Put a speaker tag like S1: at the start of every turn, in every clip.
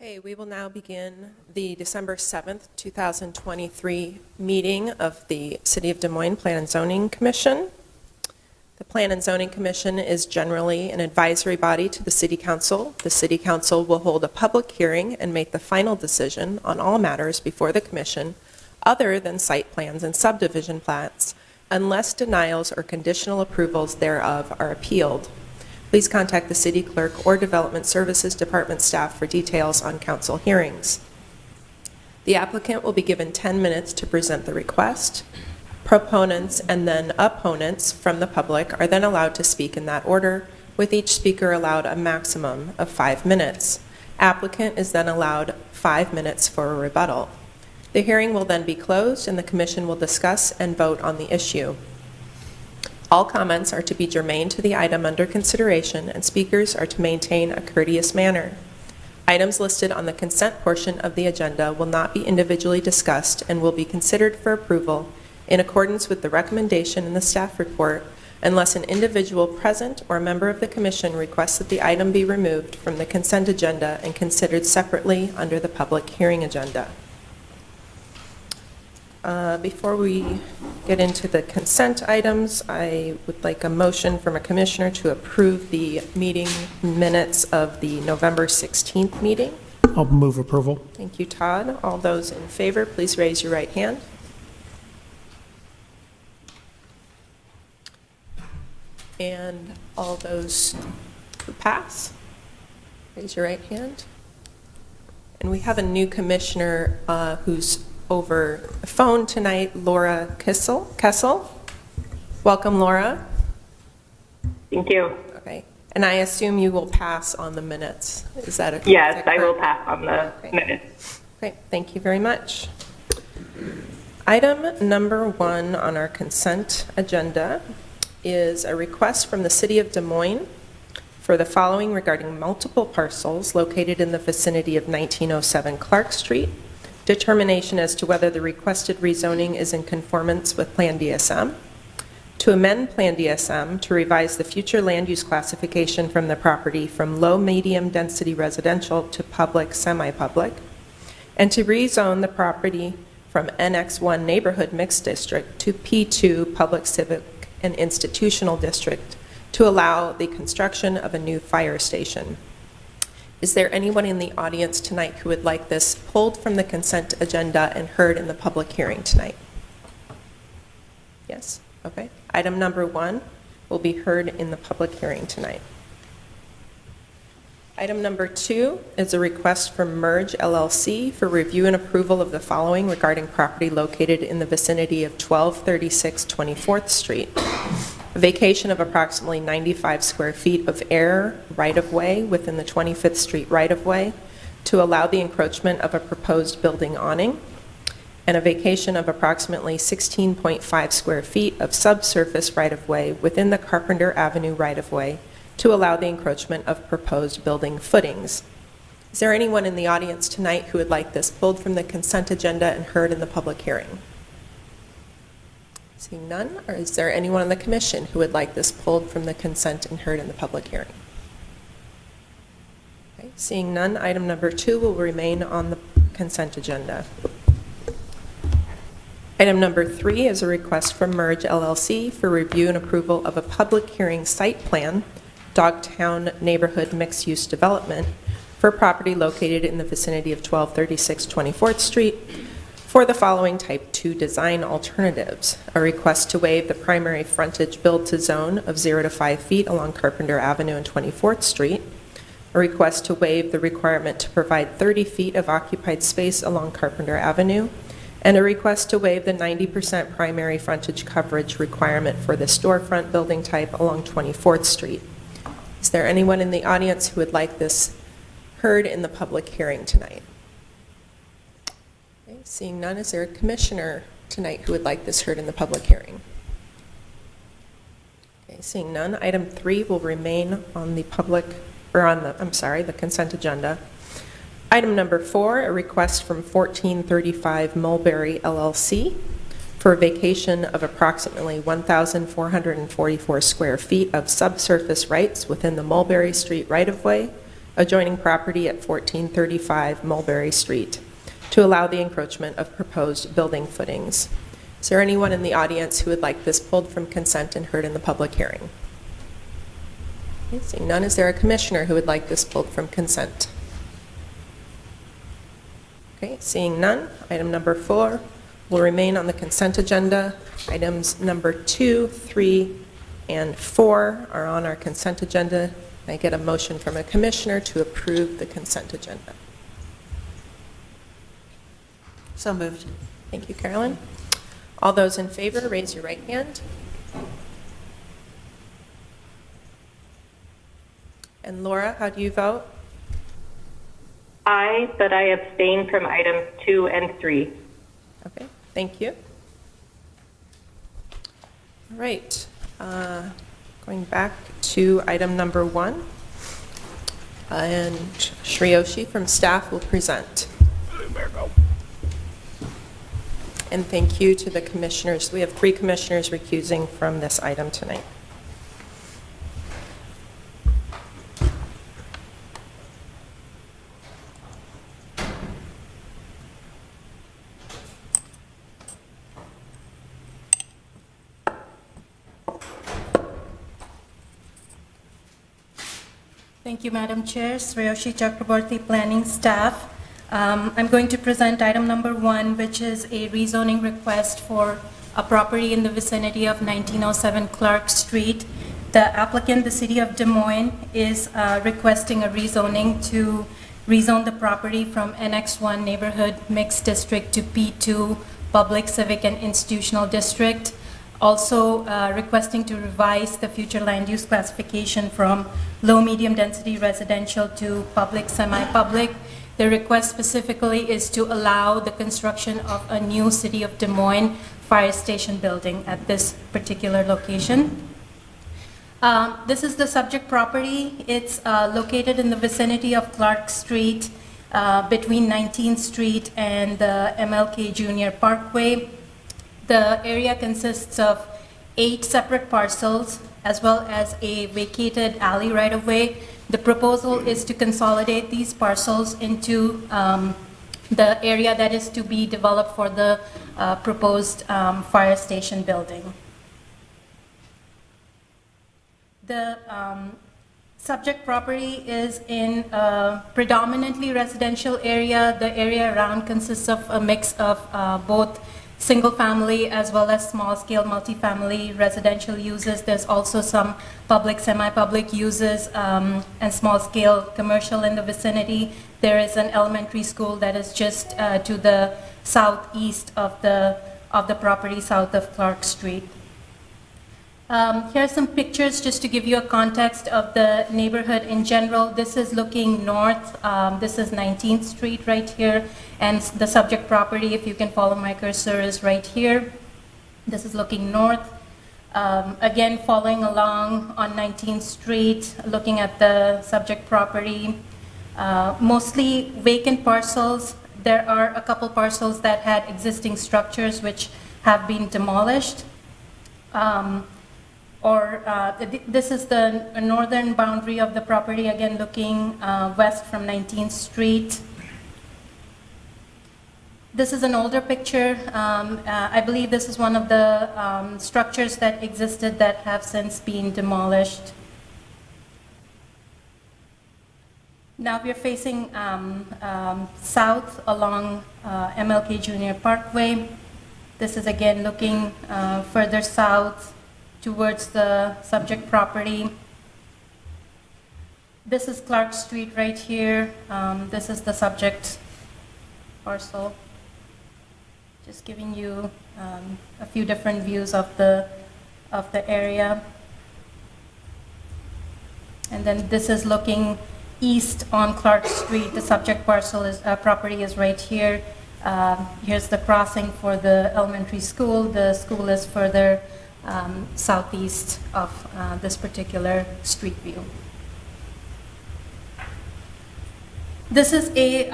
S1: Okay, we will now begin the December 7th, 2023 meeting of the City of Des Moines Plan and Zoning Commission. The Plan and Zoning Commission is generally an advisory body to the City Council. The City Council will hold a public hearing and make the final decision on all matters before the Commission other than site plans and subdivision plats, unless denials or conditional approvals thereof are appealed. Please contact the City Clerk or Development Services Department staff for details on council hearings. The applicant will be given 10 minutes to present the request. Proponents and then opponents from the public are then allowed to speak in that order, with each speaker allowed a maximum of 5 minutes. Applicant is then allowed 5 minutes for a rebuttal. The hearing will then be closed and the Commission will discuss and vote on the issue. All comments are to be germane to the item under consideration, and speakers are to maintain a courteous manner. Items listed on the consent portion of the agenda will not be individually discussed and will be considered for approval in accordance with the recommendation in the staff report unless an individual present or a member of the Commission requests that the item be removed from the consent agenda and considered separately under the public hearing agenda. Before we get into the consent items, I would like a motion from a commissioner to approve the meeting minutes of the November 16th meeting.
S2: I'll move approval.
S1: Thank you, Todd. All those in favor, please raise your right hand. And all those who pass, raise your right hand. And we have a new commissioner who's over the phone tonight, Laura Kessel. Welcome, Laura.
S3: Thank you.
S1: Okay. And I assume you will pass on the minutes. Is that a
S3: Yes, I will pass on the minutes.
S1: Okay, thank you very much. Item number 1 on our consent agenda is a request from the City of Des Moines for the following regarding multiple parcels located in the vicinity of 1907 Clark Street. Determination as to whether the requested rezoning is in conformance with Plan DSM, to amend Plan DSM to revise the future land use classification from the property from low-medium density residential to public, semi-public, and to rezone the property from NX1 neighborhood mixed district to P2 public civic and institutional district to allow the construction of a new fire station. Is there anyone in the audience tonight who would like this pulled from the consent agenda and heard in the public hearing tonight? Yes? Okay. Item number 1 will be heard in the public hearing tonight. Item number 2 is a request from Merge LLC for review and approval of the following regarding property located in the vicinity of 1236 24th Street. A vacation of approximately 95 square feet of air right-of-way within the 25th Street right-of-way to allow the encroachment of a proposed building awning, and a vacation of approximately 16.5 square feet of subsurface right-of-way within the Carpenter Avenue right-of-way to allow the encroachment of proposed building footings. Is there anyone in the audience tonight who would like this pulled from the consent agenda and heard in the public hearing? Seeing none, or is there anyone on the Commission who would like this pulled from the consent and heard in the public hearing? Okay, seeing none, item number 2 will remain on the consent agenda. Item number 3 is a request from Merge LLC for review and approval of a public hearing site plan, Dogtown Neighborhood Mixed-Use Development, for property located in the vicinity of 1236 24th Street, for the following Type 2 design alternatives: a request to waive the primary frontage build-to-zone of 0 to 5 feet along Carpenter Avenue and 24th Street, a request to waive the requirement to provide 30 feet of occupied space along Carpenter Avenue, and a request to waive the 90% primary frontage coverage requirement for the storefront building type along 24th Street. Is there anyone in the audience who would like this heard in the public hearing tonight? Seeing none, is there a commissioner tonight who would like this heard in the public hearing? Okay, seeing none, item 3 will remain on the the consent agenda. Item number 4, a request from 1435 Mulberry LLC for a vacation of approximately 1,444 square feet of subsurface rights within the Mulberry Street right-of-way adjoining property at 1435 Mulberry Street, to allow the encroachment of proposed building footings. Is there anyone in the audience who would like this pulled from consent and heard in the public hearing? Okay, seeing none, is there a commissioner who would like this pulled from consent? Okay, seeing none, item number 4 will remain on the consent agenda. Items number 2, 3, and 4 are on our consent agenda. I get a motion from a commissioner to approve the consent agenda.
S2: So moved.
S1: Thank you, Carolyn. All those in favor, raise your right hand. And Laura, how do you vote?
S3: Aye, but I abstain from items 2 and 3.
S1: Okay, thank you. All right, going back to item number 1, and Shreyoshi from staff will present. And thank you to the commissioners. We have 3 commissioners recusing from this item tonight.
S4: Thank you, Madam Chair. Shreyoshi Chakraborty, Planning Staff. I'm going to present item number 1, which is a rezoning request for a property in the vicinity of 1907 Clark Street. The applicant, the City of Des Moines, is requesting a rezoning to rezone the property from NX1 Neighborhood Mixed District to P2 Public Civic and Institutional District. Also requesting to revise the future land use classification from low-medium density residential to public, semi-public. The request specifically is to allow the construction of a new City of Des Moines fire station building at this particular location. This is the subject property. It's located in the vicinity of Clark Street, between 19th Street and the MLK Junior Parkway. The area consists of 8 separate parcels as well as a vacated alley right-of-way. The proposal is to consolidate these parcels into the area that is to be developed for the proposed fire station building. The subject property is in a predominantly residential area. The area around consists of a mix of both single-family as well as small-scale multifamily residential uses. There's also some public, semi-public uses and small-scale commercial in the vicinity. There is an elementary school that is just to the southeast of the property, south of Clark Street. Here are some pictures just to give you a context of the neighborhood in general. This is looking north. This is 19th Street right here. And the subject property, if you can follow my cursor, is right here. This is looking north. Again, following along on 19th Street, looking at the subject property. Mostly vacant parcels. There are a couple parcels that had existing structures which have been demolished. This is the northern boundary of the property, again looking west from 19th Street. This is an older picture. I believe this is one of the structures that existed that have since been demolished. Now we are facing south along MLK Junior Parkway. This is again looking further south towards the subject property. This is Clark Street right here. This is the subject parcel. Just giving you a few different views of the area. And then this is looking east on Clark Street. The subject parcel is property is right here. Here's the crossing for the elementary school. The school is further southeast of this particular street view. This is a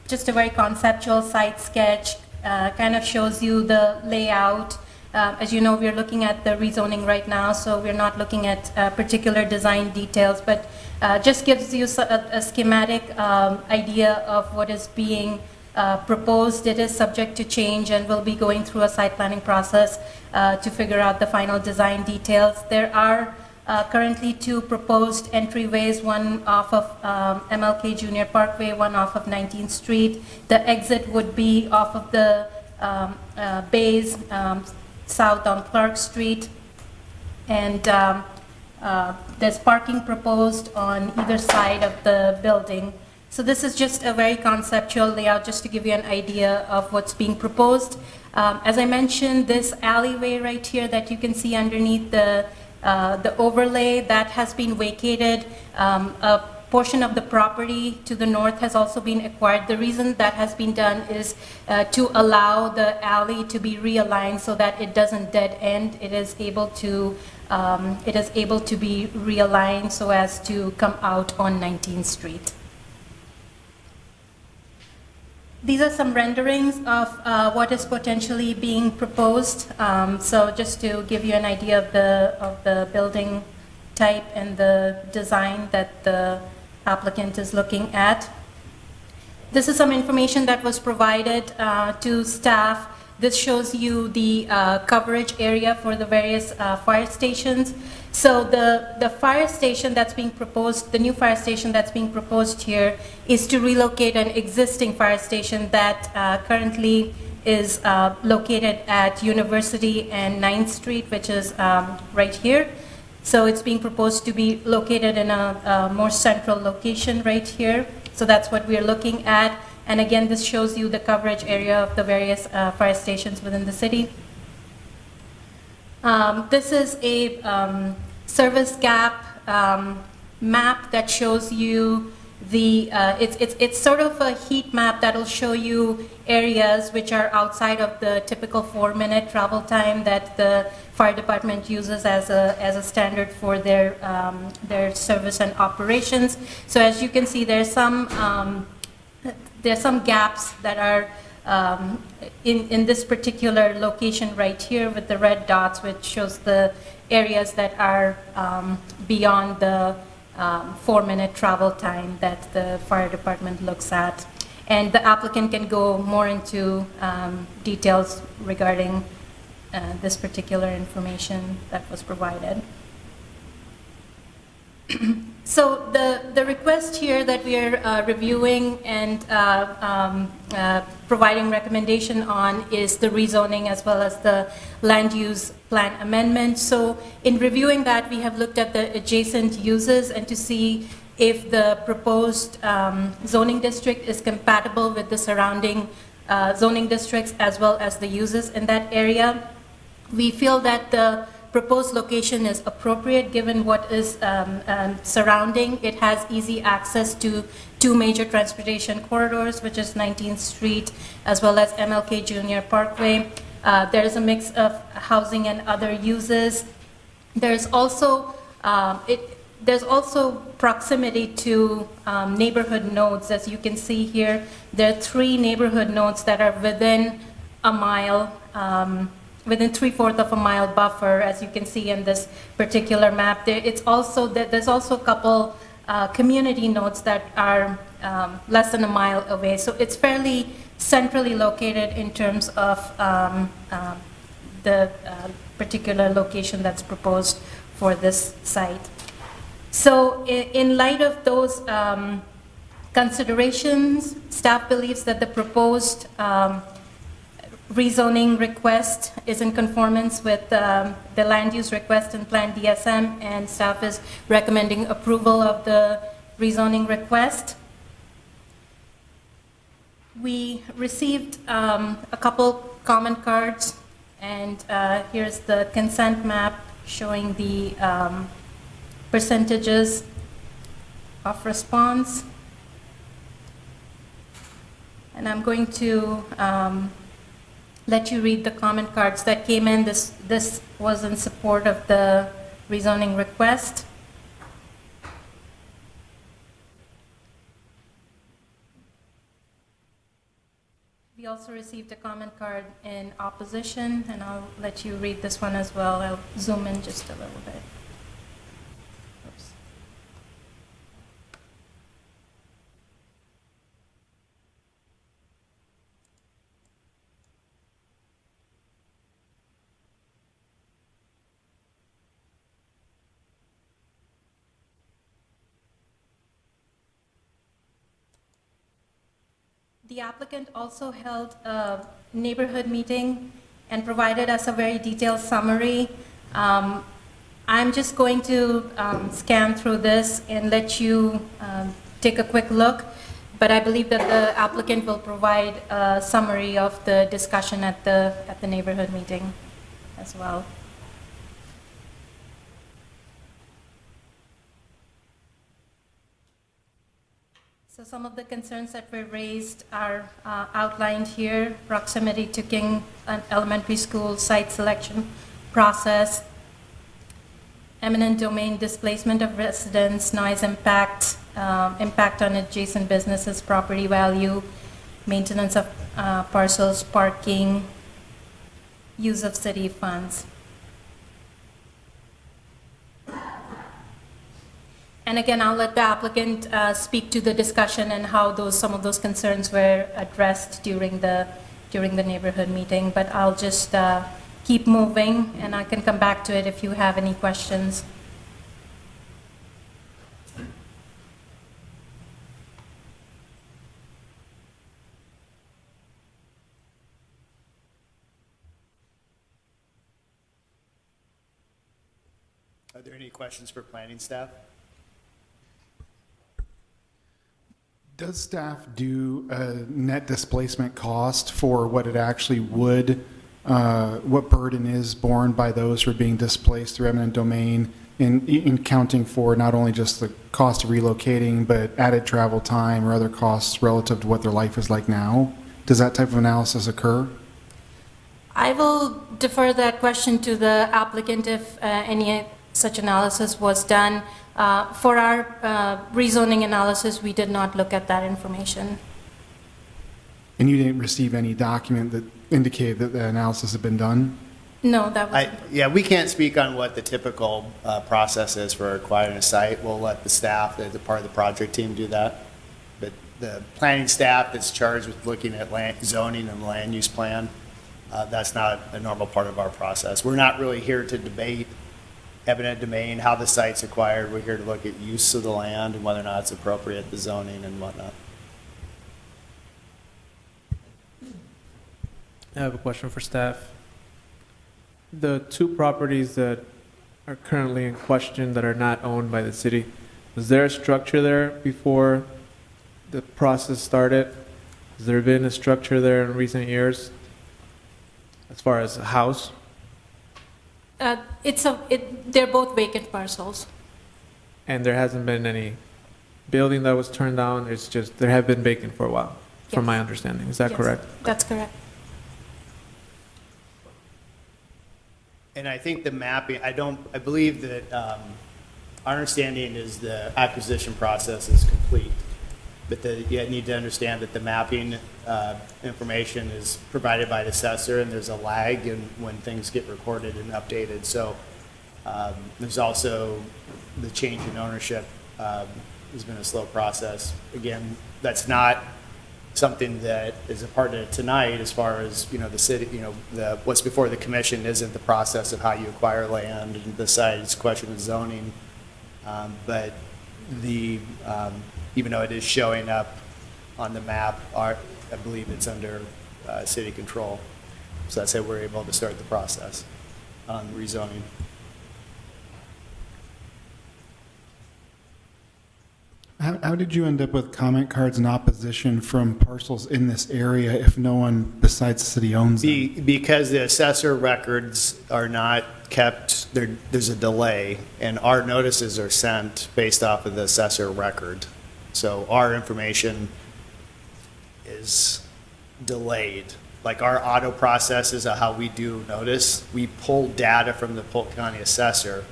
S4: just a very conceptual site sketch, kind of shows you the layout As you know, we're looking at the rezoning right now, so we're not looking at particular design details, but just gives you a schematic idea of what is being proposed. It is subject to change, and we'll be going through a site planning process to figure out the final design details. There are currently two proposed entryways, one off of MLK Junior Parkway, one off of 19th Street. The exit would be off of the bays south on Clark Street, and there's parking proposed on either side of the building. So this is just a very conceptual layout, just to give you an idea of what's being proposed. As I mentioned, this alleyway right here that you can see underneath the overlay, that has been vacated. A portion of the property to the north has also been acquired. The reason that has been done is to allow the alley to be realigned so that it doesn't dead end. It is able to be realigned so as to come out on 19th Street. These are some renderings of what is potentially being proposed. So just to give you an idea of the building type and the design that the applicant is looking at. This is some information that was provided to staff. This shows you the coverage area for the various fire stations. So the fire station that's being proposed, the new fire station that's being proposed here, is to relocate an existing fire station that currently is located at University and 9th Street, which is right here. So it's being proposed to be located in a more central location right here. So that's what we're looking at. And again, this shows you the coverage area of the various fire stations within the city. This is a service gap map that shows you the, it's sort of a heat map that'll show you areas which are outside of the typical 4-minute travel time that the fire department uses as a standard for their service and operations. So as you can see, there's some gaps that are in this particular location right here with the red dots, which shows the areas that are beyond the 4-minute travel time that the fire department looks at. And the applicant can go more into details regarding this particular information that was provided. So the request here that we are reviewing and providing recommendation on is the rezoning as well as the land use plan amendment. So in reviewing that, we have looked at the adjacent uses and to see if the proposed zoning district is compatible with the surrounding zoning districts as well as the uses in that area. We feel that the proposed location is appropriate given what is surrounding. It has easy access to two major transportation corridors, which is 19th Street as well as MLK Junior Parkway. There is a mix of housing and other uses. There's also proximity to neighborhood nodes. As you can see here, there are 3 neighborhood nodes that are within a mile, within 3/4 of a mile buffer, as you can see in this particular map. There's also a couple community nodes that are less than a mile away. So it's fairly centrally located in terms of the particular location that's proposed for this site. So in light of those considerations, staff believes that the proposed rezoning request is in conformance with the land use request and plan DSM, and staff is recommending approval of the rezoning request. We received a couple comment cards, and here's the consent map showing the percentages of response. And I'm going to let you read the comment cards that came in. This was in support of the rezoning request. We also received a comment card in opposition, and I'll let you read this one as well. I'll zoom in just a little bit. Oops. The applicant also held a neighborhood meeting and provided us a very detailed summary. I'm just going to scan through this and let you take a quick look, but I believe that the applicant will provide a summary of the discussion at the neighborhood meeting as well. So some of the concerns that were raised are outlined here: proximity to King Elementary School, site selection process, eminent domain, displacement of residents, noise impact, impact on adjacent businesses, property value, maintenance of parcels, parking, use of city funds. And again, I'll let the applicant speak to the discussion and how some of those concerns were addressed during the neighborhood meeting. But I'll just keep moving, and I can come back to it if you have any questions.
S5: Are there any questions for planning staff?
S6: Does staff do a net displacement cost for what it actually would, what burden is borne by those who are being displaced through eminent domain, in counting for not only just the cost of relocating, but added travel time or other costs relative to what their life is like now? Does that type of analysis occur?
S4: I will defer that question to the applicant if any such analysis was done. For our rezoning analysis, we did not look at that information.
S6: And you didn't receive any document that indicated that the analysis had been done?
S4: No, that wasn't.
S5: Yeah, we can't speak on what the typical process is for acquiring a site. We'll let the staff, the part of the project team, do that. But the planning staff that's charged with looking at zoning and land use plan, that's not a normal part of our process. We're not really here to debate eminent domain, how the site's acquired. We're here to look at use of the land and whether or not it's appropriate, the zoning and whatnot.
S7: I have a question for staff. The two properties that are currently in question that are not owned by the city, was there a structure there before the process started? Has there been a structure there in recent years as far as a house?
S4: They're both vacant parcels.
S7: And there hasn't been any building that was turned down? It's just, they have been vacant for a while, from
S4: Yes.
S7: my understanding. Is that
S4: Yes,
S7: correct?
S4: That's correct.
S5: And I think the mapping, I believe that our understanding is the acquisition process is complete. But you need to understand that the mapping information is provided by the assessor, and there's a lag in when things get recorded and updated. So there's also the change in ownership has been a slow process. Again, that's not something that is a part of tonight as far as, the city, what's before the commission isn't the process of how you acquire land and decide. It's a question of zoning. But even though it is showing up on the map, I believe it's under city control. So that's how we're able to start the process on rezoning.
S6: How did you end up with comment cards in opposition from parcels in this area if no one besides the city owns them?
S5: Because the assessor records are not kept, there's a delay, and our notices are sent based off of the assessor record. So our information is delayed. Like our auto processes of how we do notice, we pull data from the Polk County assessor.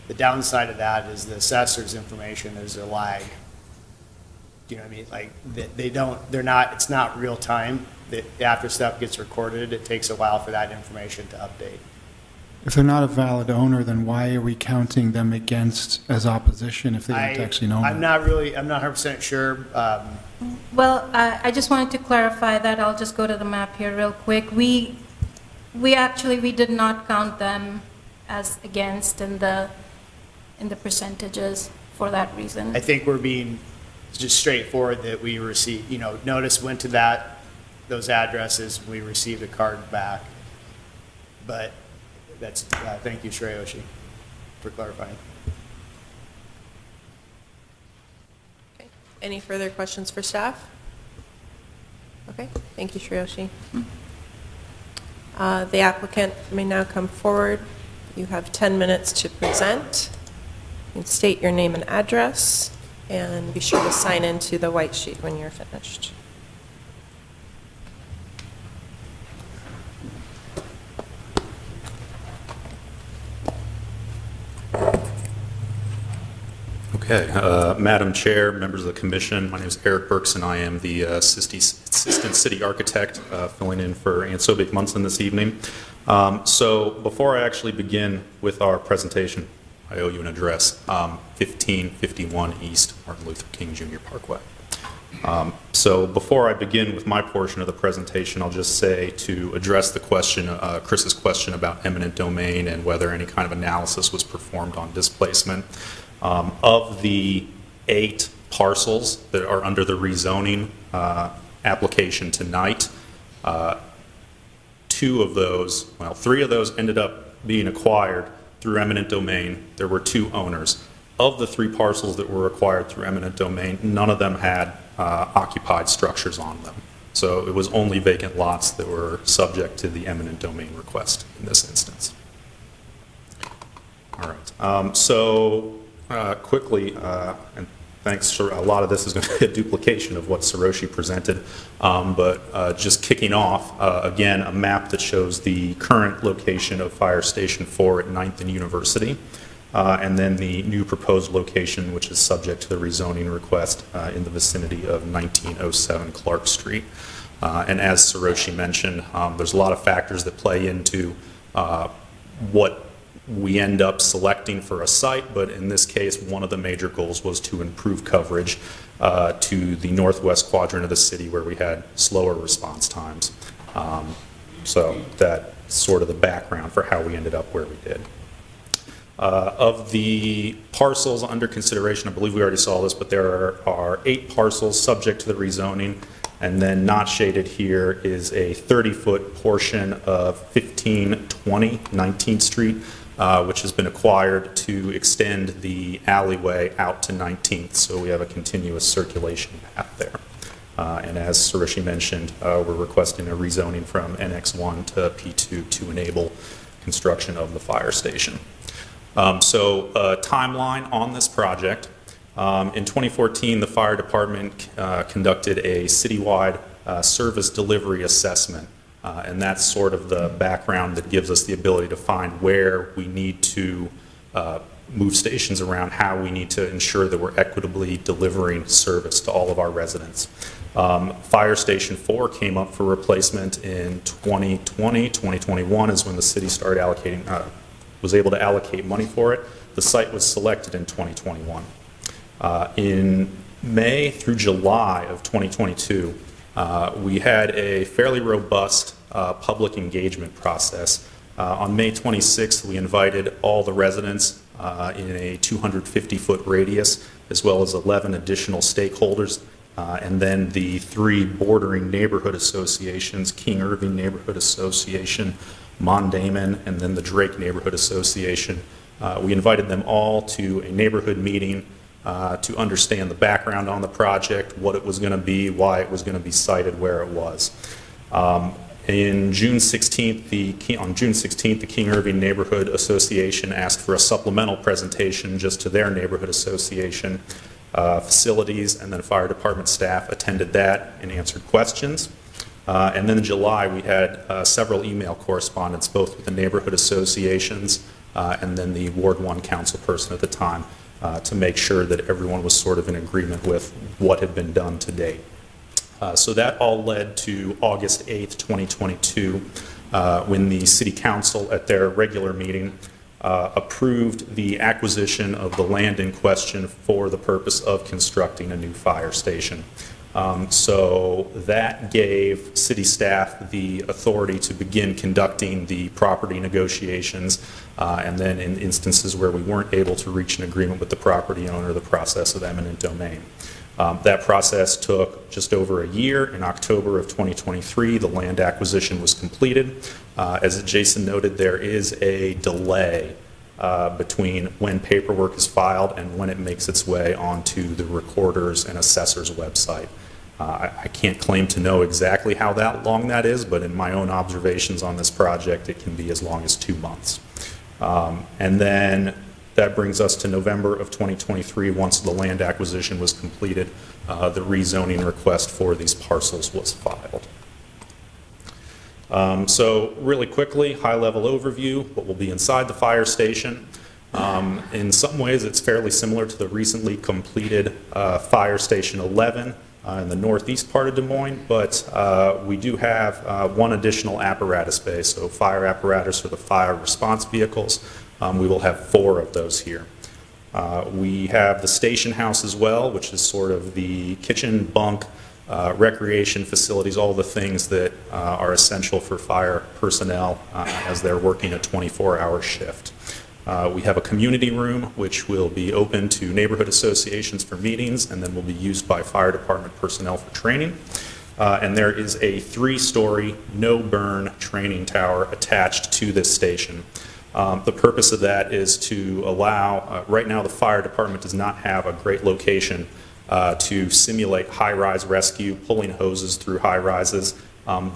S5: The downside of that is the assessor's information is a lag. You know what I mean? Like it's not real time. after stuff gets recorded, it takes a while for that information to update.
S6: If they're not a valid owner, then why are we counting them against as opposition if they don't actually own
S5: I'm
S6: it?
S5: not 100% sure.
S4: Well, I just wanted to clarify that. I'll just go to the map here real quick. We did not count them as against in the percentages for that reason.
S5: I think we're being just straightforward that we received, notice went to those addresses, we received a card back. But that's, thank you, Shreyoshi, for clarifying.
S1: Okay. Any further questions for staff? Okay, thank you, Shreyoshi. The applicant may now come forward. You have 10 minutes to present. You can state your name and address, and be sure to sign into the white sheet when you're finished.
S8: Okay, Madam Chair, members of the commission, my name is Eric Berkson. I am the Assistant City Architect filling in for Ann Sobek Munson this evening. So before I actually begin with our presentation, I owe you an address, 1551 East Martin Luther King Jr. Parkway. So before I begin with my portion of the presentation, I'll just say to address the question, Chris's question about eminent domain and whether any kind of analysis was performed on displacement. Of the 8 parcels that are under the rezoning application tonight, 3 of those ended up being acquired through eminent domain. There were 2 owners. Of the 3 parcels that were acquired through eminent domain, none of them had occupied structures on them. So it was only vacant lots that were subject to the eminent domain request in this instance. All right. Quickly, and thanks, a lot of this is going to be a duplication of what Saroshi presented, but just kicking off, again, a map that shows the current location of Fire Station 4 at 9th and University, and then the new proposed location, which is subject to the rezoning request in the vicinity of 1907 Clark Street. And as Saroshi mentioned, there's a lot of factors that play into what we end up selecting for a site, but in this case, one of the major goals was to improve coverage to the northwest quadrant of the city where we had slower response times. So that's sort of the background for how we ended up where we did. Of the parcels under consideration, I believe we already saw this, but there are 8 parcels subject to the rezoning, and then not shaded here is a 30-foot portion of 1520 19th Street, which has been acquired to extend the alleyway out to 19th, so we have a continuous circulation path there. And as Saroshi mentioned, we're requesting a rezoning from NX1 to P2 to enable construction of the fire station. Timeline on this project. In 2014, the fire department conducted a citywide service delivery assessment. And that's sort of the background that gives us the ability to find where we need to move stations around, how we need to ensure that we're equitably delivering service to all of our residents. Fire Station 4 came up for replacement in 2020. 2021 is when the city started allocating, was able to allocate money for it. The site was selected in 2021. In May through July of 2022, we had a fairly robust public engagement process. On May 26th, we invited all the residents in a 250-foot radius, as well as 11 additional stakeholders, and then the 3 bordering neighborhood associations, King Irving Neighborhood Association, Mondamon, and then the Drake Neighborhood Association. We invited them all to a neighborhood meeting to understand the background on the project, what it was going to be, why it was going to be sited where it was. On June 16th, the King Irving Neighborhood Association asked for a supplemental presentation just to their neighborhood association. Facilities and then fire department staff attended that and answered questions. And then in July, we had several email correspondence, both with the neighborhood associations and then the Ward 1 council person at the time, to make sure that everyone was sort of in agreement with what had been done to date. So that all led to August 8th, 2022, when the City Council at their regular meeting approved the acquisition of the land in question for the purpose of constructing a new fire station. So that gave city staff the authority to begin conducting the property negotiations, and then in instances where we weren't able to reach an agreement with the property owner, the process of eminent domain. That process took just over a year. In October of 2023, the land acquisition was completed. As Jason noted, there is a delay between when paperwork is filed and when it makes its way onto the recorder's and assessor's website. I can't claim to know exactly how long that is, but in my own observations on this project, it can be as long as 2 months. And then that brings us to November of 2023. Once the land acquisition was completed, the rezoning request for these parcels was filed. So really quickly, high-level overview, what will be inside the fire station. In some ways, it's fairly similar to the recently completed Fire Station 11 in the northeast part of Des Moines, but we do have one additional apparatus bay, so fire apparatus for the fire response vehicles. We will have 4 of those here. We have the station house as well, which is sort of the kitchen, bunk, recreation facilities, all the things that are essential for fire personnel as they're working a 24-hour shift. We have a community room, which will be open to neighborhood associations for meetings, and then will be used by fire department personnel for training. And there is a 3-story, no-burn training tower attached to this station. The purpose of that is to allow, right now the fire department does not have a great location to simulate high-rise rescue, pulling hoses through high-rises.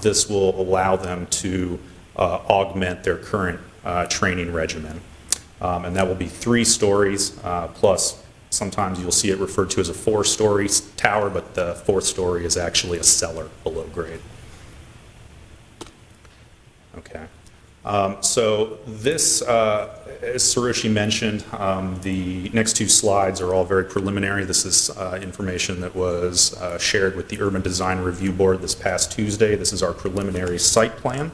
S8: This will allow them to augment their current training regimen. And that will be 3 stories, plus sometimes you'll see it referred to as a 4-story tower, but the 4th story is actually a cellar below grade. Okay. So this, as Saroshi mentioned, the next 2 slides are all very preliminary. This is information that was shared with the Urban Design Review Board this past Tuesday. This is our preliminary site plan.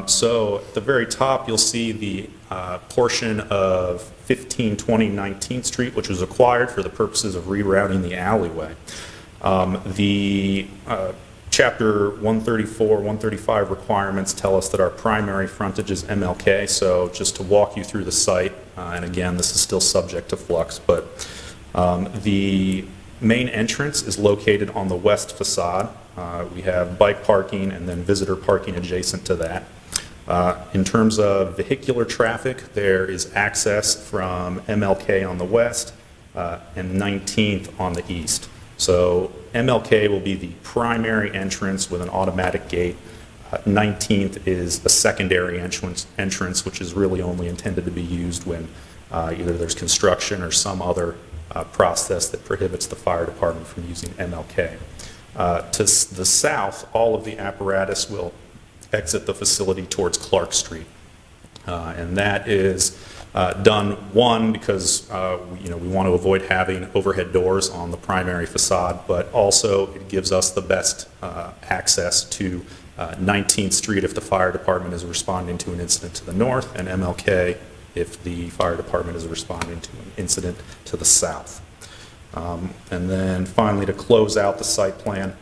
S8: So at the very top, you'll see the portion of 1520 19th Street, which was acquired for the purposes of rerouting the alleyway. The Chapter 134, 135 requirements tell us that our primary frontage is MLK, so just to walk you through the site, and again, this is still subject to flux, but the main entrance is located on the west facade. We have bike parking and then visitor parking adjacent to that. In terms of vehicular traffic, there is access from MLK on the west and 19th on the east. So MLK will be the primary entrance with an automatic gate. 19th is a secondary entrance, which is really only intended to be used when either there's construction or some other process that prohibits the fire department from using MLK. To the south, all of the apparatus will exit the facility towards Clark Street. And that is done, one, because we want to avoid having overhead doors on the primary facade, but also it gives us the best access to 19th Street if the fire department is responding to an incident to the north, and MLK if the fire department is responding to an incident to the south. And then finally, to close out the site plan,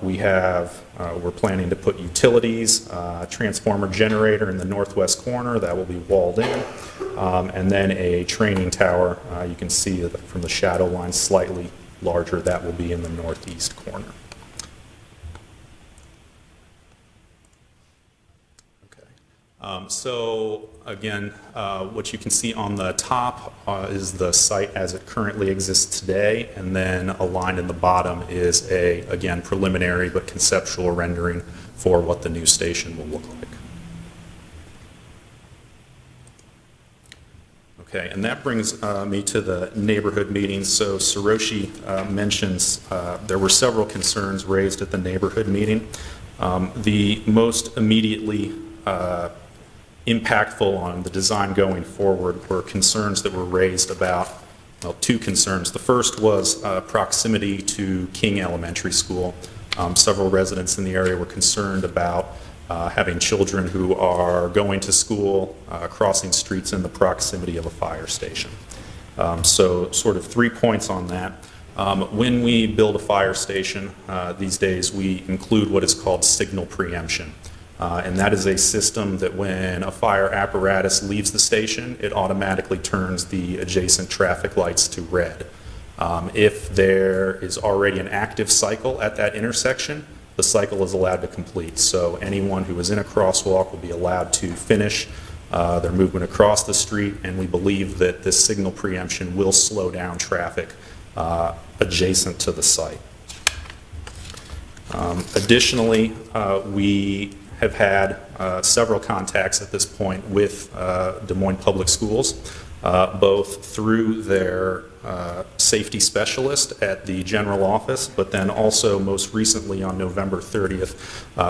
S8: we're planning to put utilities, transformer generator in the northwest corner that will be walled in, and then a training tower. You can see that from the shadow line slightly larger, that will be in the northeast corner. So again, what you can see on the top is the site as it currently exists today, and then aligned in the bottom is again, preliminary but conceptual rendering for what the new station will look like. Okay, and that brings me to the neighborhood meetings. So Saroshi mentions there were several concerns raised at the neighborhood meeting. The most immediately impactful on the design going forward were concerns that were raised about well, two concerns. The first was proximity to King Elementary School. Several residents in the area were concerned about having children who are going to school, crossing streets in the proximity of a fire station. So sort of 3 points on that. When we build a fire station these days, we include what is called signal preemption. And that is a system that when a fire apparatus leaves the station, it automatically turns the adjacent traffic lights to red. If there is already an active cycle at that intersection, the cycle is allowed to complete. So anyone who is in a crosswalk will be allowed to finish their movement across the street, and we believe that this signal preemption will slow down traffic adjacent to the site. Additionally, we have had several contacts at this point with Des Moines Public Schools, both through their safety specialist at the general office, but then also most recently on November 30th,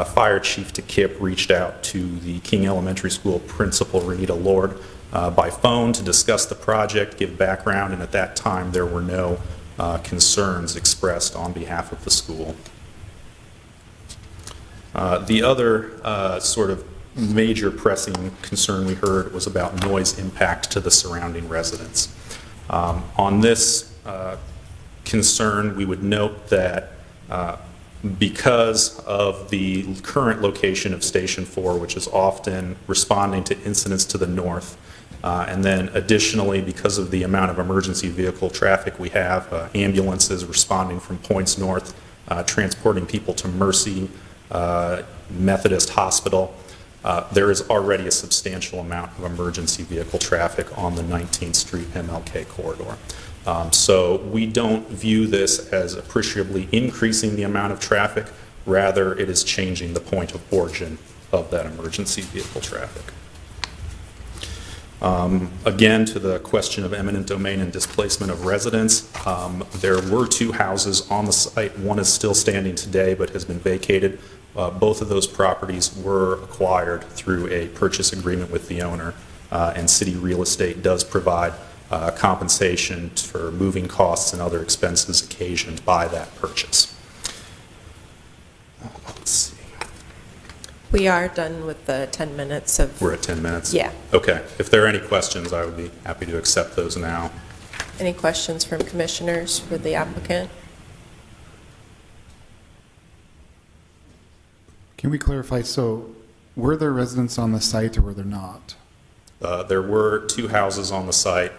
S8: Fire Chief DeKipp reached out to the King Elementary School principal, Renita Lord, by phone to discuss the project, give background, and at that time there were no concerns expressed on behalf of the school. The other sort of major pressing concern we heard was about noise impact to the surrounding residents. On this concern, we would note that because of the current location of Station 4, which is often responding to incidents to the north, and then additionally, because of the amount of emergency vehicle traffic we have, ambulances responding from points north, transporting people to Mercy Methodist Hospital, there is already a substantial amount of emergency vehicle traffic on the 19th Street MLK corridor. So we don't view this as appreciably increasing the amount of traffic, rather it is changing the point of origin of that emergency vehicle traffic. Again, to the question of eminent domain and displacement of residents, there were two houses on the site. One is still standing today but has been vacated. Both of those properties were acquired through a purchase agreement with the owner, and city real estate does provide compensation for moving costs and other expenses occasioned by that purchase. Let's see.
S1: We are done with the 10 minutes of...
S8: We're at 10 minutes?
S1: Yeah.
S8: Okay. If there are any questions, I would be happy to accept those now.
S1: Any questions from commissioners for the applicant?
S6: Can we clarify, so were there residents on the site or were there not?
S8: There were two houses on the site.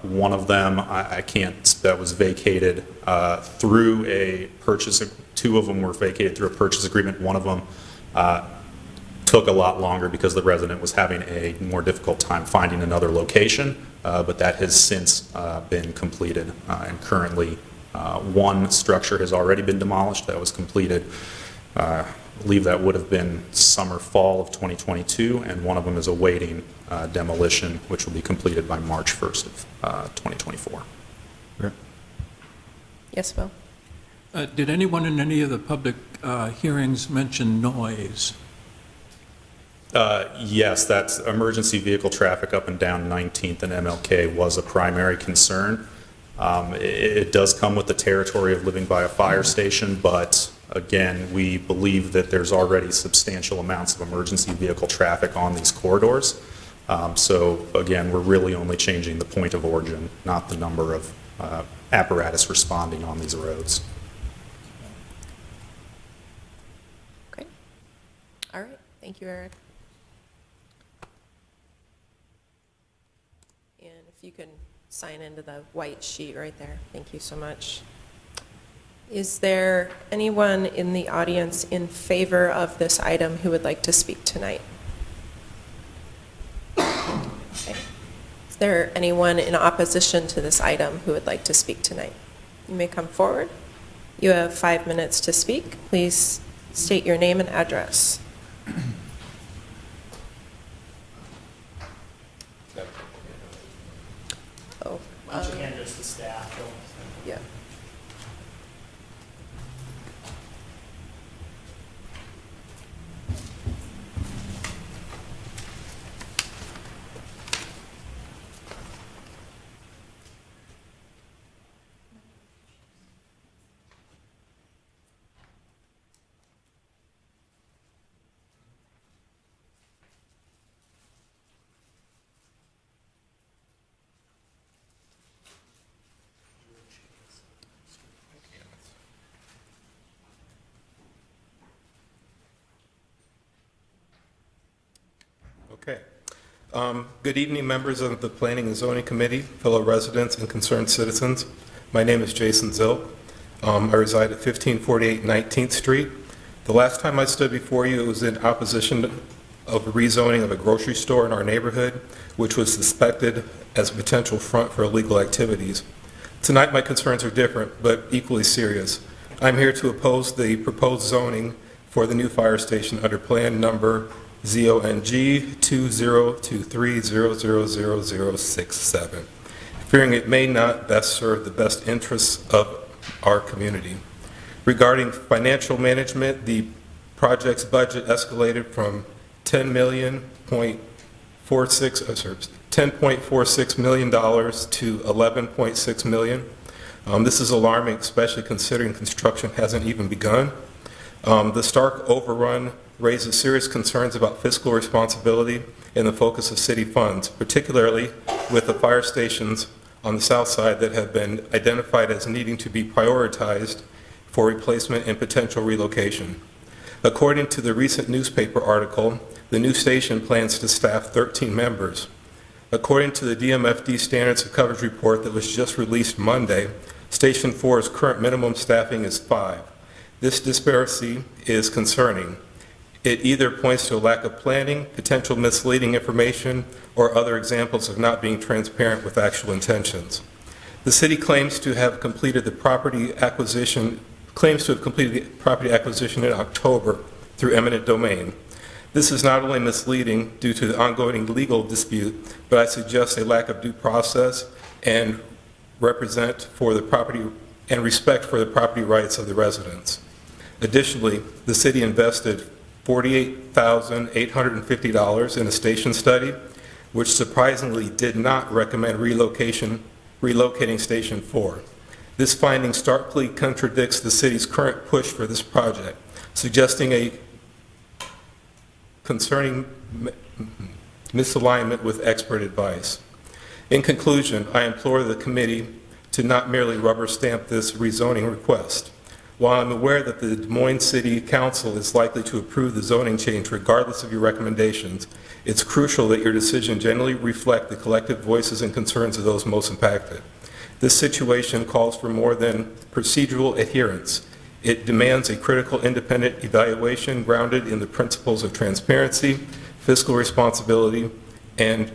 S8: One of them, I can't, that was vacated through a purchase, two of them were vacated through a purchase agreement. One of them took a lot longer because the resident was having a more difficult time finding another location, but that has since been completed. And currently, one structure has already been demolished. That was completed. I believe that would have been summer, fall of 2022, and one of them is awaiting demolition, which will be completed by March 1st of 2024.
S6: Okay.
S1: Yes, Bill?
S9: Did anyone in any of the public hearings mention noise?
S8: Yes, that's emergency vehicle traffic up and down 19th and MLK was a primary concern. It does come with the territory of living by a fire station, but again, we believe that there's already substantial amounts of emergency vehicle traffic on these corridors. So again, we're really only changing the point of origin, not the number of apparatus responding on these roads.
S1: Okay. All right. Thank you, Eric. And if you can sign into the white sheet right there. Thank you so much. Is there anyone in the audience in favor of this item who would like to speak tonight? Okay. Is there anyone in opposition to this item who would like to speak tonight? You may come forward. You have 5 minutes to speak. Please state your name and address. Oh,
S5: Why don't you hand this to staff?
S1: yeah.
S10: Okay. Good evening, members of the Planning and Zoning Committee, fellow residents and concerned citizens. My name is Jason Zilk. I reside at 1548 19th Street. The last time I stood before you, it was in opposition of a rezoning of a grocery store in our neighborhood, which was suspected as a potential front for illegal activities. Tonight, my concerns are different, but equally serious. I'm here to oppose the proposed zoning for the new fire station under Plan Number ZONG 2023000067, fearing it may not best serve the best interests of our community. Regarding financial management, the project's budget escalated from $10.46 million to $11.6 million. This is alarming, especially considering construction hasn't even begun. The stark overrun raises serious concerns about fiscal responsibility and the focus of city funds, particularly with the fire stations on the south side that have been identified as needing to be prioritized for replacement and potential relocation. According to the recent newspaper article, the new station plans to staff 13 members. According to the DMFD Standards of Coverage report that was just released Monday, Station 4's current minimum staffing is 5. This disparity is concerning. It either points to a lack of planning, potential misleading information, or other examples of not being transparent with actual intentions. The city claims to have completed the property acquisition in October through eminent domain. This is not only misleading due to the ongoing legal dispute, but I suggest a lack of due process and respect for the property rights of the residents. Additionally, the city invested $48,850 in a station study, which surprisingly did not recommend relocating Station 4. This finding starkly contradicts the city's current push for this project, suggesting a concerning misalignment with expert advice. In conclusion, I implore the committee to not merely rubber stamp this rezoning request. While I'm aware that the Des Moines City Council is likely to approve the zoning change regardless of your recommendations, it's crucial that your decision generally reflect the collective voices and concerns of those most impacted. This situation calls for more than procedural adherence. It demands a critical independent evaluation grounded in the principles of transparency, fiscal responsibility, and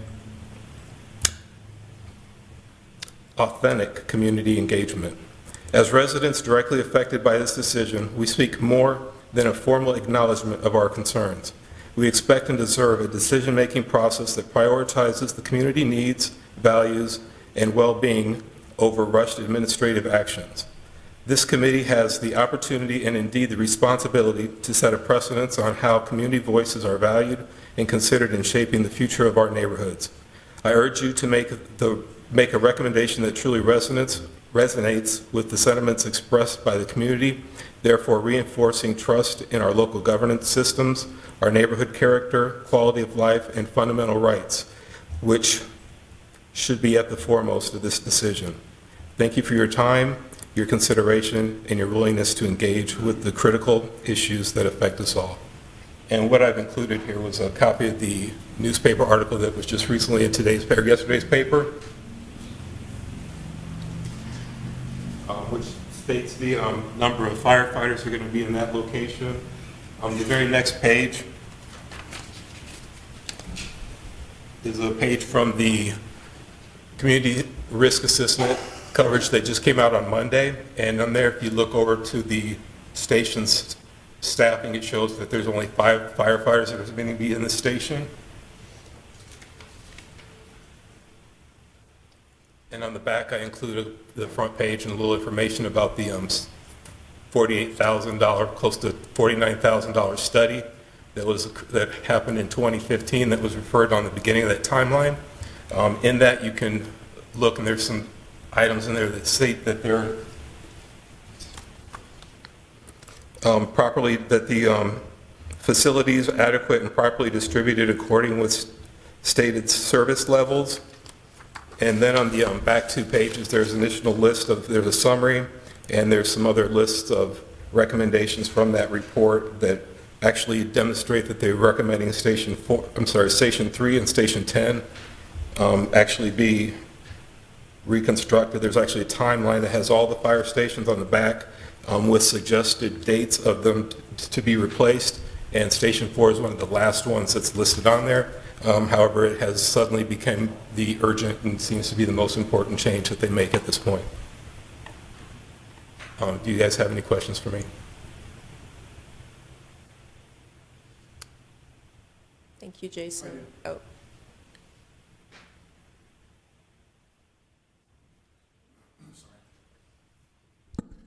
S10: authentic community engagement. As residents directly affected by this decision, we speak more than a formal acknowledgement of our concerns. We expect and deserve a decision-making process that prioritizes the community needs, values, and well-being over rushed administrative actions. This committee has the opportunity and indeed the responsibility to set a precedence on how community voices are valued and considered in shaping the future of our neighborhoods. I urge you to make a recommendation that truly resonates with the sentiments expressed by the community, therefore reinforcing trust in our local governance systems, our neighborhood character, quality of life, and fundamental rights, which should be at the foremost of this decision. Thank you for your time, your consideration, and your willingness to engage with the critical issues that affect us all. And what I've included here was a copy of the newspaper article that was just recently in yesterday's paper, which states the number of firefighters who are going to be in that location. The very next page is a page from the Community Risk Assessment coverage that just came out on Monday. And on there, if you look over to the station's staffing, it shows that there's only 5 firefighters that are going to be in the station. And on the back, I included the front page and a little information about the $48,000, close to $49,000 study that happened in 2015 that was referred on the beginning of that timeline. In that, you can look, and there's some items in there that state that they're the facilities are adequate and properly distributed according with stated service levels. And then on the back 2 pages, there's an additional list there's a summary, and there's some other lists of recommendations from that report that actually demonstrate that they're recommending Station 3 and Station 10 actually be reconstructed. There's actually a timeline that has all the fire stations on the back with suggested dates of them to be replaced, and Station 4 is one of the last ones that's listed on there. However, it has suddenly become the urgent and seems to be the most important change that they make at this point. Do you guys have any questions for me?
S1: Thank you, Jason. Oh,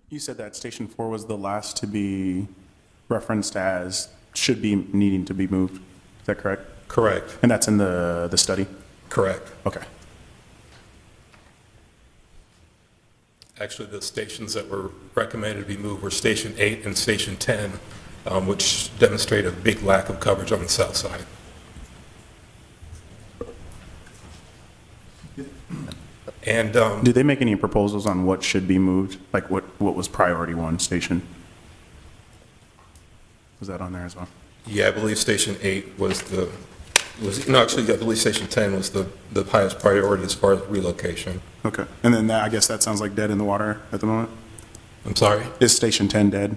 S11: You said that Station 4 was the last to be referenced as should be needing to be moved. Is that correct?
S10: Correct.
S11: And that's in the study?
S10: Correct.
S11: Okay.
S10: Actually, the stations that were recommended to be moved were Station 8 and Station 10, which demonstrate a big lack of coverage on the south side. And
S11: Did they make any proposals on what should be moved? Like what was priority one station? Was that on there as well?
S10: yeah, I believe Station 8 actually, I believe Station 10 was the highest priority as far as relocation.
S11: Okay. And then I guess that sounds like dead in the water at the moment?
S10: I'm sorry?
S11: Is Station 10 dead?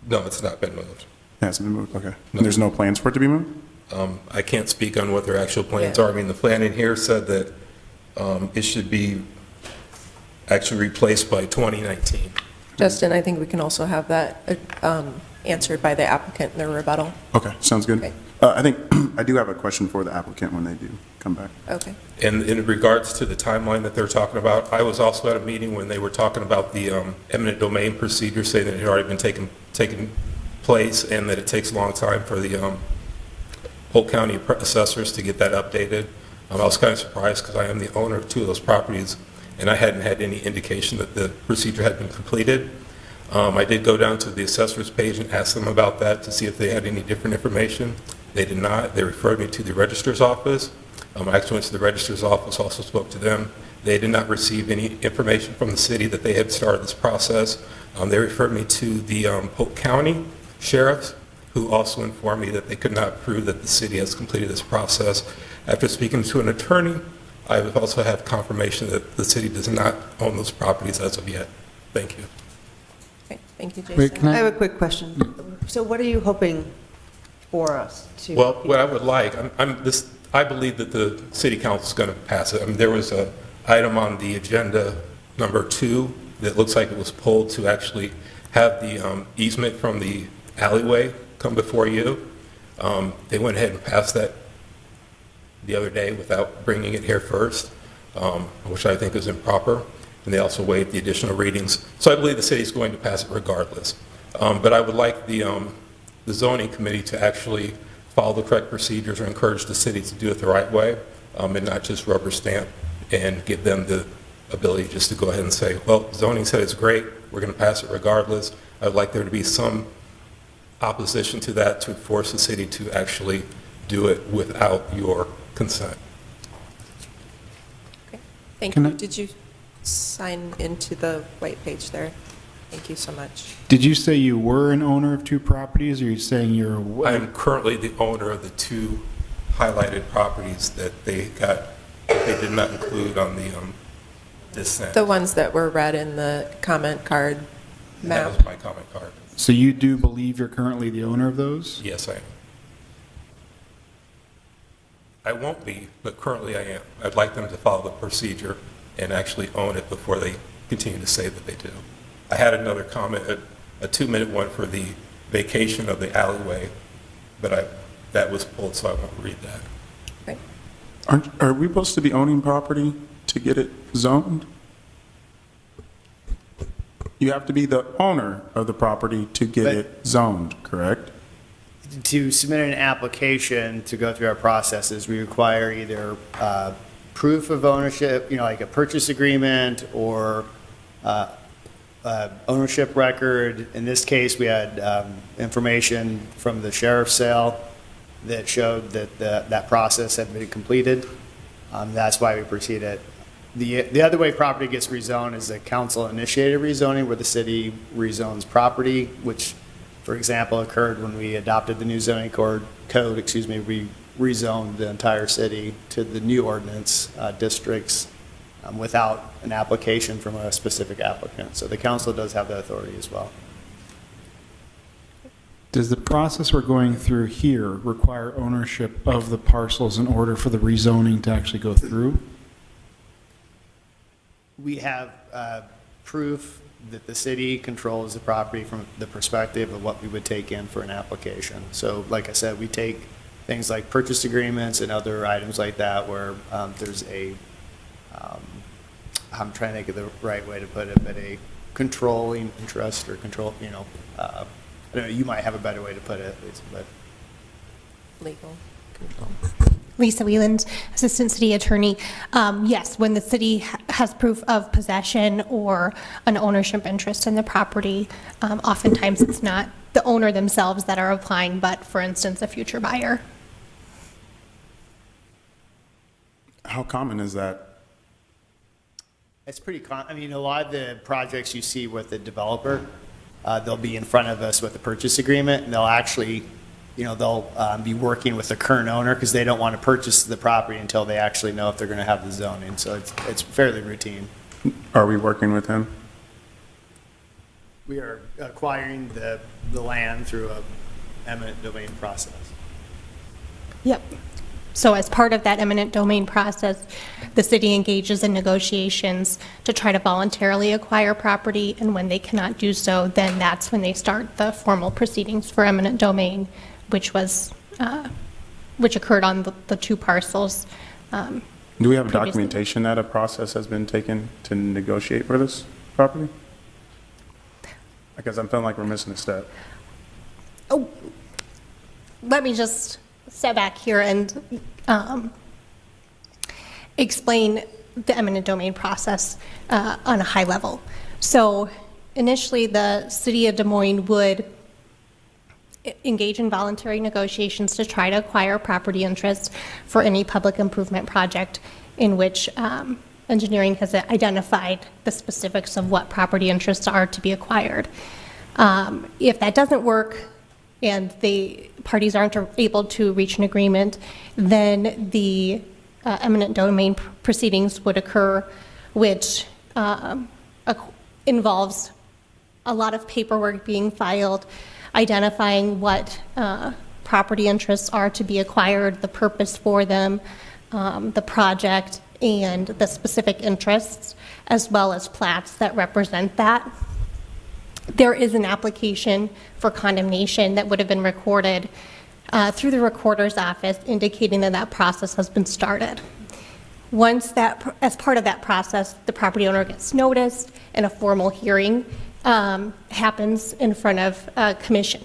S10: No, it's not been moved.
S11: It hasn't been moved, okay.
S10: No.
S11: And there's no plans for it to be moved?
S10: I can't speak on what their actual plans
S1: Yeah.
S10: are. I mean, the plan in here said that it should be actually replaced by 2019.
S1: Justin, I think we can also have that answered by the applicant in their rebuttal.
S11: Okay, sounds good.
S1: Okay.
S11: I think, I do have a question for the applicant when they do come back.
S1: Okay.
S10: And in regards to the timeline that they're talking about, I was also at a meeting when they were talking about the eminent domain procedure, saying that it had already been taken place and that it takes a long time for the Polk County assessors to get that updated. I was kind of surprised because I am the owner of two of those properties, and I hadn't had any indication that the procedure had been completed. I did go down to the assessor's page and ask them about that to see if they had any different information. They did not. They referred me to the registrar's office. I actually went to the registrar's office, also spoke to them. They did not receive any information from the city that they had started this process. They referred me to the Polk County sheriffs, who also informed me that they could not prove that the city has completed this process. After speaking to an attorney, I also have confirmation that the city does not own those properties as of yet. Thank you.
S1: Okay, thank you, Jason.
S6: Wait, can
S2: I have
S6: I,
S2: a quick question. So what are you hoping for us to?
S10: Well, what I would like, I believe that the city council is going to pass it. I mean, there was an item on the agenda, number 2, that looks like it was pulled to actually have the easement from the alleyway come before you. They went ahead and passed that the other day without bringing it here first, which I think is improper. And they also waived the additional readings. So I believe the city is going to pass it regardless. But I would like the zoning committee to actually follow the correct procedures or encourage the city to do it the right way and not just rubber stamp and give them the ability just to go ahead and say, well, zoning said it's great, we're going to pass it regardless. I would like there to be some opposition to that to force the city to actually do it without your consent.
S1: Okay, thank
S6: Can
S1: you.
S6: I-
S1: Did you sign into the white page there? Thank you so much.
S6: did you say you were an owner of two properties, or are you saying you're?
S10: I am currently the owner of the 2 highlighted properties that they did not include on the dissent.
S1: The ones that were read in the comment card
S10: That
S1: map.
S10: was my comment card.
S6: So you do believe you're currently the owner of those?
S10: Yes, I am. I won't be, but currently I am. I'd like them to follow the procedure and actually own it before they continue to say that they do. I had another comment, a 2-minute one for the vacation of the alleyway, but that was pulled, so I won't read that.
S1: Okay.
S11: Are we supposed to be owning property to get it zoned? You have to be the owner of the property to get
S5: But-
S11: it zoned, correct?
S5: To submit an application to go through our processes, we require either proof of ownership, like a purchase agreement or ownership record. In this case, we had information from the sheriff's sale that showed that that process had been completed. That's why we proceeded. The other way property gets rezoned is a council-initiated rezoning, where the city rezones property, which for example, occurred when we adopted the new zoning code, we rezoned the entire city to the new ordinance districts without an application from a specific applicant. So the council does have that authority as well.
S6: Does the process we're going through here require ownership of the parcels in order for the rezoning to actually go through?
S5: We have proof that the city controls the property from the perspective of what we would take in for an application. So like I said, we take things like purchase agreements and other items like that where there's a, I'm trying to think of the right way to put it, but a controlling interest or control, I don't know, you might have a better way to put it, Lisa, but.
S1: Legal control.
S12: Lisa Wieland, Assistant City Attorney. Yes, when the city has proof of possession or an ownership interest in the property, oftentimes it's not the owner themselves that are applying, but for instance, a future buyer.
S11: How common is that?
S5: It's pretty I mean, a lot of the projects you see with the developer, they'll be in front of us with a purchase agreement, and they'll actually, they'll be working with the current owner because they don't want to purchase the property until they actually know if they're going to have the zoning. So it's fairly routine.
S11: Are we working with him?
S5: We are acquiring the land through a eminent domain process.
S12: Yep. So as part of that eminent domain process, the city engages in negotiations to try to voluntarily acquire property, and when they cannot do so, then that's when they start the formal proceedings for eminent domain, which occurred on the two parcels.
S11: Do we have
S12: previously.
S11: documentation that a process has been taken to negotiate for this property? Because I'm feeling like we're missing a step.
S12: Oh, let me just step back here and explain the eminent domain process on a high level. So initially, the city of Des Moines would engage in voluntary negotiations to try to acquire property interests for any public improvement project in which engineering has identified the specifics of what property interests are to be acquired. If that doesn't work and the parties aren't able to reach an agreement, then the eminent domain proceedings would occur, which involves a lot of paperwork being filed, identifying what property interests are to be acquired, the purpose for them, the project, and the specific interests, as well as plats that represent that. There is an application for condemnation that would have been recorded through the recorder's office indicating that that process has been started. Once that, as part of that process, the property owner gets noticed and a formal hearing happens in front of a commission.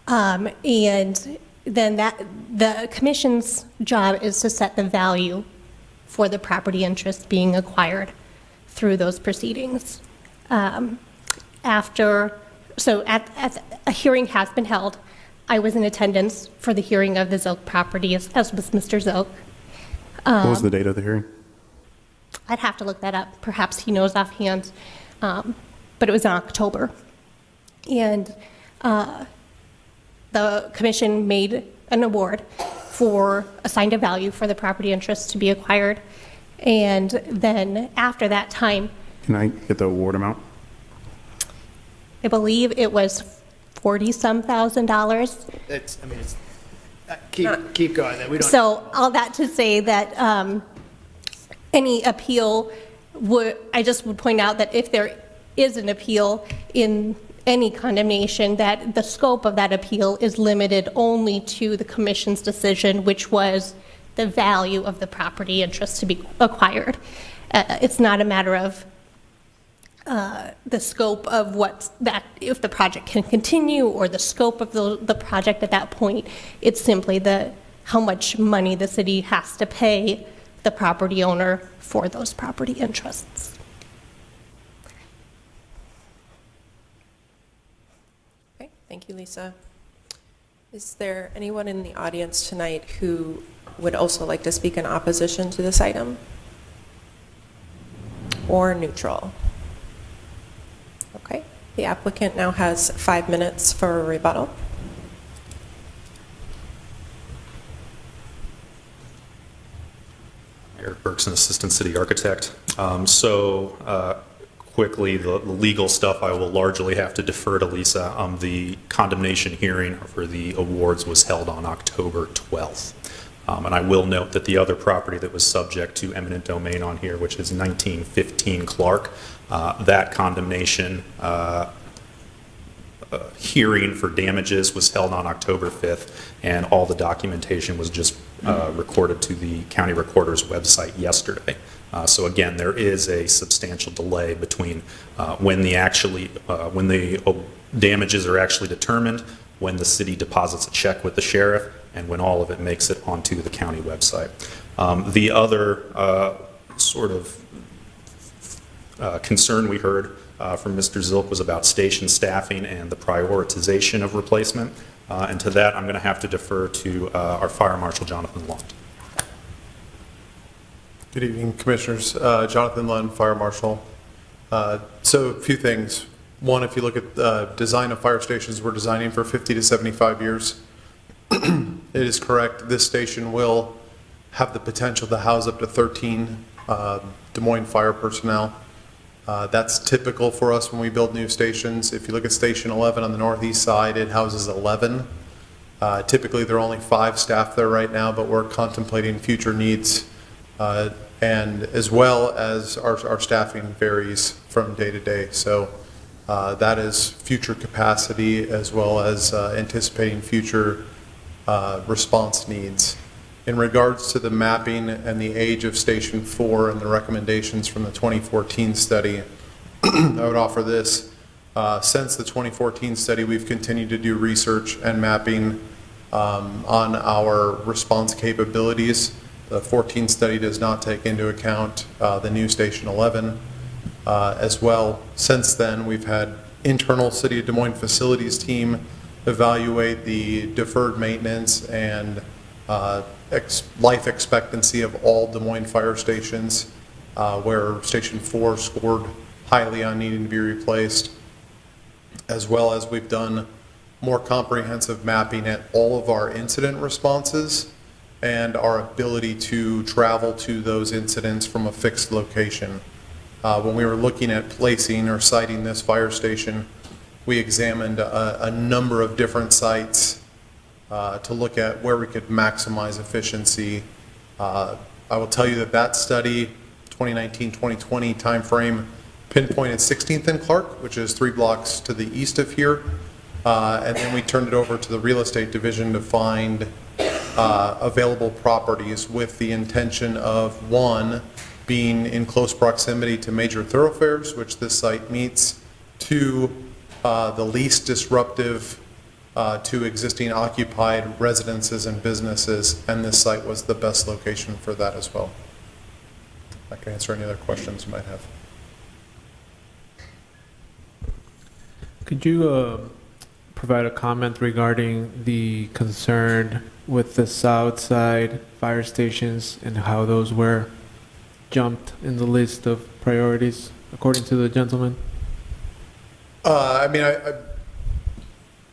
S12: And then the commission's job is to set the value for the property interest being acquired through those proceedings. So a hearing has been held. I was in attendance for the hearing of the Zilk property, as was Mr. Zilk.
S11: What was the date of the hearing?
S12: I'd have to look that up. Perhaps he knows offhand, but it was in October. And the commission made an award for assigned a value for the property interest to be acquired. And then after that time,
S11: Can I get the award amount?
S12: I believe it was $40-some thousand.
S5: Keep going. We don't.
S12: So all that to say that any appeal I just would point out that if there is an appeal in any condemnation, that the scope of that appeal is limited only to the commission's decision, which was the value of the property interest to be acquired. It's not a matter of the scope of if the project can continue or the scope of the project at that point. It's simply how much money the city has to pay the property owner for those property interests.
S1: Okay, thank you, Lisa. Is there anyone in the audience tonight who would also like to speak in opposition to this item? Or neutral? Okay, The applicant now has 5 minutes for a rebuttal.
S8: Eric Berkson, Assistant City Architect. Quickly, the legal stuff I will largely have to defer to Lisa. The condemnation hearing for the awards was held on October 12th. And I will note that the other property that was subject to eminent domain on here, which is 1915 Clark, that condemnation hearing for damages was held on October 5th, and all the documentation was just recorded to the county recorder's website yesterday. So again, there is a substantial delay between when the damages are actually determined, when the city deposits a check with the sheriff, and when all of it makes it onto the county website. The other concern we heard from Mr. Zilk was about station staffing and the prioritization of replacement. And to that, I'm going to have to defer to our Fire Marshal, Jonathan Lund.
S13: Good evening, Commissioners. Jonathan Lund, Fire Marshal. So a few things. One, if you look at the design of fire stations, we're designing for 50 to 75 years. It is correct, this station will have the potential to house up to 13 Des Moines fire personnel. That's typical for us when we build new stations. If you look at Station 11 on the northeast side, it houses 11. Typically, there are only 5 staff there right now, but we're contemplating future needs. And as well as our staffing varies from day to day. So that is future capacity as well as anticipating future response needs. In regards to the mapping and the age of Station 4 and the recommendations from the 2014 study, I would offer this. Since the 2014 study, we've continued to do research and mapping on our response capabilities. The 14 study does not take into account the new Station 11. As well, since then, we've had internal City of Des Moines facilities team evaluate the deferred maintenance and life expectancy of all Des Moines fire stations, where Station 4 scored highly on needing to be replaced, as well as we've done more comprehensive mapping at all of our incident responses and our ability to travel to those incidents from a fixed location. When we were looking at placing or siting this fire station, we examined a number of different sites to look at where we could maximize efficiency. I will tell you that that study, 2019-2020 timeframe, pinpointed 16th and Clark, which is 3 blocks to the east of here. And then we turned it over to the real estate division to find available properties with the intention of, 1, being in close proximity to major thoroughfares, which this site meets, 2, the least disruptive to existing occupied residences and businesses, and this site was the best location for that as well. I can answer any other questions you might have.
S7: Could you provide a comment regarding the concern with the south side fire stations and how those were jumped in the list of priorities, according to the gentleman?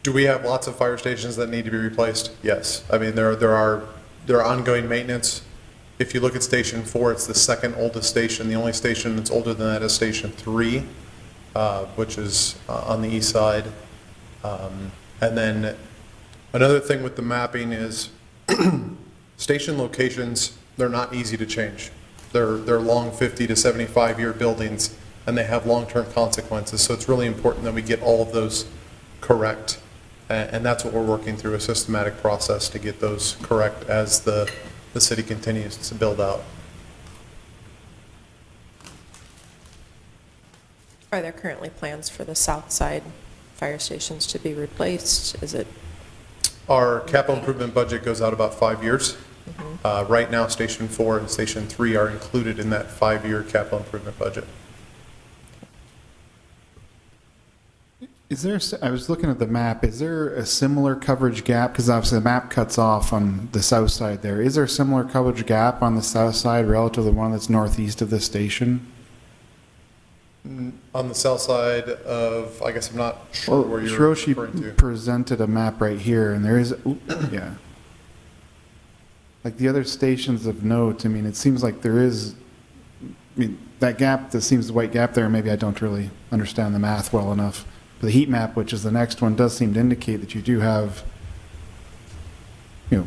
S13: Do we have lots of fire stations that need to be replaced? Yes. I mean, there are ongoing maintenance. If you look at Station 4, it's the second oldest station. The only station that's older than that is Station 3, which is on the east side. And then another thing with the mapping is station locations, they're not easy to change. They're long 50 to 75-year buildings, and they have long-term consequences. So it's really important that we get all of those correct. And that's what we're working through, a systematic process to get those correct as the city continues to build out.
S1: Are there currently plans for the south side fire stations to be replaced? Is it?
S13: Our capital improvement budget goes out about 5 years. Right now, Station 4 and Station 3 are included in that 5-year capital improvement budget.
S6: Is there, I was looking at the map, is there a similar coverage gap? Because obviously the map cuts off on the south side there. Is there a similar coverage gap on the south side relative to the one that's northeast of the station?
S13: On the south side of, I guess I'm not sure
S6: Well,
S13: where you're referring
S6: Hiroshi
S13: to.
S6: presented a map right here, and there is, yeah. Like the other stations of note, I mean, it seems like there is, I mean, that gap, that seems the white gap there, maybe I don't really understand the math well enough. But the heat map, which is the next one, does seem to indicate that you do have, you know,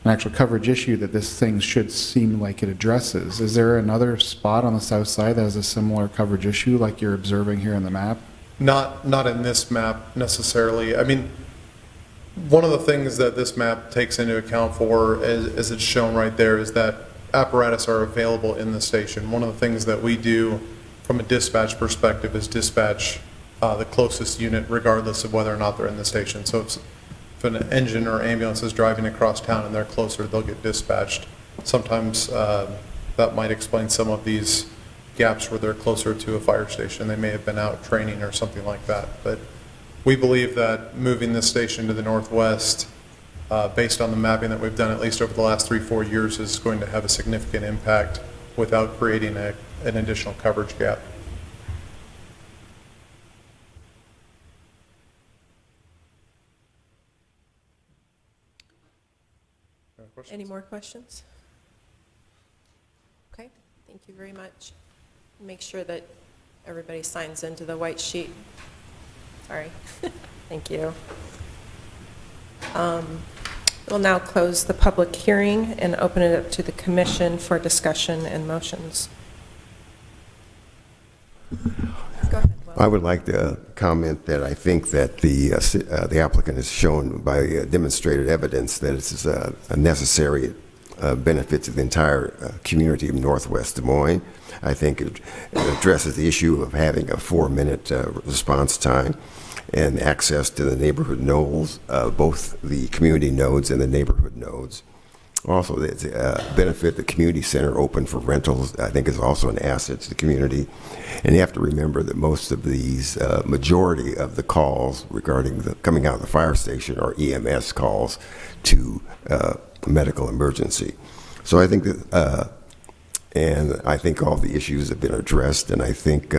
S6: an actual coverage issue that this thing should seem like it addresses. Is there another spot on the south side that has a similar coverage issue like you're observing here in the map?
S13: Not in this map necessarily. I mean, one of the things that this map takes into account for, as it's shown right there, is that apparatus are available in the station. One of the things that we do from a dispatch perspective is dispatch the closest unit regardless of whether or not they're in the station. So if an engine or ambulance is driving across town and they're closer, they'll get dispatched. Sometimes that might explain some of these gaps where they're closer to a fire station. They may have been out training or something like that. But we believe that moving this station to the northwest, based on the mapping that we've done at least over the last 3-4 years, is going to have a significant impact without creating an additional coverage gap.
S1: Any more questions? Okay, thank you very much. Make sure that everybody signs into the white sheet. Sorry. Thank you. We'll now close the public hearing and open it up to the commission for discussion and motions. Go ahead, Will.
S14: I would like to comment that I think that the applicant has shown by demonstrated evidence that it's a necessary benefit to the entire community of Northwest Des Moines. I think it addresses the issue of having a 4-minute response time and access to the neighborhood nodes, both the community nodes and the neighborhood nodes. Also, there's a benefit the community center open for rentals, I think, is also an asset to the community. And you have to remember that most of these, majority of the calls regarding the coming out of the fire station are EMS calls to medical emergency. So I think that, and I think all the issues have been addressed, and I think,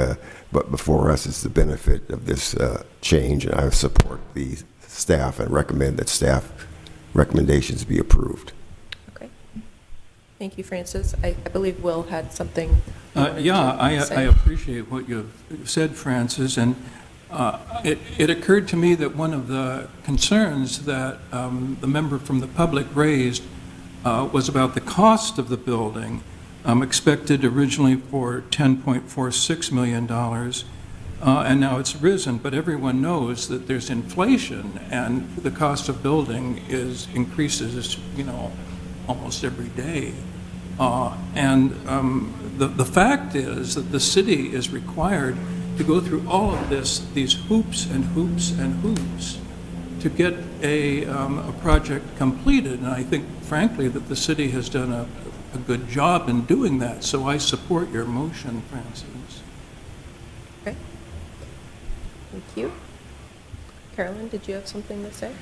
S14: but before us is the benefit of this change, and I support the staff and recommend that staff recommendations be approved.
S1: Okay. Thank you, Francis. I believe Will had something.
S9: Yeah, I appreciate what you've said, Francis, and it occurred to me that one of the concerns that the member from the public raised was about the cost of the building, expected originally for $10.46 million, and now it's risen, but everyone knows that there's inflation, and the cost of building increases, almost every day. And the fact is that the city is required to go through all of these hoops and hoops and hoops to get a project completed. And I think, frankly, that the city has done a good job in doing that. So I support your motion, Francis.
S1: Okay. Thank you. Carolyn, did you have something to say?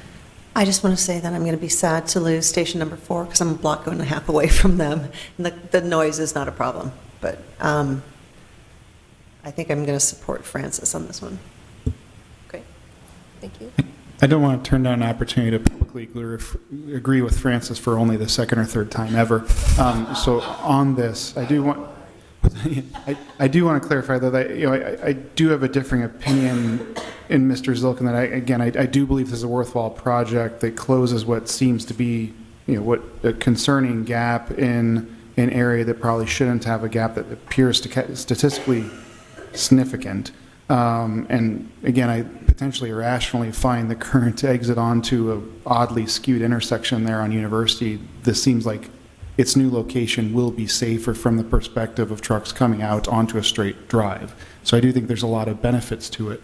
S2: I just want to say that I'm going to be sad to lose station number 4 because I'm a block and a half away from them. And the noise is not a problem, but I think I'm going to support Francis on this one.
S1: Okay. Thank you.
S6: I don't want to turn down an opportunity to publicly agree with Francis for only the second or third time ever. So on this, I do want to clarify though that I do have a differing opinion in Mr. Zilkin that I do believe this is a worthwhile project that closes what seems to be what a concerning gap in an area that probably shouldn't have a gap that appears to statistically significant. And again, I potentially irrationally find the current exit onto an oddly skewed intersection there on University. This seems like its new location will be safer from the perspective of trucks coming out onto a straight drive. So I do think there's a lot of benefits to it.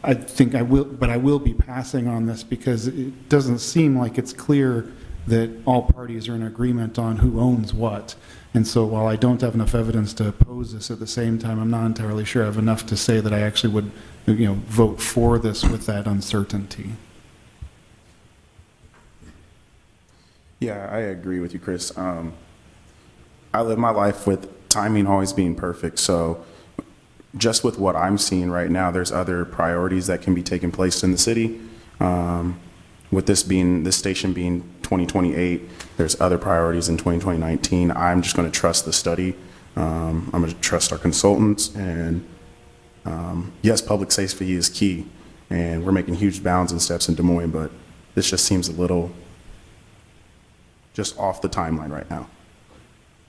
S6: I think I will be passing on this because it doesn't seem like it's clear that all parties are in agreement on who owns what. And so while I don't have enough evidence to oppose this, at the same time, I'm not entirely sure I have enough to say that I actually would vote for this with that uncertainty.
S11: Yeah, I agree with you, Chris. I live my life with timing always being perfect. So just with what I'm seeing right now, there's other priorities that can be taking place in the city. With this station being 2028, there's other priorities in 2019. I'm just going to trust the study. I'm going to trust our consultants, and yes, public safety is key, and we're making huge bounds and steps in Des Moines, but this just seems a little just off the timeline right now.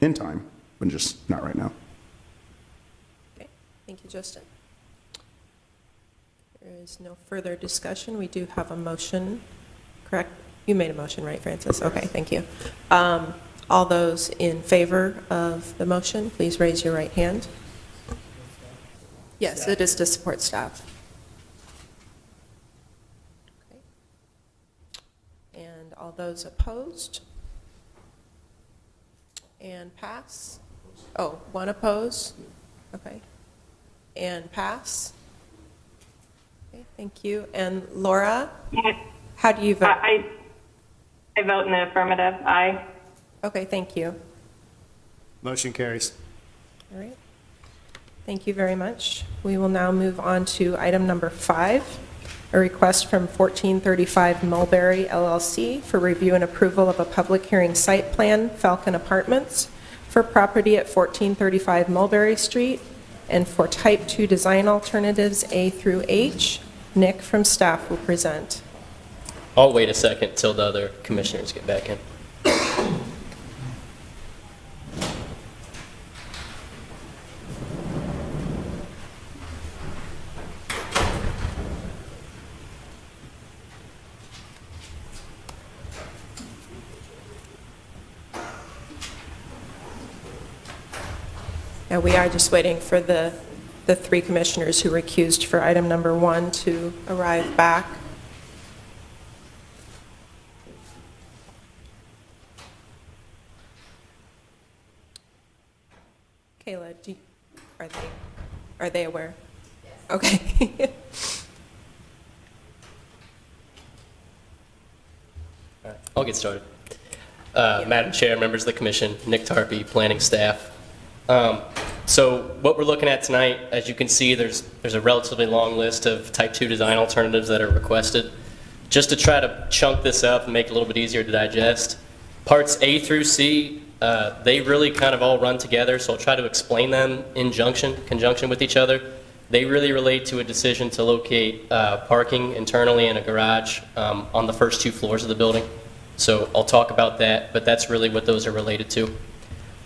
S11: In time, but just not right now.
S1: Okay, thank you, Justin. There is no further discussion. We do have a motion, correct? You made a motion, right, Francis? Okay, thank you. All those in favor of the motion, please raise your right hand. Yes, it is to support staff. Okay. And all those opposed? And pass? Oh, one opposed? Okay. And pass? Okay, thank you. And Laura, how do you vote?
S3: I vote in the affirmative. Aye.
S1: Okay, thank you.
S5: Motion carries.
S1: All right. Thank you very much. We will now move on to item number 5, a request from 1435 Mulberry LLC for review and approval of a public hearing site plan, Falcon Apartments, for property at 1435 Mulberry Street, and for type 2 design alternatives A through H. Nick from staff will present.
S15: I'll wait a second till the other commissioners get back in.
S1: Yeah, we are just waiting for the 3 commissioners who recused for item number 1 to arrive back. Kayla, are they aware? Yes. Okay.
S15: All right, I'll get started. Madam Chair, members of the commission, Nick Tarpey, planning staff. So what we're looking at tonight, as you can see, there's a relatively long list of type 2 design alternatives that are requested. Just to try to chunk this up and make it a little bit easier to digest, parts A through C, they really kind of all run together, so I'll try to explain them in conjunction with each other. They really relate to a decision to locate parking internally in a garage on the first 2 floors of the building. So I'll talk about that, but that's really what those are related to.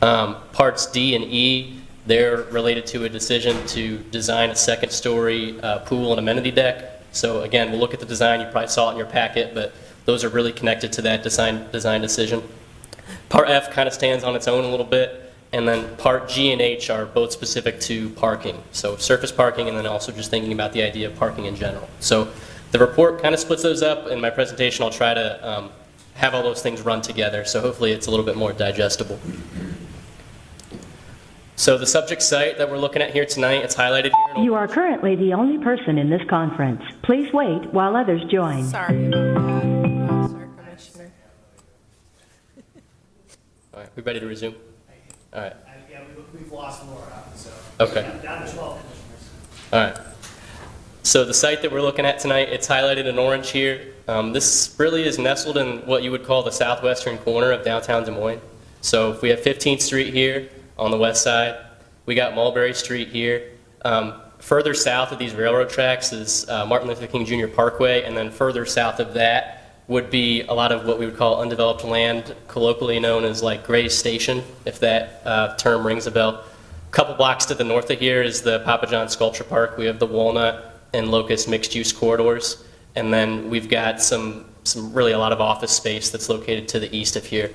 S15: Parts D and E, they're related to a decision to design a second-story pool and amenity deck. So again, we'll look at the design. You probably saw it in your packet, but those are really connected to that design decision. Part F kind of stands on its own a little bit, and then Part G and H are both specific to parking. So surface parking, and then also just thinking about the idea of parking in general. So the report kind of splits those up. In my presentation, I'll try to have all those things run together, so hopefully it's a little bit more digestible. So the subject site that we're looking at here tonight, it's highlighted here.
S16: You are currently the only person in this conference. Please wait while others join.
S1: Sorry about that. Lost our commissioner.
S15: All right, we ready to resume? All right.
S5: Yeah, we've lost Laura, so.
S15: Okay.
S5: Down to 12 commissioners.
S15: All right. So the site that we're looking at tonight, it's highlighted in orange here. This really is nestled in what you would call the southwestern corner of downtown Des Moines. So if we have 15th Street here on the west side, we got Mulberry Street here. Further south of these railroad tracks is Martin Luther King Jr. Parkway, and then further south of that would be a lot of what we would call undeveloped land, colloquially known as like Gray's Station, if that term rings a bell. A couple blocks to the north of here is the Papa John Sculpture Park. We have the Walnut and Locust mixed-use corridors, and then we've got some really a lot of office space that's located to the east of here.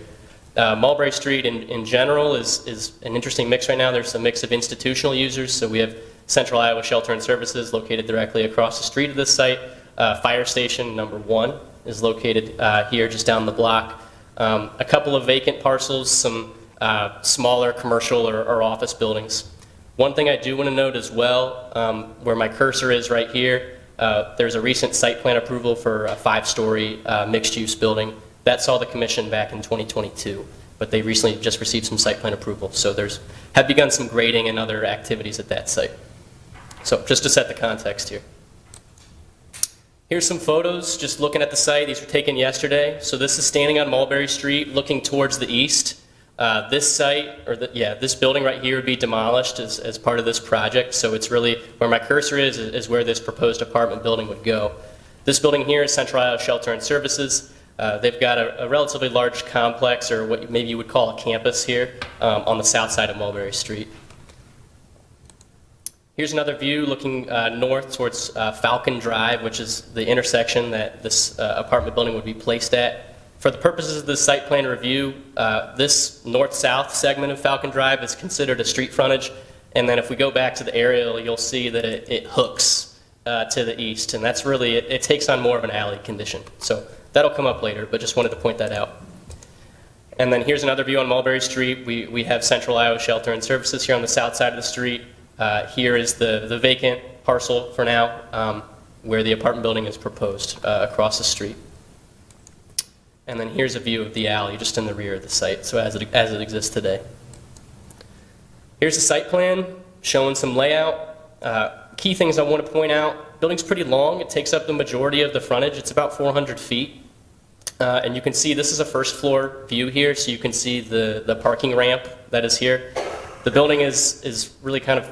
S15: Mulberry Street in general is an interesting mix right now. There's a mix of institutional users, so we have Central Iowa Shelter and Services located directly across the street of this site. Fire Station number 1 is located here just down the block. A couple of vacant parcels, some smaller commercial or office buildings. One thing I do want to note as well, where my cursor is right here, there's a recent site plan approval for a 5-story mixed-use building. That saw the commission back in 2022, but they recently just received some site plan approval. So have begun some grading and other activities at that site. So just to set the context here. Here's some photos, just looking at the site. These were taken yesterday. So this is standing on Mulberry Street, looking towards the east. This site, this building right here would be demolished as part of this project. So it's really, where my cursor is where this proposed apartment building would go. This building here is Central Iowa Shelter and Services. They've got a relatively large complex, or what maybe you would call a campus here, on the south side of Mulberry Street. Here's another view looking north towards Falcon Drive, which is the intersection that this apartment building would be placed at. For the purposes of this site plan review, this north-south segment of Falcon Drive is considered a street frontage. And then if we go back to the aerial, you'll see that it hooks to the east. And that's really, it takes on more of an alley condition. So that'll come up later, but just wanted to point that out. And then here's another view on Mulberry Street. We have Central Iowa Shelter and Services here on the south side of the street. Here is the vacant parcel for now, where the apartment building is proposed across the street. And then here's a view of the alley just in the rear of the site, so as it exists today. Here's the site plan showing some layout. Key things I want to point out, building's pretty long. It takes up the majority of the frontage. It's about 400 feet. And you can see this is a first floor view here, so you can see the parking ramp that is here. The building is really kind of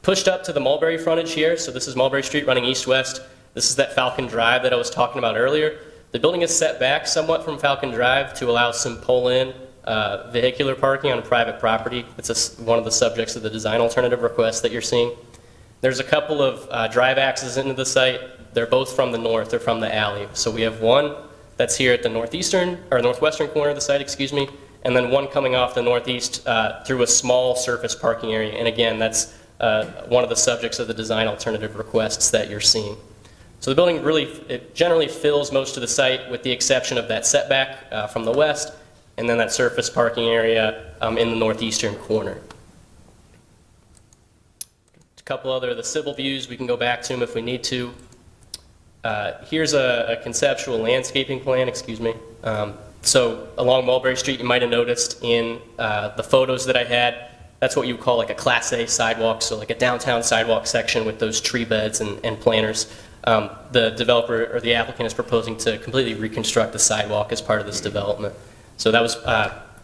S15: pushed up to the Mulberry frontage here. So this is Mulberry Street running east-west. This is that Falcon Drive that I was talking about earlier. The building is set back somewhat from Falcon Drive to allow some pull-in vehicular parking on private property. It's one of the subjects of the design alternative request that you're seeing. There's a couple of drive accesses into the site. They're both from the north. They're from the alley. So we have one that's here at the northwestern corner of the site, excuse me, and then one coming off the northeast through a small surface parking area. And again, that's one of the subjects of the design alternative requests that you're seeing. So the building it generally fills most of the site with the exception of that setback from the west and then that surface parking area in the northeastern corner. A couple other of the civil views, we can go back to them if we need to. Here's a conceptual landscaping plan, excuse me. So along Mulberry Street, you might have noticed in the photos that I had, that's what you would call like a Class A sidewalk, so like a downtown sidewalk section with those tree beds and planters. The developer or the applicant is proposing to completely reconstruct the sidewalk as part of this development. So that was,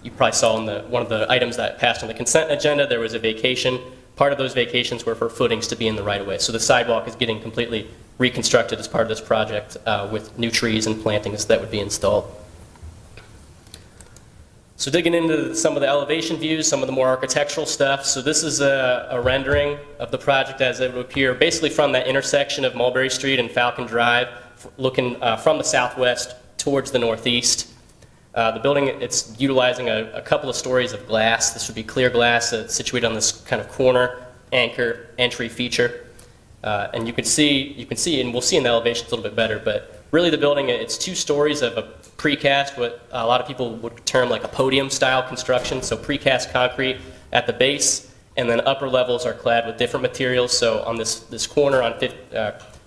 S15: you probably saw in one of the items that passed on the consent agenda, there was a vacation. Part of those vacations were for footings to be in the right of way. So the sidewalk is getting completely reconstructed as part of this project with new trees and plantings that would be installed. So digging into some of the elevation views, some of the more architectural stuff. So this is a rendering of the project as it would appear basically from that intersection of Mulberry Street and Falcon Drive, looking from the southwest towards the northeast. The building, it's utilizing a couple of stories of glass. This would be clear glass situated on this kind of corner anchor entry feature. And you can see, and we'll see in the elevations a little bit better, but really the building, it's 2 stories of a precast, what a lot of people would term like a podium style construction. So precast concrete at the base, and then upper levels are clad with different materials. So on this corner on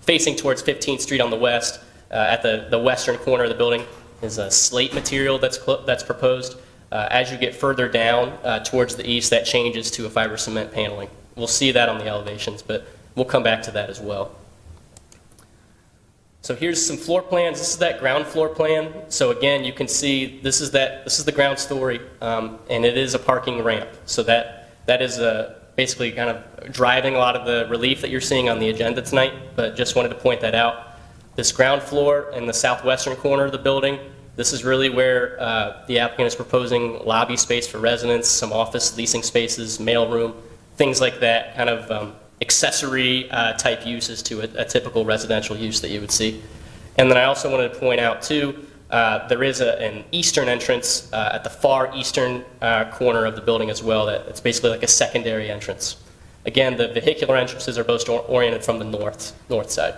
S15: facing towards 15th Street on the west, at the western corner of the building is a slate material that's proposed. As you get further down towards the east, that changes to a fiber cement paneling. We'll see that on the elevations, but we'll come back to that as well. So here's some floor plans. This is that ground floor plan. So again, you can see this is the ground story, and it is a parking ramp. So that is basically kind of driving a lot of the relief that you're seeing on the agenda tonight, but just wanted to point that out. This ground floor in the southwestern corner of the building, this is really where the applicant is proposing lobby space for residents, some office leasing spaces, mailroom, things like that, kind of accessory type uses to a typical residential use that you would see. And then I also wanted to point out too, there is an eastern entrance at the far eastern corner of the building as well. It's basically like a secondary entrance. Again, the vehicular entrances are both oriented from the north side.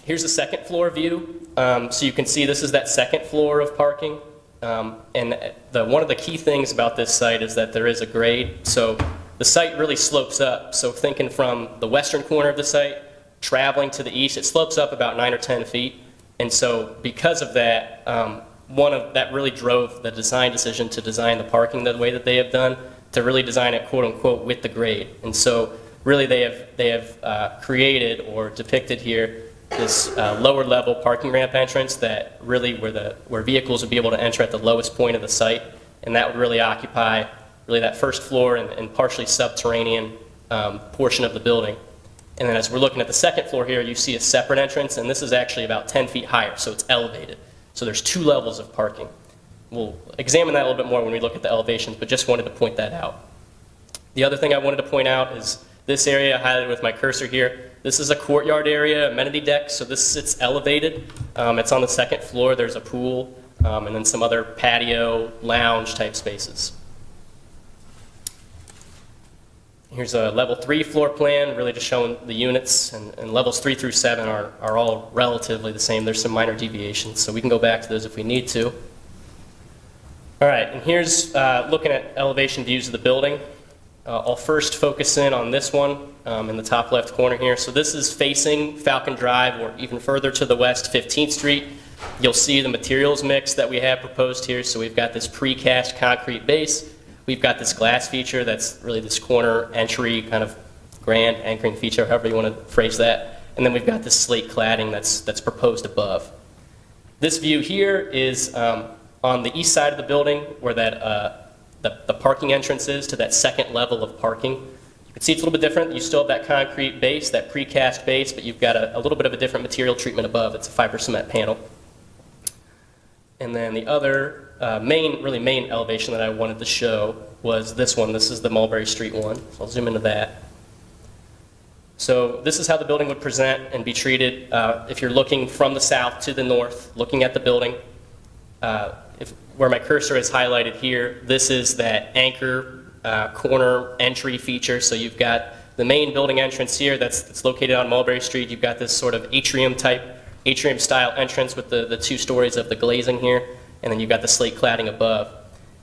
S15: Here's the second floor view. So you can see this is that second floor of parking. And one of the key things about this site is that there is a grade. So the site really slopes up. So thinking from the western corner of the site, traveling to the east, it slopes up about 9 or 10 feet. And so because of that, that really drove the design decision to design the parking the way that they have done, to really design it quote unquote with the grade. And so really they have created or depicted here this lower level parking ramp entrance that really where vehicles would be able to enter at the lowest point of the site, and that would really occupy really that first floor and partially subterranean portion of the building. And then as we're looking at the second floor here, you see a separate entrance, and this is actually about 10 feet higher, so it's elevated. So there's 2 levels of parking. We'll examine that a little bit more when we look at the elevations, but just wanted to point that out. The other thing I wanted to point out is this area highlighted with my cursor here. This is a courtyard area, amenity deck, so this sits elevated. It's on the second floor. There's a pool, and then some other patio, lounge type spaces. Here's a level 3 floor plan, really just showing the units, and levels 3 through 7 are all relatively the same. There's some minor deviations, so we can go back to those if we need to. All right, and here's looking at elevation views of the building. I'll first focus in on this one in the top left corner here. So this is facing Falcon Drive, or even further to the west, 15th Street. You'll see the materials mix that we have proposed here. So we've got this precast concrete base. We've got this glass feature that's really this corner entry kind of grand anchoring feature, however you want to phrase that. And then we've got this slate cladding that's proposed above. This view here is on the east side of the building where that the parking entrance is to that second level of parking. You can see it's a little bit different. You still have that concrete base, that precast base, but you've got a little bit of a different material treatment above. It's a fiber cement panel. And then the other main elevation that I wanted to show was this one. This is the Mulberry Street one. So I'll zoom into that. So this is how the building would present and be treated if you're looking from the south to the north, looking at the building. Where my cursor is highlighted here, this is that anchor corner entry feature. So you've got the main building entrance here that's located on Mulberry Street. You've got this sort of atrium style entrance with the 2 stories of the glazing here, and then you've got the slate cladding above.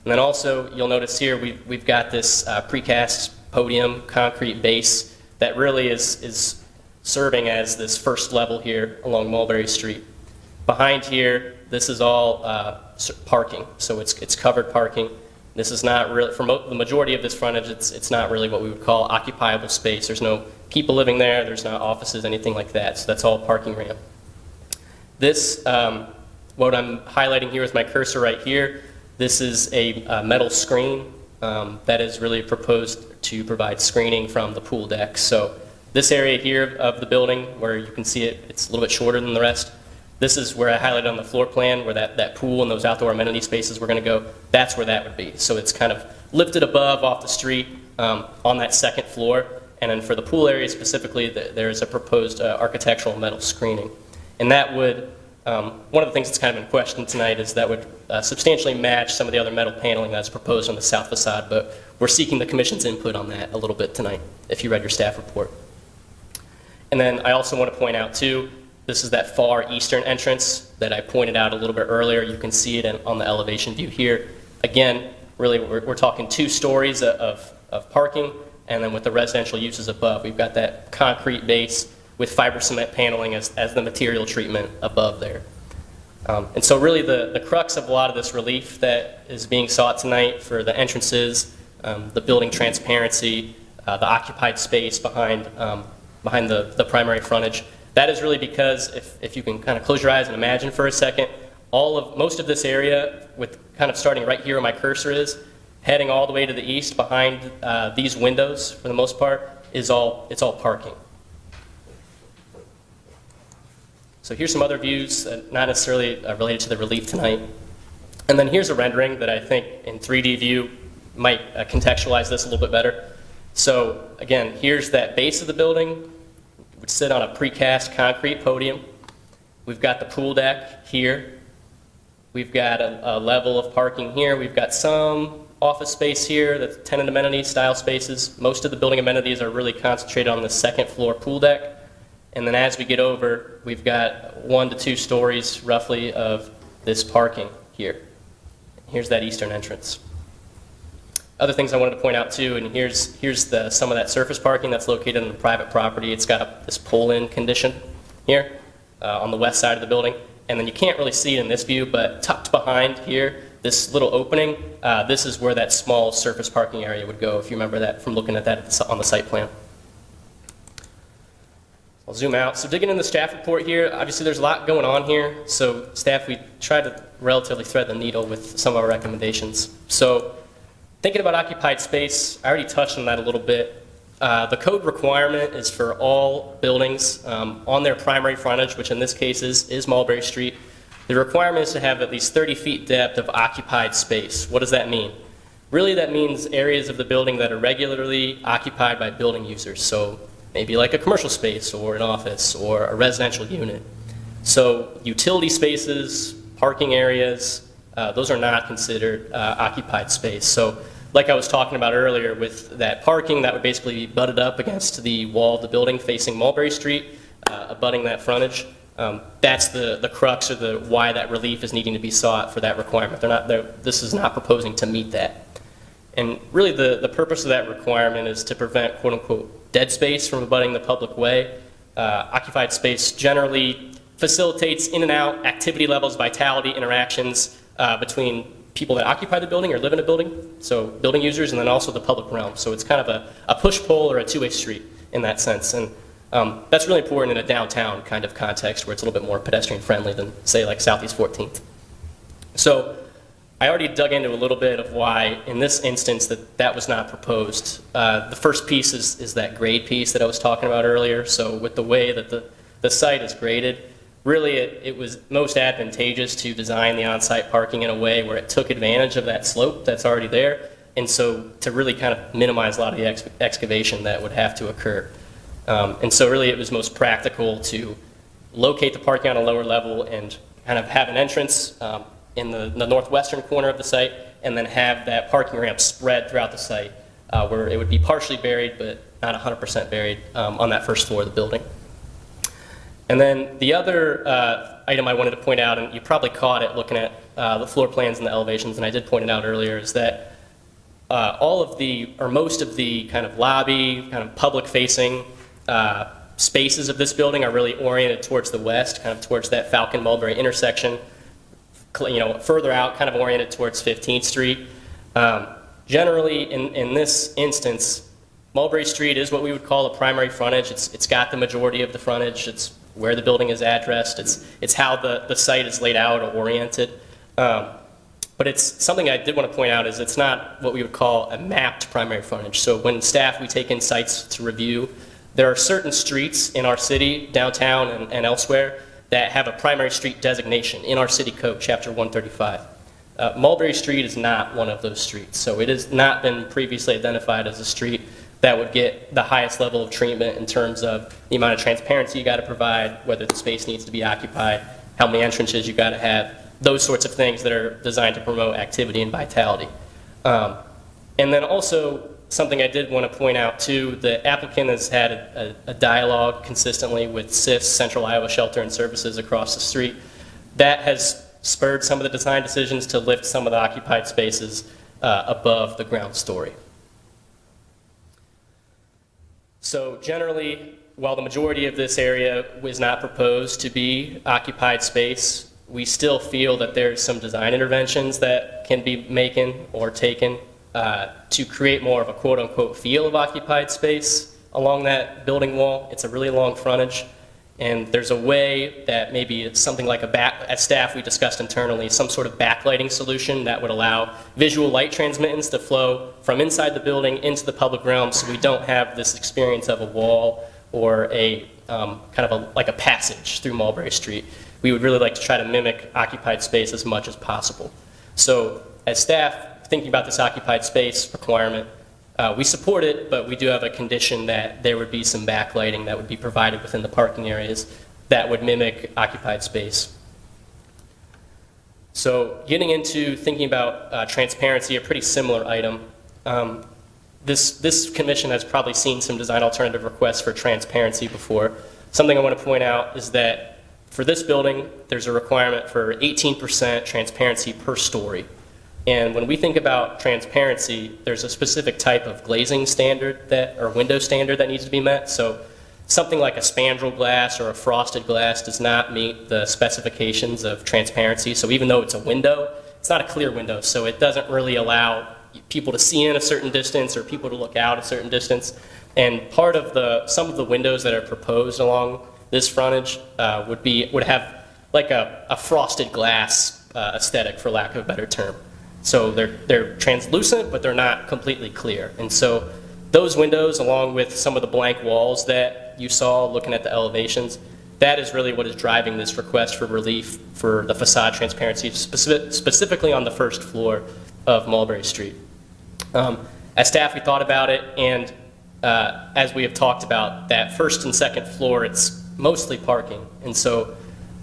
S15: And then also you'll notice here we've got this precast podium concrete base that really is serving as this first level here along Mulberry Street. Behind here, this is all parking, so it's covered parking. This is not really, for the majority of this frontage, it's not really what we would call occupiable space. There's no people living there, there's not offices, anything like that, so that's all parking ramp. This, what I'm highlighting here with my cursor right here, this is a metal screen that is really proposed to provide screening from the pool deck. So this area here of the building, where you can see it's a little bit shorter than the rest. This is where I highlighted on the floor plan where that pool and those outdoor amenity spaces were going to go. That's where that would be. So it's kind of lifted above off the street on that second floor. And then for the pool area specifically, there is a proposed architectural metal screening. And that would, one of the things that's kind of in question tonight is that would substantially match some of the other metal paneling that's proposed on the south facade. But we're seeking the commission's input on that a little bit tonight, if you read your staff report. And then I also want to point out too, this is that far eastern entrance that I pointed out a little bit earlier. You can see it on the elevation view here. Again, really we're talking 2 stories of parking, and then with the residential uses above, we've got that concrete base with fiber cement paneling as the material treatment above there. And so really the crux of a lot of this relief that is being sought tonight for the entrances, the building transparency, the occupied space behind the primary frontage, that is really because if you can kind of close your eyes and imagine for a second, most of this area, with kind of starting right here where my cursor is, heading all the way to the east behind these windows for the most part, it's all parking. So here's some other views, not necessarily related to the relief tonight. And then here's a rendering that I think in 3D view might contextualize this a little bit better. So again, here's that base of the building. Would sit on a precast concrete podium. We've got the pool deck here. We've got a level of parking here. We've got some office space here that's tenant amenity style spaces. Most of the building amenities are really concentrated on the second floor pool deck. And then as we get over, we've got 1 to 2 stories roughly of this parking here. Here's that eastern entrance. Other things I wanted to point out too, and here's some of that surface parking that's located on the private property. It's got this pull-in condition here on the west side of the building. And then you can't really see it in this view, but tucked behind here, this little opening, this is where that small surface parking area would go, if you remember that from looking at that on the site plan. I'll zoom out. So digging in the staff report here, obviously there's a lot going on here. So staff, we try to relatively thread the needle with some of our recommendations. So thinking about occupied space, I already touched on that a little bit. The code requirement is for all buildings on their primary frontage, which in this case is Mulberry Street. The requirement is to have at least 30 feet depth of occupied space. What does that mean? Really, that means areas of the building that are regularly occupied by building users. So maybe like a commercial space or an office or a residential unit. So utility spaces, parking areas, those are not considered occupied space. So like I was talking about earlier with that parking, that would basically be butted up against the wall of the building facing Mulberry Street, abutting that frontage. That's the crux or the why that relief is needing to be sought for that requirement. This is not proposing to meet that. And really the purpose of that requirement is to prevent quote unquote dead space from abutting the public way. Occupied space generally facilitates in and out activity levels, vitality, interactions between people that occupy the building or live in a building, so building users, and then also the public realm. So it's kind of a push-pull or a two-way street in that sense. And that's really important in a downtown kind of context where it's a little bit more pedestrian-friendly than, say, like Southeast 14th. So I already dug into a little bit of why, in this instance, that was not proposed. The first piece is that grade piece that I was talking about earlier. So with the way that the site is graded, really it was most advantageous to design the on-site parking in a way where it took advantage of that slope that's already there, and so to really kind of minimize a lot of the excavation that would have to occur. And so really it was most practical to locate the parking on a lower level and kind of have an entrance in the northwestern corner of the site, and then have that parking ramp spread throughout the site where it would be partially buried but not 100% buried on that first floor of the building. And then the other item I wanted to point out, and you probably caught it looking at the floor plans and the elevations, and I did point it out earlier, is that all of the, or most of the kind of lobby, kind of public-facing spaces of this building are really oriented towards the west, kind of towards that Falcon-Mulberry intersection, further out, kind of oriented towards 15th Street. Generally, in this instance, Mulberry Street is what we would call a primary frontage. It's got the majority of the frontage. It's where the building is addressed. It's how the site is laid out or oriented. But it's something I did want to point out is it's not what we would call a mapped primary frontage. So when staff, we take in sites to review, there are certain streets in our city, downtown and elsewhere, that have a primary street designation in our city code, chapter 135. Mulberry Street is not one of those streets. So it has not been previously identified as a street that would get the highest level of treatment in terms of the amount of transparency you got to provide, whether the space needs to be occupied, how many entrances you got to have, those sorts of things that are designed to promote activity and vitality. And then also, something I did want to point out too, the applicant has had a dialogue consistently with CIS, Central Iowa Shelter and Services across the street. That has spurred some of the design decisions to lift some of the occupied spaces above the ground story. So generally, while the majority of this area was not proposed to be occupied space, we still feel that there's some design interventions that can be taken to create more of a quote-unquote feel of occupied space along that building wall. It's a really long frontage, and there's a way that maybe it's something like at staff we discussed internally, some sort of backlighting solution that would allow visual light transmittance to flow from inside the building into the public realm, so we don't have this experience of a wall or a like a passage through Mulberry Street. We would really like to try to mimic occupied space as much as possible. So as staff, thinking about this occupied space requirement, we support it, but we do have a condition that there would be some backlighting that would be provided within the parking areas that would mimic occupied space. So getting into thinking about transparency, a pretty similar item. This commission has probably seen some design alternative requests for transparency before. Something I want to point out is that for this building, there's a requirement for 18% transparency per story. And when we think about transparency, there's a specific type of glazing standard or window standard that needs to be met. So something like a spandrel glass or a frosted glass does not meet the specifications of transparency. So even though it's a window, it's not a clear window. So it doesn't really allow people to see in a certain distance or people to look out a certain distance. And part of some of the windows that are proposed along this frontage would have like a frosted glass aesthetic, for lack of a better term. So they're translucent, but they're not completely clear. And so those windows, along with some of the blank walls that you saw looking at the elevations, that is really what is driving this request for relief for the facade transparency, specifically on the first floor of Mulberry Street. As staff, we thought about it, and as we have talked about, that first and second floor, it's mostly parking. And so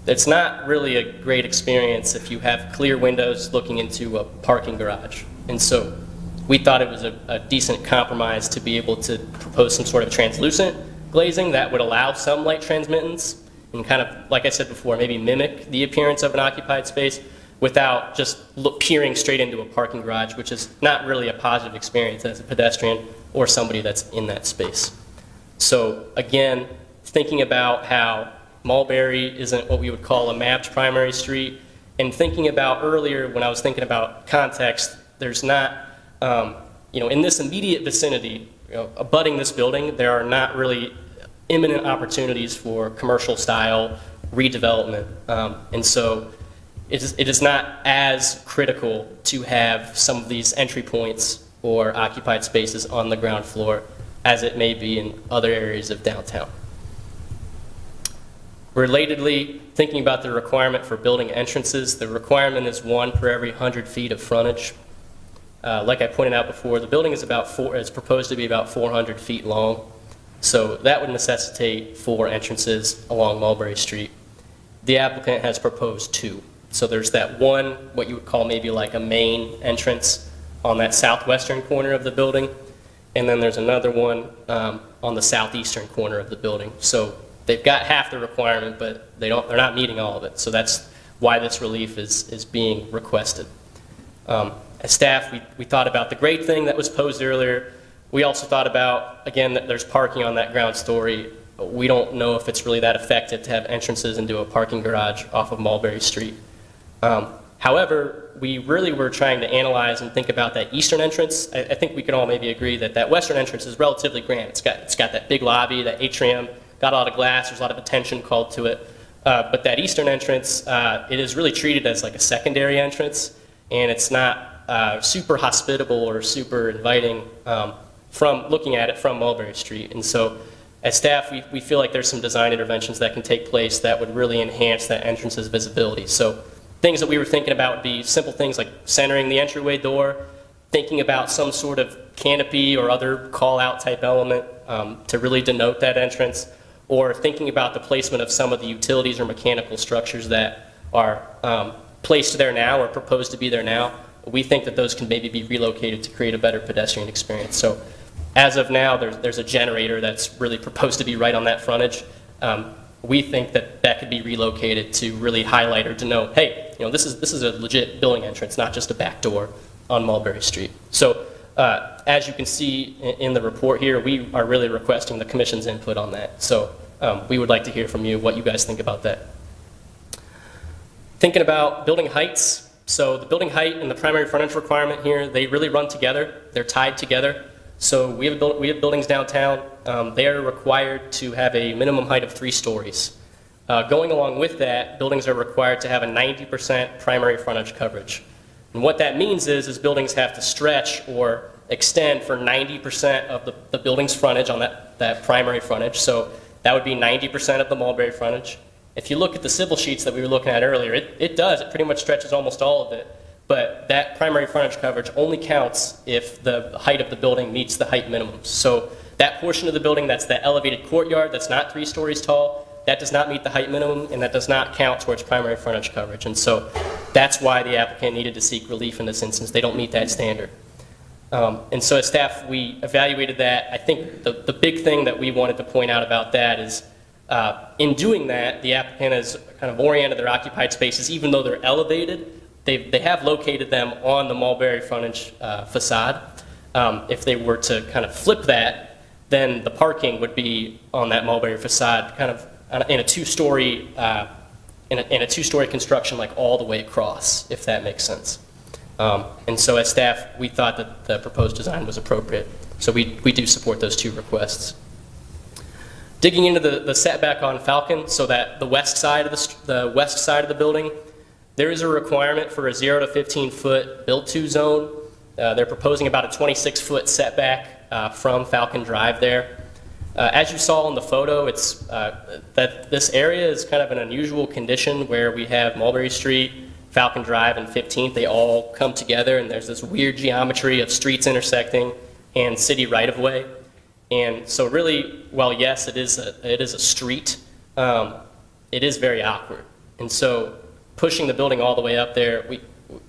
S15: it's not really a great experience if you have clear windows looking into a parking garage. And so we thought it was a decent compromise to be able to propose some sort of translucent glazing that would allow some light transmittance and kind of, like I said before, maybe mimic the appearance of an occupied space without just peering straight into a parking garage, which is not really a positive experience as a pedestrian or somebody that's in that space. So again, thinking about how Mulberry isn't what we would call a mapped primary street, and thinking about earlier when I was thinking about context, there's not, in this immediate vicinity, abutting this building, there are not really imminent opportunities for commercial style redevelopment. And so it is not as critical to have some of these entry points or occupied spaces on the ground floor as it may be in other areas of downtown. Relatedly, thinking about the requirement for building entrances, the requirement is 1 per every 100 feet of frontage. Like I pointed out before, the building is proposed to be about 400 feet long. So that would necessitate 4 entrances along Mulberry Street. The applicant has proposed 2. So there's that one, what you would call maybe like a main entrance on that southwestern corner of the building. And then there's another one on the southeastern corner of the building. So they've got half the requirement, but they're not meeting all of it. So that's why this relief is being requested. As staff, we thought about the great thing that was posed earlier. We also thought about, again, that there's parking on that ground story. We don't know if it's really that effective to have entrances into a parking garage off of Mulberry Street. However, we really were trying to analyze and think about that eastern entrance. I think we can all maybe agree that that western entrance is relatively grand. It's got that big lobby, that atrium, got a lot of glass, there's a lot of attention called to it. But that eastern entrance, it is really treated as like a secondary entrance, and it's not super hospitable or super inviting from looking at it from Mulberry Street. And so as staff, we feel like there's some design interventions that can take place that would really enhance that entrance's visibility. So things that we were thinking about would be simple things like centering the entryway door, thinking about some sort of canopy or other call-out type element to really denote that entrance, or thinking about the placement of some of the utilities or mechanical structures that are placed there now or proposed to be there now. We think that those can maybe be relocated to create a better pedestrian experience. So as of now, there's a generator that's really proposed to be right on that frontage. We think that that could be relocated to really highlight or denote, hey, this is a legit building entrance, not just a back door on Mulberry Street. So as you can see in the report here, we are really requesting the commission's input on that. So we would like to hear from you what you guys think about that. Thinking about building heights. So the building height and the primary frontage requirement here, they really run together. They're tied together. So we have buildings downtown. They are required to have a minimum height of 3 stories. Going along with that, buildings are required to have a 90% primary frontage coverage. And what that means is buildings have to stretch or extend for 90% of the building's frontage on that primary frontage. So that would be 90% of the Mulberry frontage. If you look at the civil sheets that we were looking at earlier, it pretty much stretches almost all of it. But that primary frontage coverage only counts if the height of the building meets the height minimums. So that portion of the building that's the elevated courtyard that's not 3 stories tall, that does not meet the height minimum, and that does not count towards primary frontage coverage. And so that's why the applicant needed to seek relief in this instance. They don't meet that standard. And so as staff, we evaluated that. I think the big thing that we wanted to point out about that is in doing that, the applicant has kind of oriented their occupied spaces, even though they're elevated, they have located them on the Mulberry frontage facade. If they were to kind of flip that, then the parking would be on that Mulberry facade kind of in a 2-story in a 2-story construction, like all the way across, if that makes sense. And so as staff, we thought that the proposed design was appropriate. So we do support those two requests. Digging into the setback on Falcon, so that the west side of the building, there is a requirement for a 0 to 15 foot build-to zone. They're proposing about a 26-foot setback from Falcon Drive there. As you saw in the photo, it's that this area is kind of an unusual condition where we have Mulberry Street, Falcon Drive, and 15th. They all come together, and there's this weird geometry of streets intersecting and city right-of-way. And so really, while yes, it is a street, it is very awkward. And so pushing the building all the way up there,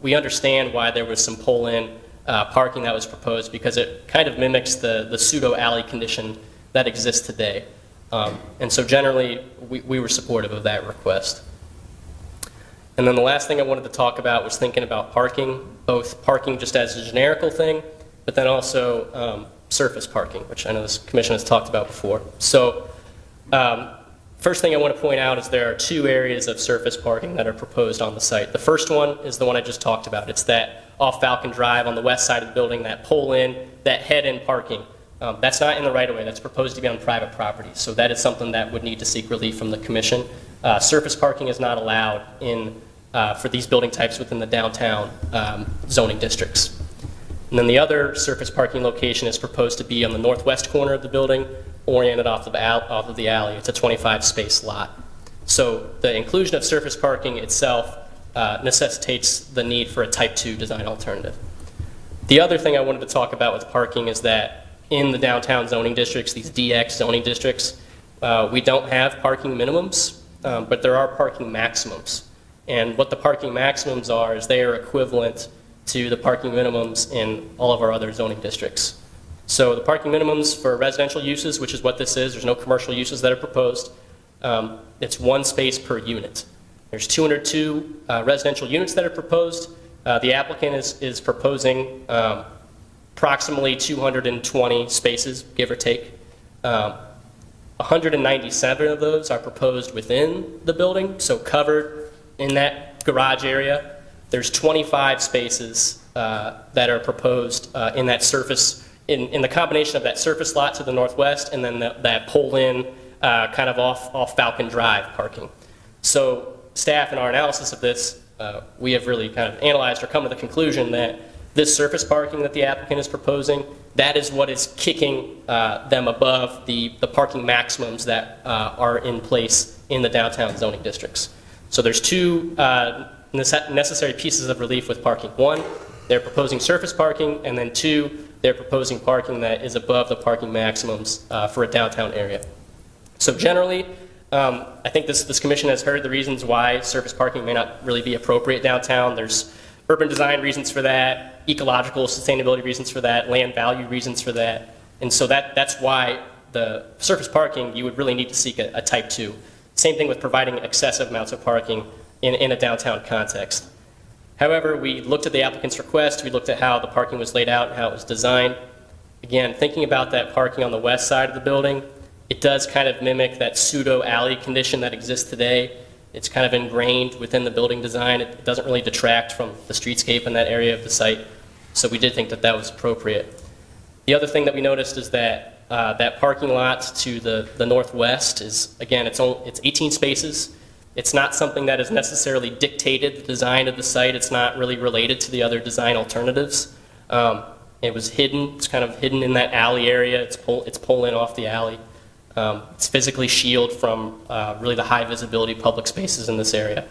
S15: we understand why there was some pull-in parking that was proposed, because it kind of mimics the pseudo-alley condition that exists today. And so generally, we were supportive of that request. And then the last thing I wanted to talk about was thinking about parking, both parking just as a generical thing, but then also surface parking, which I know this commission has talked about before. So first thing I want to point out is there are two areas of surface parking that are proposed on the site. The first one is the one I just talked about. It's that off Falcon Drive on the west side of the building, that pull-in, that head-in parking. That's not in the right-of-way. That's proposed to be on private property. So that is something that would need to seek relief from the commission. Surface parking is not allowed for these building types within the downtown zoning districts. And then the other surface parking location is proposed to be on the northwest corner of the building, oriented off of the alley. It's a 25-space lot. So the inclusion of surface parking itself necessitates the need for a Type 2 design alternative. The other thing I wanted to talk about with parking is that in the downtown zoning districts, these DX zoning districts, we don't have parking minimums, but there are parking maximums. And what the parking maximums are is they are equivalent to the parking minimums in all of our other zoning districts. So the parking minimums for residential uses, which is what this is, there's no commercial uses that are proposed, it's 1 space per unit. There's 202 residential units that are proposed. The applicant is proposing approximately 220 spaces, give or take. 197 of those are proposed within the building, so covered in that garage area. There's 25 spaces that are proposed in that surface, in the combination of that surface lot to the northwest and then that pull-in kind of off Falcon Drive parking. So staff in our analysis of this, we have really kind of analyzed or come to the conclusion that this surface parking that the applicant is proposing, that is what is kicking them above the parking maximums that are in place in the downtown zoning districts. So there's two necessary pieces of relief with parking. One, they're proposing surface parking, and then two, they're proposing parking that is above the parking maximums for a downtown area. So generally, I think this commission has heard the reasons why surface parking may not really be appropriate downtown. There's urban design reasons for that, ecological sustainability reasons for that, land value reasons for that. And so that's why the surface parking, you would really need to seek a Type 2. Same thing with providing excessive amounts of parking in a downtown context. However, we looked at the applicant's request, we looked at how the parking was laid out and how it was designed. Again, thinking about that parking on the west side of the building, it does kind of mimic that pseudo-alley condition that exists today. It's kind of ingrained within the building design. It doesn't really detract from the streetscape in that area of the site. So we did think that that was appropriate. The other thing that we noticed is that that parking lot to the northwest is, again, it's 18 spaces. It's not something that is necessarily dictated, the design of the site. It's not really related to the other design alternatives. It was hidden. It's kind of hidden in that alley area. It's pull-in off the alley. It's physically shielded from really the high visibility public spaces in this area.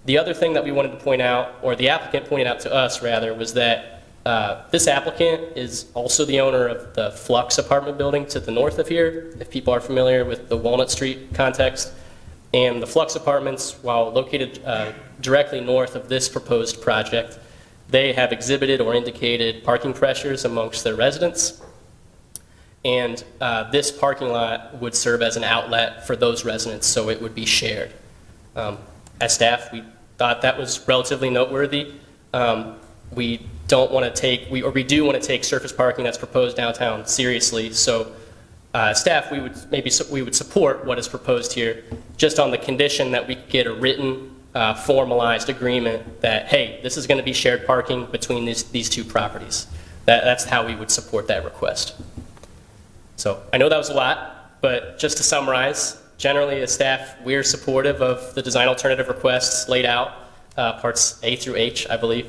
S15: The other thing that we wanted to point out, or the applicant pointed out to us rather, was that this applicant is also the owner of the Flux apartment building to the north of here, if people are familiar with the Walnut Street context. And the Flux apartments, while located directly north of this proposed project, they have exhibited or indicated parking pressures amongst their residents. And this parking lot would serve as an outlet for those residents, so it would be shared. As staff, we thought that was relatively noteworthy. We don't want to take, we do want to take surface parking that's proposed downtown seriously. So staff, we would support what is proposed here, just on the condition that we get a written, formalized agreement that, hey, this is going to be shared parking between these two properties. That's how we would support that request. So I know that was a lot, but just to summarize, generally as staff, we're supportive of the design alternative requests laid out, parts A through H, I believe.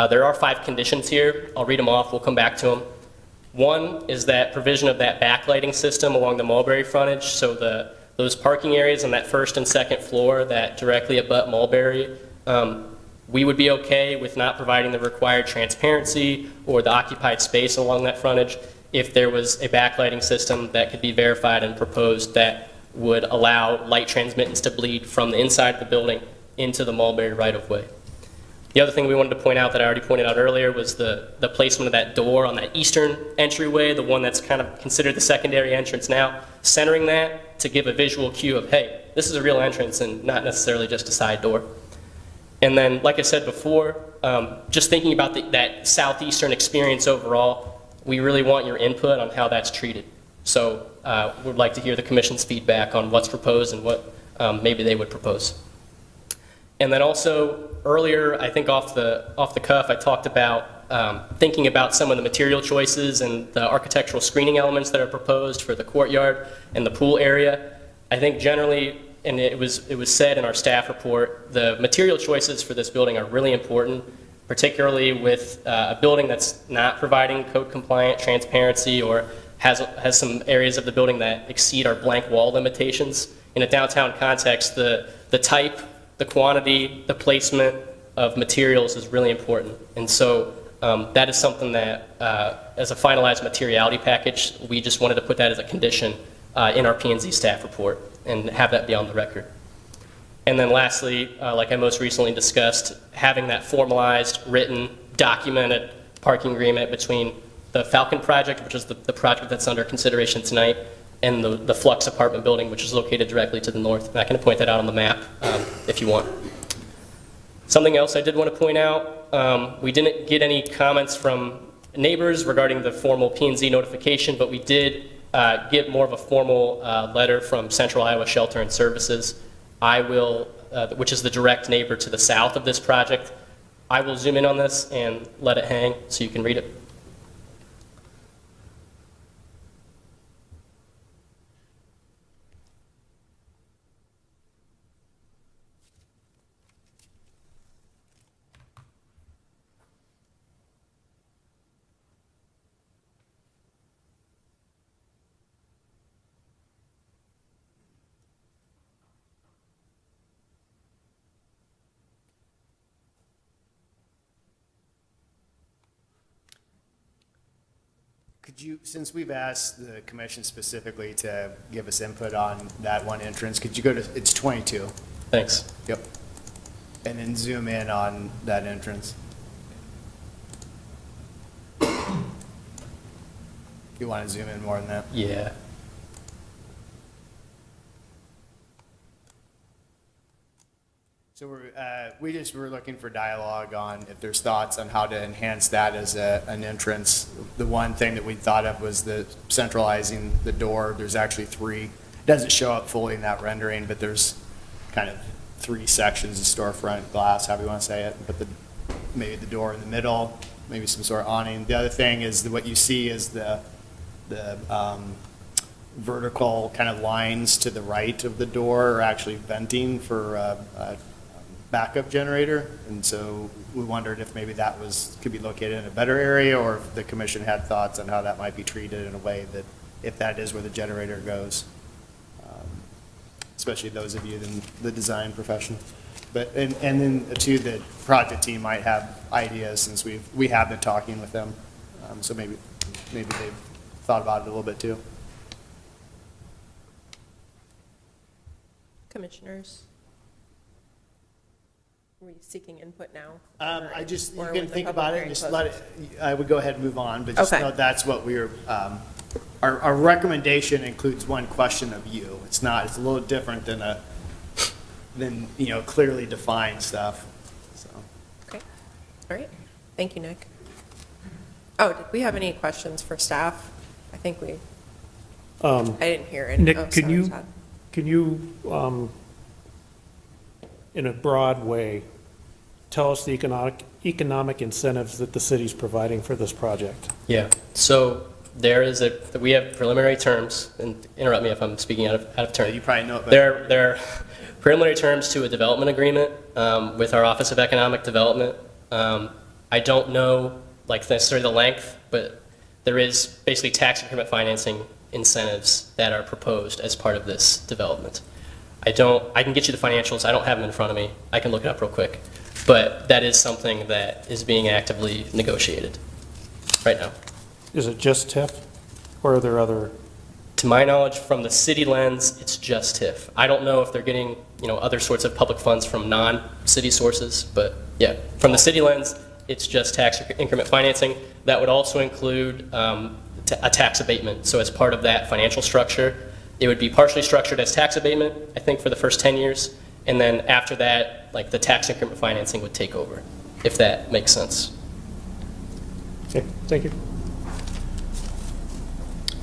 S15: There are 5 conditions here. I'll read them off. We'll come back to them. One is that provision of that backlighting system along the Mulberry frontage, so those parking areas on that first and second floor that directly abut Mulberry, we would be okay with not providing the required transparency or the occupied space along that frontage if there was a backlighting system that could be verified and proposed that would allow light transmittance to bleed from the inside of the building into the Mulberry right-of-way. The other thing we wanted to point out that I already pointed out earlier was the placement of that door on that eastern entryway, the one that's kind of considered the secondary entrance now, centering that to give a visual cue of, hey, this is a real entrance and not necessarily just a side door. And then, like I said before, just thinking about that southeastern experience overall, we really want your input on how that's treated. So we'd like to hear the commission's feedback on what's proposed and what maybe they would propose. And then also, earlier, I think off the cuff, I talked about thinking about some of the material choices and the architectural screening elements that are proposed for the courtyard and the pool area. I think generally, and it was said in our staff report, the material choices for this building are really important, particularly with a building that's not providing code compliant transparency or has some areas of the building that exceed our blank wall limitations. In a downtown context, the type, the quantity, the placement of materials is really important. And so that is something that, as a finalized materiality package, we just wanted to put that as a condition in our P&Z staff report and have that be on the record. And then lastly, like I most recently discussed, having that formalized, written, documented parking agreement between the Falcon project, which is the project that's under consideration tonight, and the Flux apartment building, which is located directly to the north. And I can point that out on the map if you want. Something else I did want to point out, we didn't get any comments from neighbors regarding the formal P&Z notification, but we did get more of a formal letter from Central Iowa Shelter and Services. I will, which is the direct neighbor to the south of this project. I will zoom in on this and let it hang so you can read it.
S5: Could you, since we've asked the commission specifically to give us input on that one entrance, could you go to, it's 22.
S15: Thanks.
S5: Yep. And then zoom in on that entrance. You want to zoom in more than that?
S15: Yeah.
S5: So we're looking for dialogue on if there's thoughts on how to enhance that as an entrance. The one thing that we thought of was the centralizing the door. There's actually 3. It doesn't show up fully in that rendering, but there's kind of 3 sections of storefront glass, however you want to say it. But maybe the door in the middle, maybe some sort of awning. The other thing is what you see is the vertical kind of lines to the right of the door are actually venting for a backup generator, and so we wondered if maybe that could be located in a better area, or if the commission had thoughts on how that might be treated in a way that, if that is where the generator goes, especially those of you in the design profession. But and then too, the project team might have ideas since we have been talking with them, so maybe they've thought about it a little bit too.
S1: Commissioners? Were you seeking input now?
S5: You
S1: Or
S5: can
S1: with the
S5: think
S1: public
S5: about it
S1: hearing
S5: and just
S1: closed?
S5: let it, I would go ahead and move on, but just
S1: Okay.
S5: know that's what we're, our recommendation includes one question of you. It's a little different than clearly defined stuff, so.
S1: Okay, all right. Thank you, Nick. Oh, did we have any questions for staff? I think I didn't hear any.
S17: Nick,
S1: Oh,
S17: can
S1: sorry,
S17: you,
S1: Todd.
S17: can you, in a broad way, tell us the economic incentives that the city's providing for this project?
S15: Yeah, so we have preliminary terms, and interrupt me if I'm speaking out of turn.
S5: You probably know it better.
S15: There are preliminary terms to a development agreement with our Office of Economic Development. I don't know necessarily the length, but there is basically tax increment financing incentives that are proposed as part of this development. I can get you the financials. I don't have them in front of me. I can look it up real quick. But that is something that is being actively negotiated right now.
S17: Is it just TIF, or are there other?
S15: To my knowledge, from the city lens, it's just TIF. I don't know if they're getting, other sorts of public funds from non-city sources, but yeah, from the city lens, it's just tax increment financing. That would also include a tax abatement. So as part of that financial structure, it would be partially structured as tax abatement, I think, for the first 10 years. And then after that, the tax increment financing would take over, if that makes sense.
S17: Okay, thank you.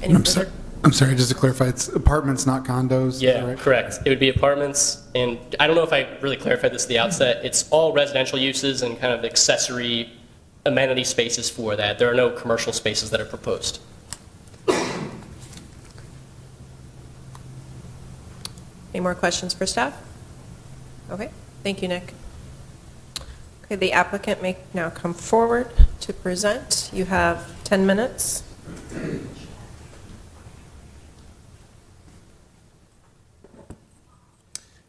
S6: I'm sorry, just to clarify, it's apartments, not condos?
S15: Yeah,
S6: right?
S15: correct. It would be apartments, and I don't know if I really clarified this at the outset. It's all residential uses and kind of accessory amenity spaces for that. There are no commercial spaces that are proposed.
S1: Any more questions for staff? Okay, thank you, Nick. Okay, the applicant may now come forward to present. You have 10 minutes.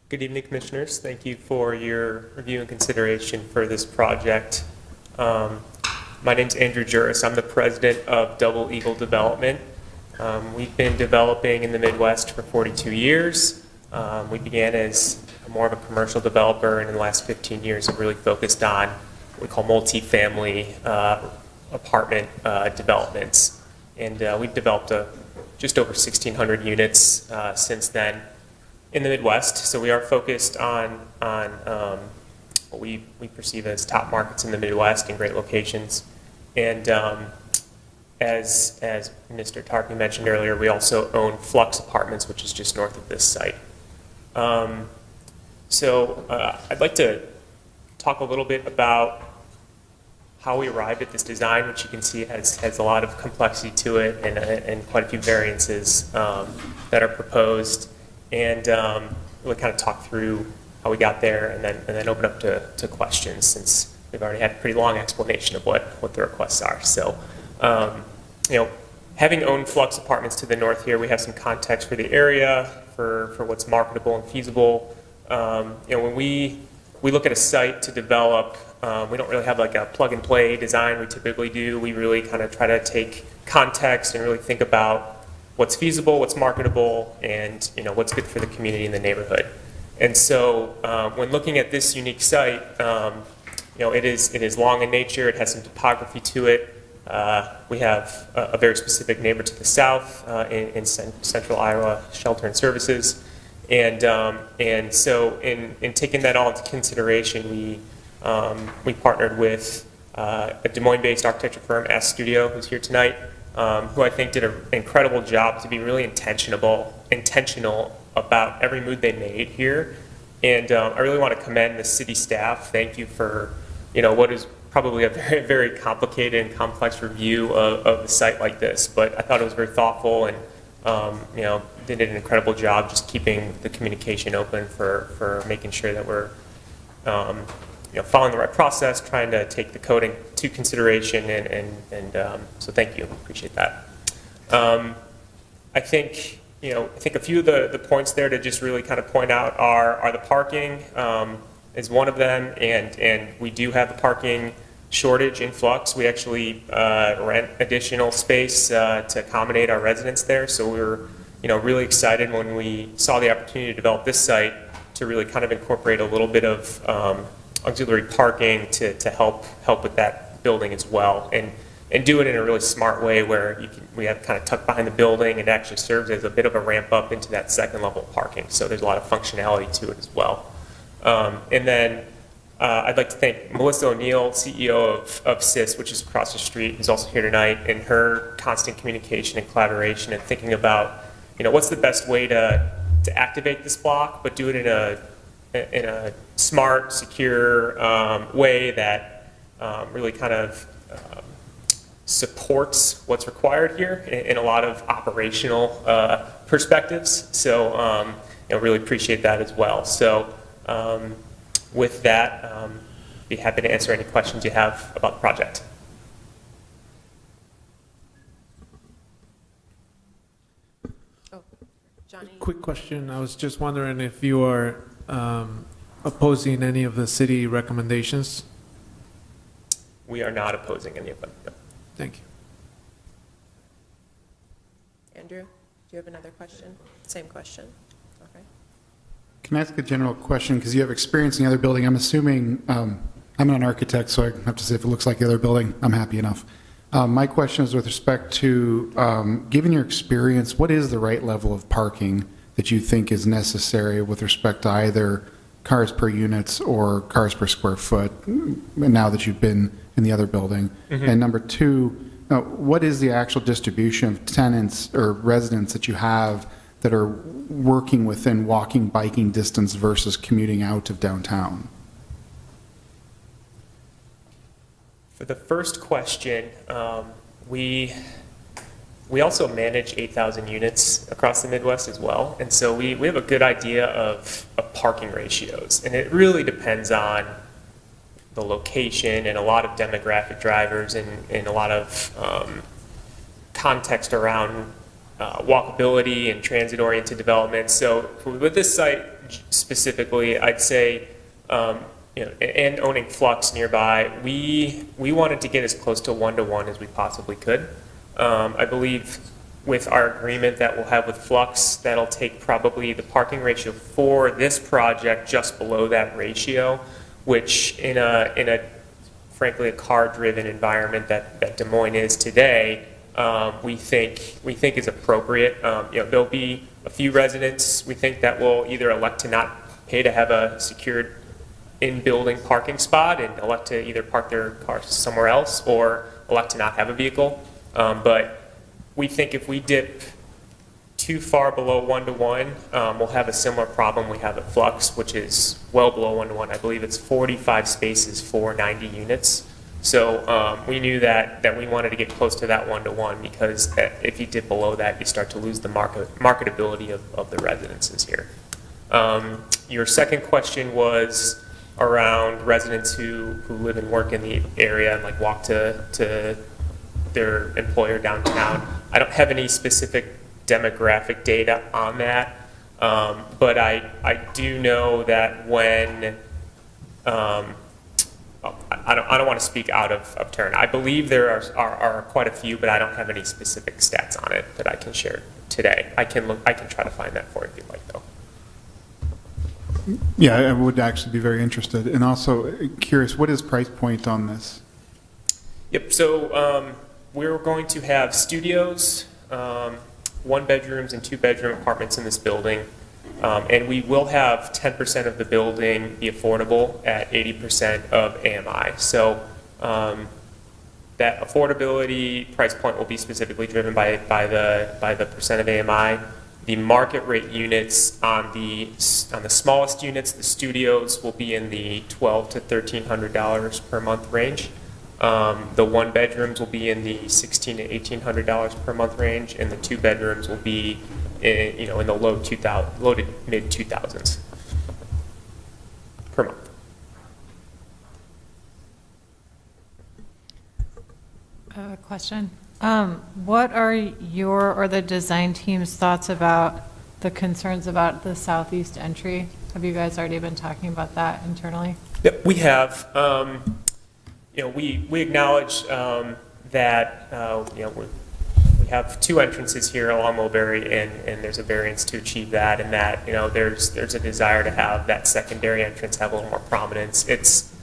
S18: Good evening, Commissioners. Thank you for your review and consideration for this project. My name's Andrew Juris. I'm the president of Double Eagle Development. We've been developing in the Midwest for 42 years. We began as more of a commercial developer, and in the last 15 years have really focused on what we call multifamily apartment developments. And we've developed just over 1,600 units since then in the Midwest. So we are focused on what we perceive as top markets in the Midwest and great locations. And as Mr. Tarkey mentioned earlier, we also own Flux Apartments, which is just north of this site. I'd like to talk a little bit about how we arrived at this design, which you can see has a lot of complexity to it and quite a few variances that are proposed, and really kind of talk through how we got there, and then open up to questions, since we've already had a pretty long explanation of what the requests are. So, having owned Flux Apartments to the north here, we have some context for the area, for what's marketable and feasible. When we look at a site to develop, we don't really have like a plug-and-play design we typically do. We really kind of try to take context and really think about what's feasible, what's marketable, and what's good for the community and the neighborhood. And so when looking at this unique site, it is long in nature. It has some topography to it. We have a very specific neighbor to the south in central Iowa, Shelter and Services. And so in taking that all into consideration, we partnered with a Des Moines-based architecture firm, S Studio, who's here tonight, who I think did an incredible job to be really intentional about every move they made here. And I really want to commend the city staff. Thank you for what is probably a very, very complicated and complex review of a site like this. But I thought it was very thoughtful, and they did an incredible job just keeping the communication open for making sure that we're following the right process, trying to take the code into consideration, and so thank you, appreciate that. I think a few of the points there to just really kind of point out are the parking is one of them, and we do have a parking shortage in Flux. We actually rent additional space to accommodate our residents there, so we were really excited when we saw the opportunity to develop this site to really kind of incorporate a little bit of auxiliary parking to help with that building as well, and do it in a really smart way where we have kind of tucked behind the building. It actually serves as a bit of a ramp up into that second level of parking, so there's a lot of functionality to it as well. And then I'd like to thank Melissa O'Neill, CEO of CIS, which is across the street, who's also here tonight, and her constant communication and collaboration and thinking about what's the best way to activate this block, but do it in in a smart, secure way that really kind of supports what's required here in a lot of operational perspectives. So, really appreciate that as well. So, with that, be happy to answer any questions you have about the project.
S1: Johnny?
S7: Quick question. I was just wondering if you are opposing any of the city recommendations?
S18: We are not opposing any of them. No.
S7: Thank you.
S1: Andrew, do you have another question? Same question. Okay.
S6: Can I ask a general question? Because you have experience in the other building. I'm assuming, I'm not an architect, so I have to say if it looks like the other building, I'm happy enough. My question is with respect to, given your experience, what is the right level of parking that you think is necessary with respect to either cars per units or cars per square foot, now that you've been in the other building?
S18: Mm-hmm.
S6: And number two, what is the actual distribution of tenants or residents that you have that are working within walking, biking distance versus commuting out of downtown?
S18: For the first question, we also manage 8,000 units across the Midwest as well, and so we have a good idea of parking ratios, and it really depends on the location and a lot of demographic drivers and a lot of context around walkability and transit-oriented development. So with this site specifically, I'd say, and owning Flux nearby, we wanted to get as close to 1-to-1 as we possibly could. I believe with our agreement that we'll have with Flux, that'll take probably the parking ratio for this project just below that ratio, which in a frankly a car-driven environment that Des Moines is today, we think is appropriate. There'll be a few residents we think that will either elect to not pay to have a secured in-building parking spot and elect to either park their cars somewhere else or elect to not have a vehicle. But we think if we dip too far below 1-to-1, we'll have a similar problem we have at Flux, which is well below 1-to-1. I believe it's 45 spaces for 90 units. So we knew that we wanted to get close to that 1-to-1 because if you dip below that, you start to lose the marketability of the residences here. Your second question was around residents who live and work in the area and like walk to their employer downtown. I don't have any specific demographic data on that, but I do know that when I don't want to speak out of turn. I believe there are quite a few, but I don't have any specific stats on it that I can share today. I can try to find that for you if you'd like, though.
S6: Yeah, I would actually be very interested. And also curious, what is price point on this?
S18: Yep, so we're going to have studios, 1-bedrooms and 2-bedroom apartments in this building. And we will have 10% of the building be affordable at 80% of AMI. So that affordability price point will be specifically driven by the percent of AMI. The market rate units on the smallest units, the studios, will be in the $1,200 to $1,300 per month range. The 1-bedrooms will be in the $1,600 to $1,800 per month range, and the 2-bedrooms will be in the low to mid 2000s per month.
S19: Question. What are your or the design team's thoughts about the concerns about the southeast entry? Have you guys already been talking about that internally?
S18: Yep, we have. We acknowledge that we have 2 entrances here along Mulberry, and there's a variance to achieve that, and that there's a desire to have that secondary entrance have a little more prominence. It's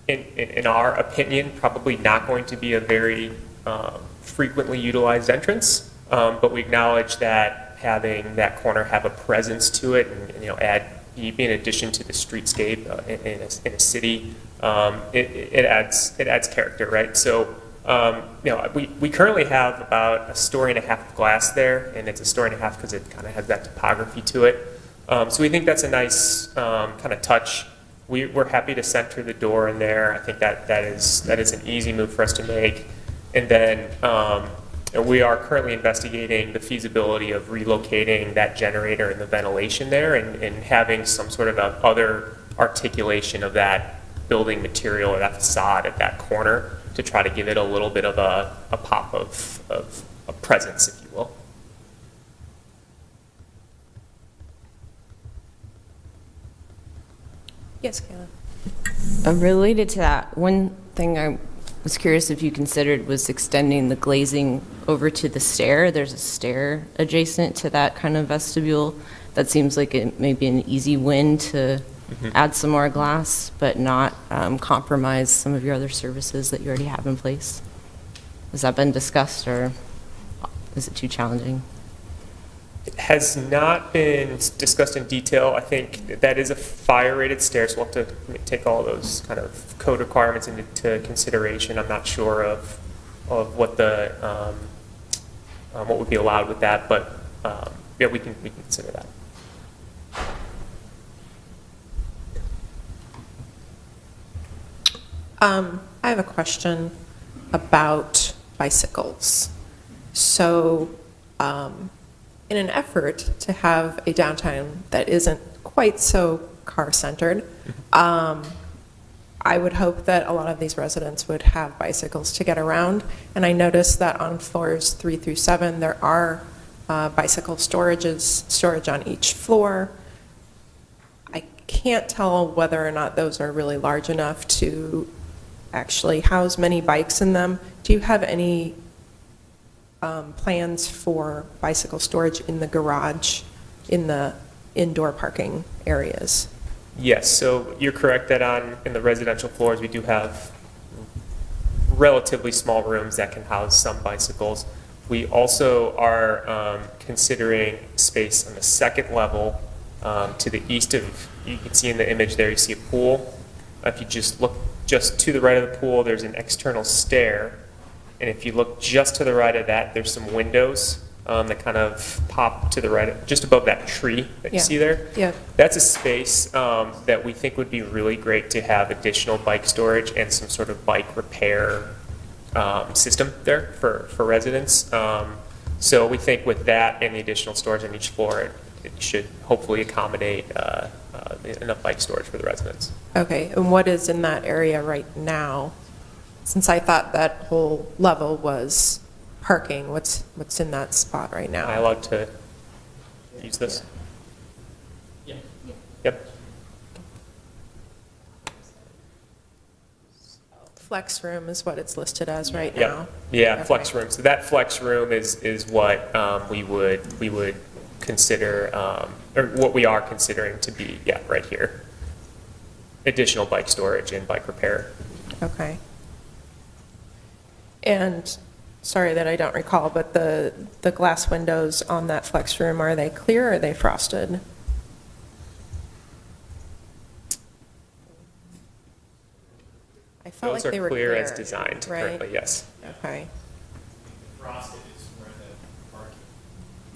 S18: in our opinion probably not going to be a very frequently utilized entrance, but we acknowledge that having that corner have a presence to it and be in addition to the streetscape in a city, it adds character, right? So we currently have about 1.5 stories of glass there, and it's 1.5 stories because it kind of has that topography to it. So we think that's a nice kind of touch. We're happy to center the door in there. I think that is an easy move for us to make. And then we are currently investigating the feasibility of relocating that generator and the ventilation there and having some sort of other articulation of that building material or that facade at that corner to try to give it a little bit of a pop of a presence, if you will.
S1: Yes, Kayla.
S20: Related to that, one thing I was curious if you considered was extending the glazing over to the stair. There's a stair adjacent to that kind of vestibule. That seems like it may be an easy win to add some more glass, but not compromise some of your other services that you already have in place. Has that been discussed, or is it too challenging?
S18: It has not been discussed in detail. I think that is a fire-rated stair, so we'll have to take all those kind of code requirements into consideration. I'm not sure of what the what would be allowed with that, but yeah, we can consider that.
S1: I have a question about bicycles. So, in an effort to have a downtown that isn't quite so car-centered, I would hope that a lot of these residents would have bicycles to get around. And I noticed that on floors 3 through 7, there are bicycle storage on each floor. I can't tell whether or not those are really large enough to actually house many bikes in them. Do you have any plans for bicycle storage in the garage, in the indoor parking areas?
S18: Yes, so you're correct that in the residential floors, we do have relatively small rooms that can house some bicycles. We also are considering space on the second level to the east of, you can see in the image there, you see a pool. If you just look just to the right of the pool, there's an external stair. And if you look just to the right of that, there's some windows that kind of pop to the right, just above that tree that you see there.
S1: Yeah.
S18: That's a space that we think would be really great to have additional bike storage and some sort of bike repair system there for residents. So we think with that and the additional storage on each floor, it should hopefully accommodate enough bike storage for the residents.
S1: Okay, and what is in that area right now? Since I thought that whole level was parking, what's in that spot right now?
S18: Am I allowed to use this? Yeah. Yep.
S1: Flex room is what it's listed as right
S18: Yep.
S1: now?
S18: Yeah,
S1: Okay.
S18: flex room. So that flex room is what we would consider, or what we are considering to be, right here. Additional bike storage and bike repair.
S1: Okay. And, sorry that I don't recall, but the glass windows on that flex room, are they clear or are they frosted? I felt
S18: Those
S1: like they
S18: are
S1: were
S18: clear as designed
S1: right?
S18: currently, yes.
S1: Okay.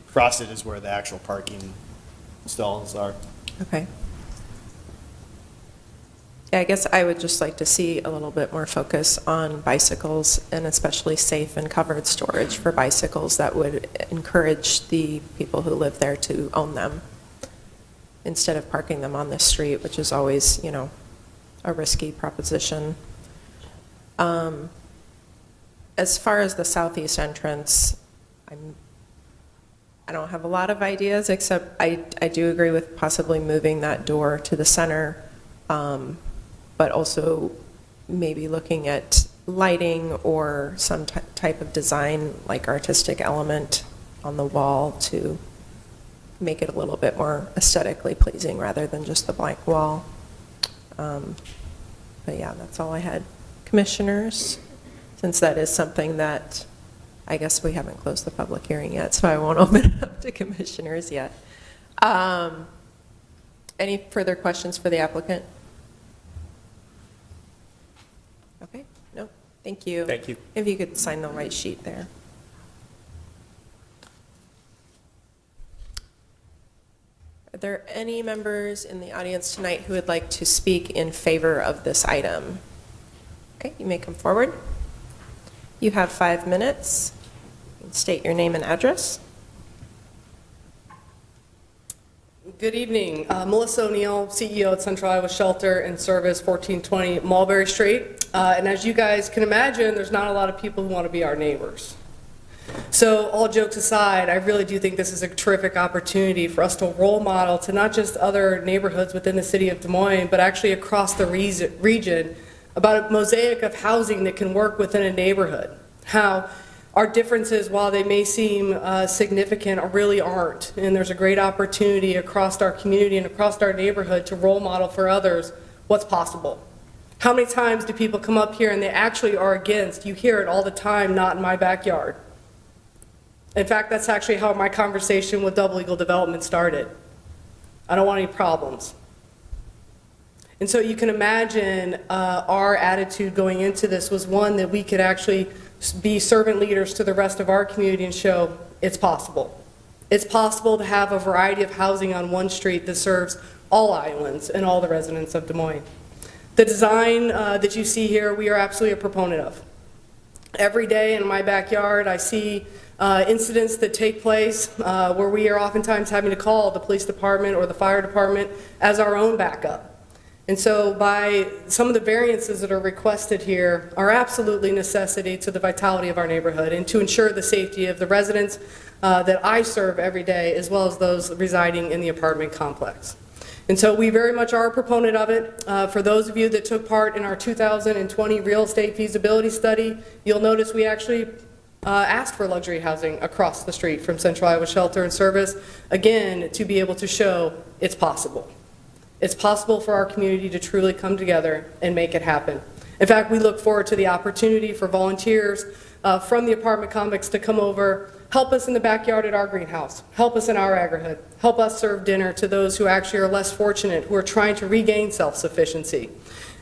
S5: Frosted is where the actual parking stalls are.
S1: Okay. Yeah, I guess I would just like to see a little bit more focus on bicycles and especially safe and covered storage for bicycles that would encourage the people who live there to own them instead of parking them on the street, which is always, a risky proposition. As far as the southeast entrance, I don't have a lot of ideas, except I do agree with possibly moving that door to the center, but also maybe looking at lighting or some type of design, like artistic element on the wall to make it a little bit more aesthetically pleasing rather than just the blank wall. But yeah, that's all I had. Commissioners, since that is something that I guess we haven't closed the public hearing yet, so I won't open it up to commissioners yet. Any further questions for the applicant? Okay, no, thank you.
S18: Thank you.
S1: If you could sign the white sheet there. Are there any members in the audience tonight who would like to speak in favor of this item? Okay, you may come forward. You have 5 minutes. State your name and address.
S21: Good evening. Melissa O'Neill, CEO at Central Iowa Shelter and Service, 1420 Mulberry Street. And as you guys can imagine, there's not a lot of people who want to be our neighbors. So all jokes aside, I really do think this is a terrific opportunity for us to role model to not just other neighborhoods within the city of Des Moines, but actually across the region about a mosaic of housing that can work within a neighborhood. How our differences, while they may seem significant, really aren't. And there's a great opportunity across our community and across our neighborhood to role model for others what's possible. How many times do people come up here and they actually are against? You hear it all the time, not in my backyard. In fact, that's actually how my conversation with Double Eagle Development started. I don't want any problems. And so you can imagine our attitude going into this was one that we could actually be servant leaders to the rest of our community and show it's possible. It's possible to have a variety of housing on one street that serves all Iowans and all the residents of Des Moines. The design that you see here, we are absolutely a proponent of. Every day in my backyard, I see incidents that take place where we are oftentimes having to call the police department or the fire department as our own backup. And so by some of the variances that are requested here are absolutely necessity to the vitality of our neighborhood and to ensure the safety of the residents that I serve every day, as well as those residing in the apartment complex. And so we very much are a proponent of it. For those of you that took part in our 2020 real estate feasibility study, you'll notice we actually asked for luxury housing across the street from Central Iowa Shelter and Service, again, to be able to show it's possible. It's possible for our community to truly come together and make it happen. In fact, we look forward to the opportunity for volunteers from the apartment complex to come over, help us in the backyard at our greenhouse, help us in our neighborhood, help us serve dinner to those who actually are less fortunate, who are trying to regain self-sufficiency.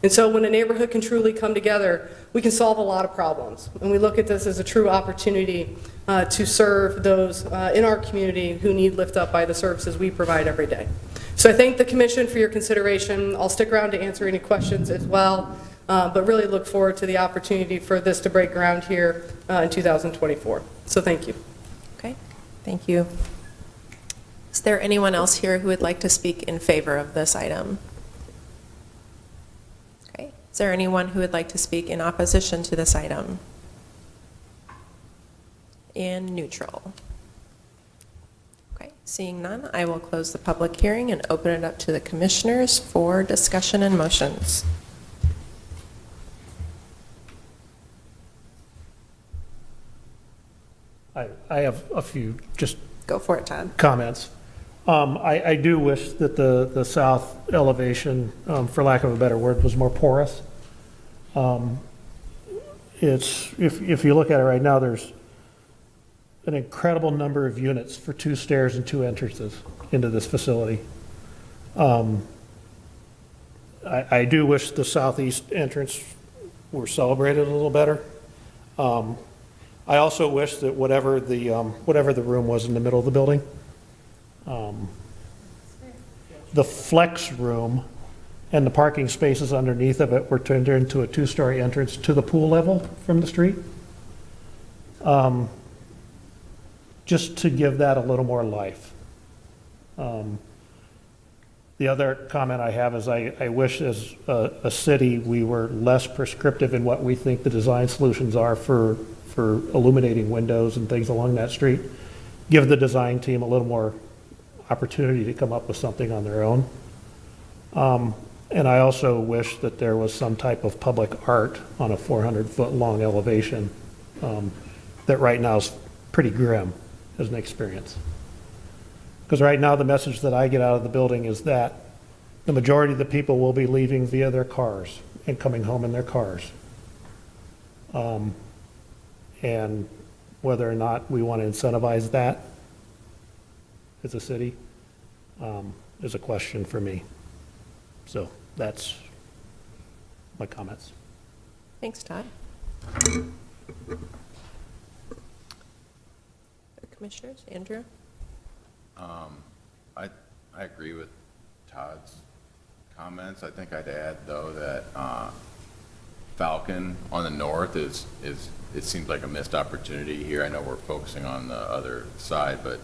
S21: And so when a neighborhood can truly come together, we can solve a lot of problems. And we look at this as a true opportunity to serve those in our community who need lift up by the services we provide every day. So I thank the Commission for your consideration. I'll stick around to answer any questions as well, but really look forward to the opportunity for this to break ground here in 2024. So thank you.
S1: Okay, thank you. Is there anyone else here who would like to speak in favor of this item? Okay, is there anyone who would like to speak in opposition to this item? In neutral? Okay, seeing none, I will close the public hearing and open it up to the commissioners for discussion and motions.
S17: I have a few just
S1: Go for it, Todd.
S17: comments. I do wish that the south elevation, for lack of a better word, was more porous. If you look at it right now, there's an incredible number of units for 2 stairs and 2 entrances into this facility. I do wish the southeast entrance were celebrated a little better. I also wish that whatever the room was in the middle of the building, the flex room and the parking spaces underneath of it were turned into a 2-story entrance to the pool level from the street. Just to give that a little more life. The other comment I have is I wish as a city we were less prescriptive in what we think the design solutions are for illuminating windows and things along that street. Give the design team a little more opportunity to come up with something on their own. And I also wish that there was some type of public art on a 400-foot long elevation that right now is pretty grim as an experience. Because right now the message that I get out of the building is that the majority of the people will be leaving via their cars and coming home in their cars. And whether or not we want to incentivize that as a city is a question for me. So that's my comments.
S1: Thanks, Todd. Commissioners, Andrew?
S4: I agree with Todd's comments. I think I'd add, though, that Falcon on the north is it seems like a missed opportunity here. I know we're focusing on the other side, but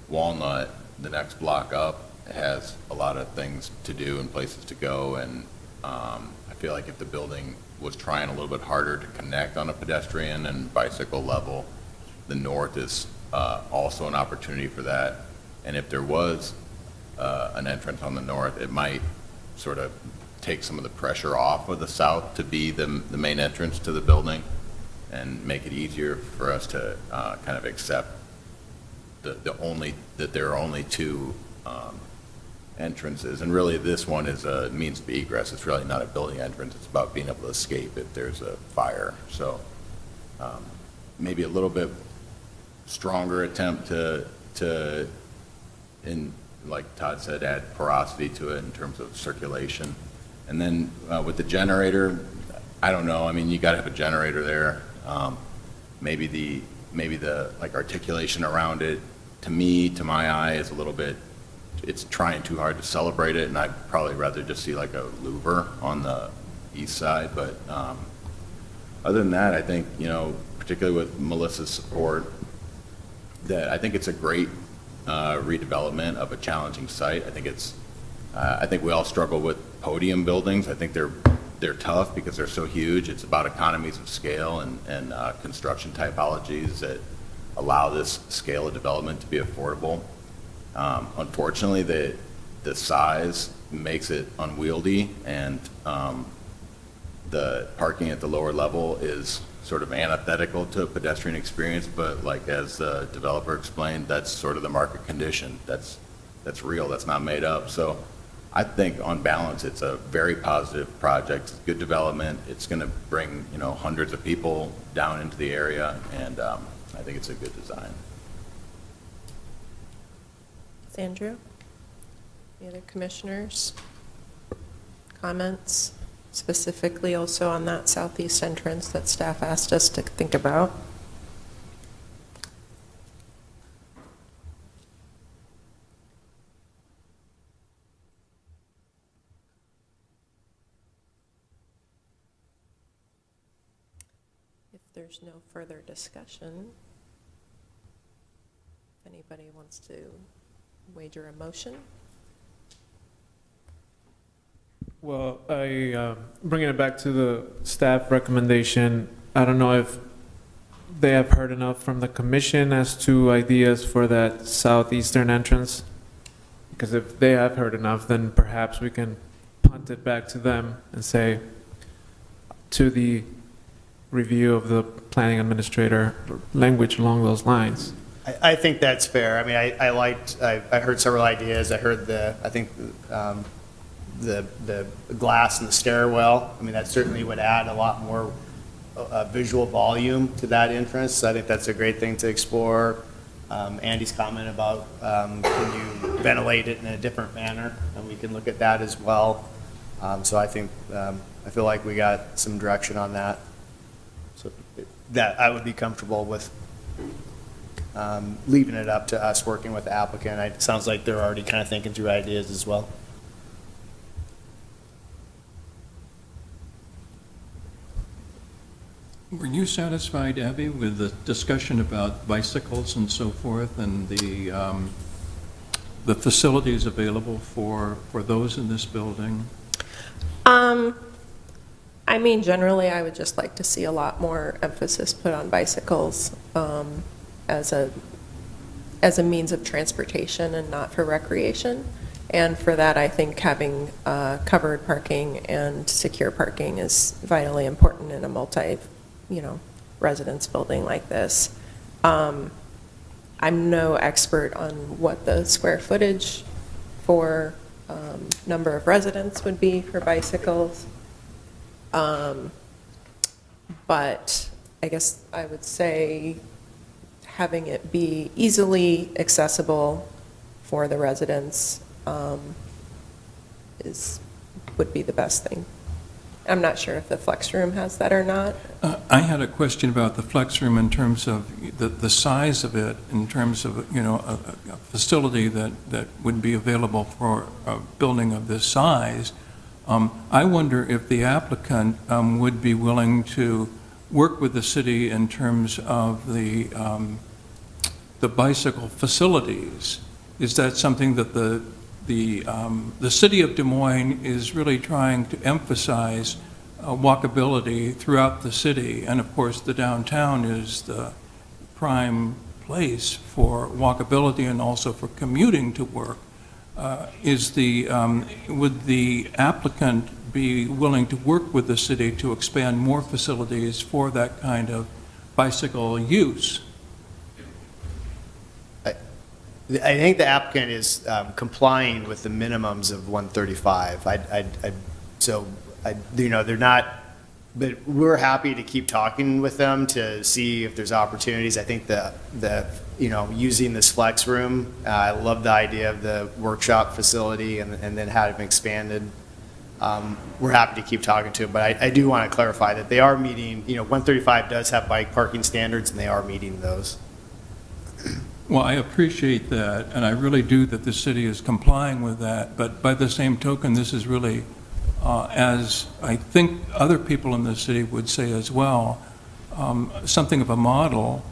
S4: Walnut, the next block up, has a lot of things to do and places to go, and I feel like if the building was trying a little bit harder to connect on a pedestrian and bicycle level, the north is also an opportunity for that. And if there was an entrance on the north, it might sort of take some of the pressure off of the south to be the main entrance to the building and make it easier for us to kind of accept that there are only two entrances. And really this one is a means of egress. It's really not a building entrance. It's about being able to escape if there's a fire. So maybe a little bit stronger attempt to in like Todd said, add porosity to it in terms of circulation. And then with the generator, I don't know. I mean, you got to have a generator there. Maybe the like articulation around it, to me, to my eye, is a little bit. It's trying too hard to celebrate it, and I'd probably rather just see like a louver on the east side. But other than that, I think, you know, particularly with Melissa's support, that I think it's a great redevelopment of a challenging site. I think it's. I think we all struggle with podium buildings. I think they're tough because they're so huge. It's about economies of scale and construction typologies that allow this scale of development to be affordable. Unfortunately, the size makes it unwieldy, and the parking at the lower level is sort of antithetical to a pedestrian experience. But like as the developer explained, that's sort of the market condition. That's real. That's not made up. So I think on balance, it's a very positive project. It's good development. It's going to bring, you know, hundreds of people down into the area, and I think it's a good design.
S1: Andrew? Any other commissioners? Comments? Specifically also on that southeast entrance that staff asked us to think about? If there's no further discussion, if anybody wants to wager a motion?
S7: Well, bringing it back to the staff recommendation, I don't know if they have heard enough from the commission as to ideas for that southeastern entrance. Because if they have heard enough, then perhaps we can punt it back to them and say, to the review of the planning administrator, language along those lines.
S5: I think that's fair. I mean, I heard several ideas. I heard the glass in the stairwell. I mean, that certainly would add a lot more visual volume to that entrance. So I think that's a great thing to explore. Andy's comment about can you ventilate it in a different manner, and we can look at that as well. So I think I feel like we got some direction on that. So that I would be comfortable with. Leaving it up to us working with the applicant. It sounds like they're already kind of thinking through ideas as well.
S9: Were you satisfied, Abby, with the discussion about bicycles and so forth, and the facilities available for those in this building?
S1: I mean, generally, I would just like to see a lot more emphasis put on bicycles as a means of transportation and not for recreation. And for that, I think having covered parking and secure parking is vitally important in a residence building like this. I'm no expert on what the square footage for number of residents would be for bicycles. But I guess I would say having it be easily accessible for the residents would be the best thing. I'm not sure if the flex room has that or not.
S9: I had a question about the flex room in terms of the size of it, in terms of, a facility that would be available for a building of this size. I wonder if the applicant would be willing to work with the city in terms of the bicycle facilities. Is that something that the city of Des Moines is really trying to emphasize walkability throughout the city? And of course, the downtown is the prime place for walkability and also for commuting to work. Would the applicant be willing to work with the city to expand more facilities for that kind of bicycle use?
S5: I think the applicant is complying with the minimums of 135. They're not, but we're happy to keep talking with them to see if there's opportunities. I think using this flex room, I love the idea of the workshop facility and then have them expanded. We're happy to keep talking to them, but I do want to clarify that they are meeting, 135 does have bike parking standards and they are meeting those.
S9: Well, I appreciate that, and I really do that the city is complying with that, but by the same token, this is really, as I think other people in the city would say as well, something of a model,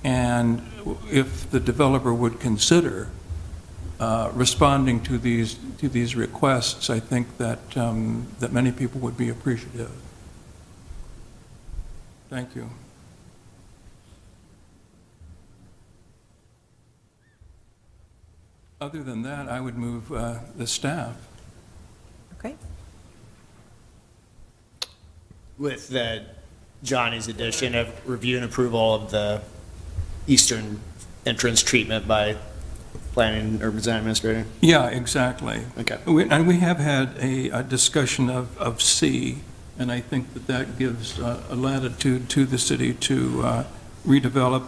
S9: and if the developer would consider responding to these requests, I think that many people would be appreciative. Thank you. Other than that, I would move the staff.
S1: Okay.
S5: With Johnny's addition of review and approval of the eastern entrance treatment by planning or design administrator?
S9: Yeah, exactly.
S5: Okay.
S9: And we have had a discussion of C, and I think that gives a latitude to the city to redevelop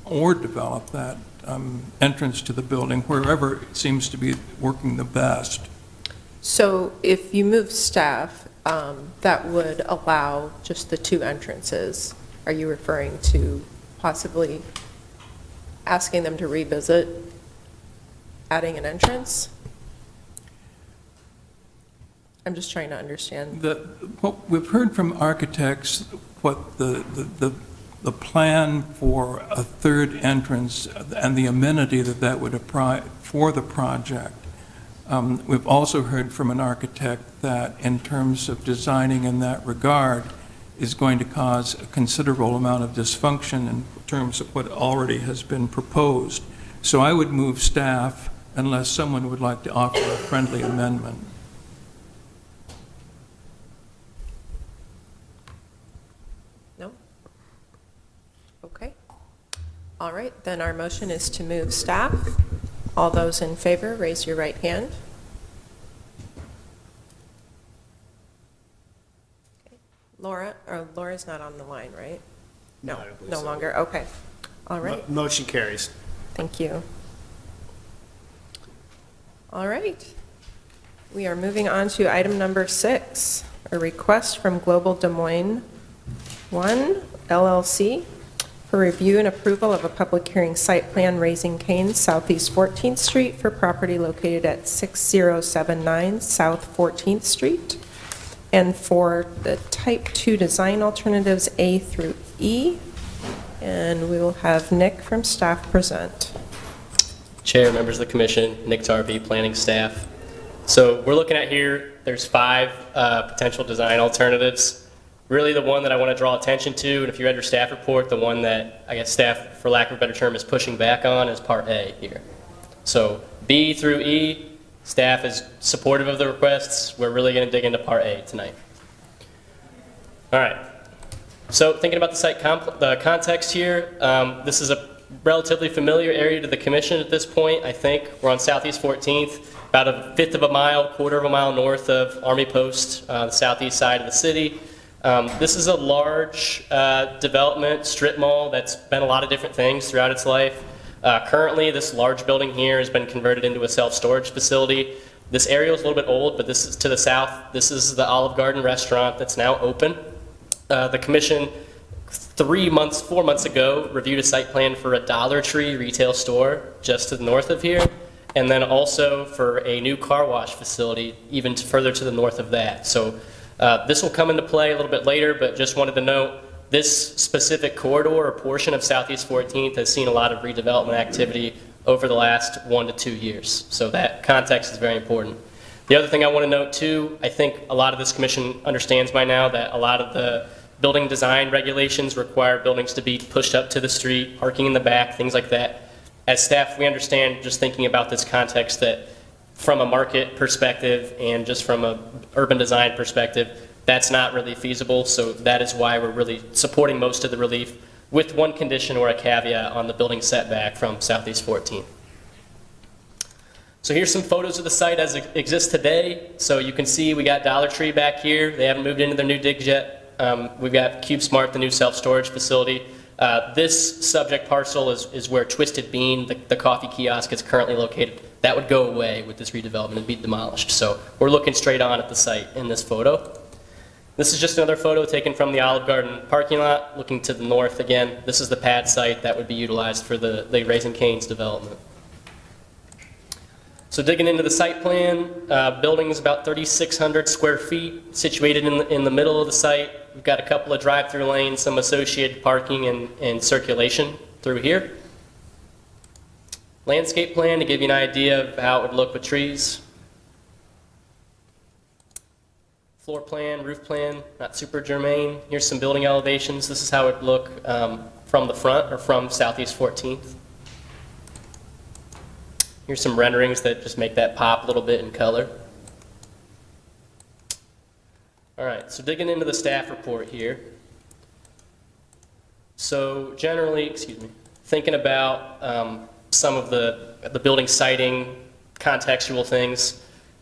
S9: or develop that entrance to the building wherever it seems to be working the best.
S1: So if you move staff, that would allow just the two entrances. Are you referring to possibly asking them to revisit adding an entrance? I'm just trying to understand.
S9: What we've heard from architects, what the plan for a third entrance and the amenity that would apply for the project. We've also heard from an architect that in terms of designing in that regard is going to cause a considerable amount of dysfunction in terms of what already has been proposed. So I would move staff unless someone would like to offer a friendly amendment.
S1: No? Okay. All right, then our motion is to move staff. All those in favor, raise your right hand. Okay. Laura's not on the line, right? No, no longer. Okay. All right.
S5: Motion carries.
S1: Thank you. All right. We are moving on to item number 6, a request from Global Des Moines 1 LLC for review and approval of a public hearing site plan Raising Cane's Southeast 14th Street for property located at 6079 South 14th Street, and for the type 2 design alternatives A through E. And we will have Nick from staff present.
S15: Chair, members of the commission, Nick Tarpey, planning staff. So we're looking at here, there's 5 potential design alternatives. Really the one that I want to draw attention to, and if you read your staff report, the one that I guess staff, for lack of a better term, is pushing back on is part A here. So B through E, staff is supportive of the requests. We're really going to dig into part A tonight. All right. So thinking about the site the context here, this is a relatively familiar area to the commission at this point. I think we're on Southeast 14th, about a 1/5 of a mile, 1/4 of a mile north of Army Post, the southeast side of the city. This is a large development, strip mall, that's been a lot of different things throughout its life. Currently, this large building here has been converted into a self-storage facility. This aerial is a little bit old, but this is to the south. This is the Olive Garden restaurant that's now open. The commission 4 months ago reviewed a site plan for a Dollar Tree retail store just to the north of here, and then also for a new car wash facility even further to the north of that. So this will come into play a little bit later, but just wanted to note this specific corridor or portion of Southeast 14th has seen a lot of redevelopment activity over the last 1 to 2 years. So that context is very important. The other thing I want to note too, I think a lot of this commission understands by now that a lot of the building design regulations require buildings to be pushed up to the street, parking in the back, things like that. As staff, we understand, just thinking about this context, that from a market perspective and just from an urban design perspective, that's not really feasible. So that is why we're really supporting most of the relief, with one condition or a caveat on the building setback from Southeast 14th. So here's some photos of the site as it exists today. So you can see we got Dollar Tree back here. They haven't moved into their new digs yet. We've got CubeSmart, the new self-storage facility. This subject parcel is where Twisted Bean, the coffee kiosk, is currently located. That would go away with this redevelopment and be demolished. So we're looking straight on at the site in this photo. This is just another photo taken from the Olive Garden parking lot, looking to the north again. This is the pad site that would be utilized for the Raising Cane's development. So digging into the site plan, building is about 3,600 square feet, situated in the middle of the site. We've got a couple of drive-through lanes, some associated parking and circulation through here. Landscape plan to give you an idea of how it would look with trees. Floor plan, roof plan, not super germane. Here's some building elevations. This is how it would look from the front or from Southeast 14th. Here's some renderings that just make that pop a little bit in color. All right, so digging into the staff report here. So generally, thinking about some of the building siting, contextual things,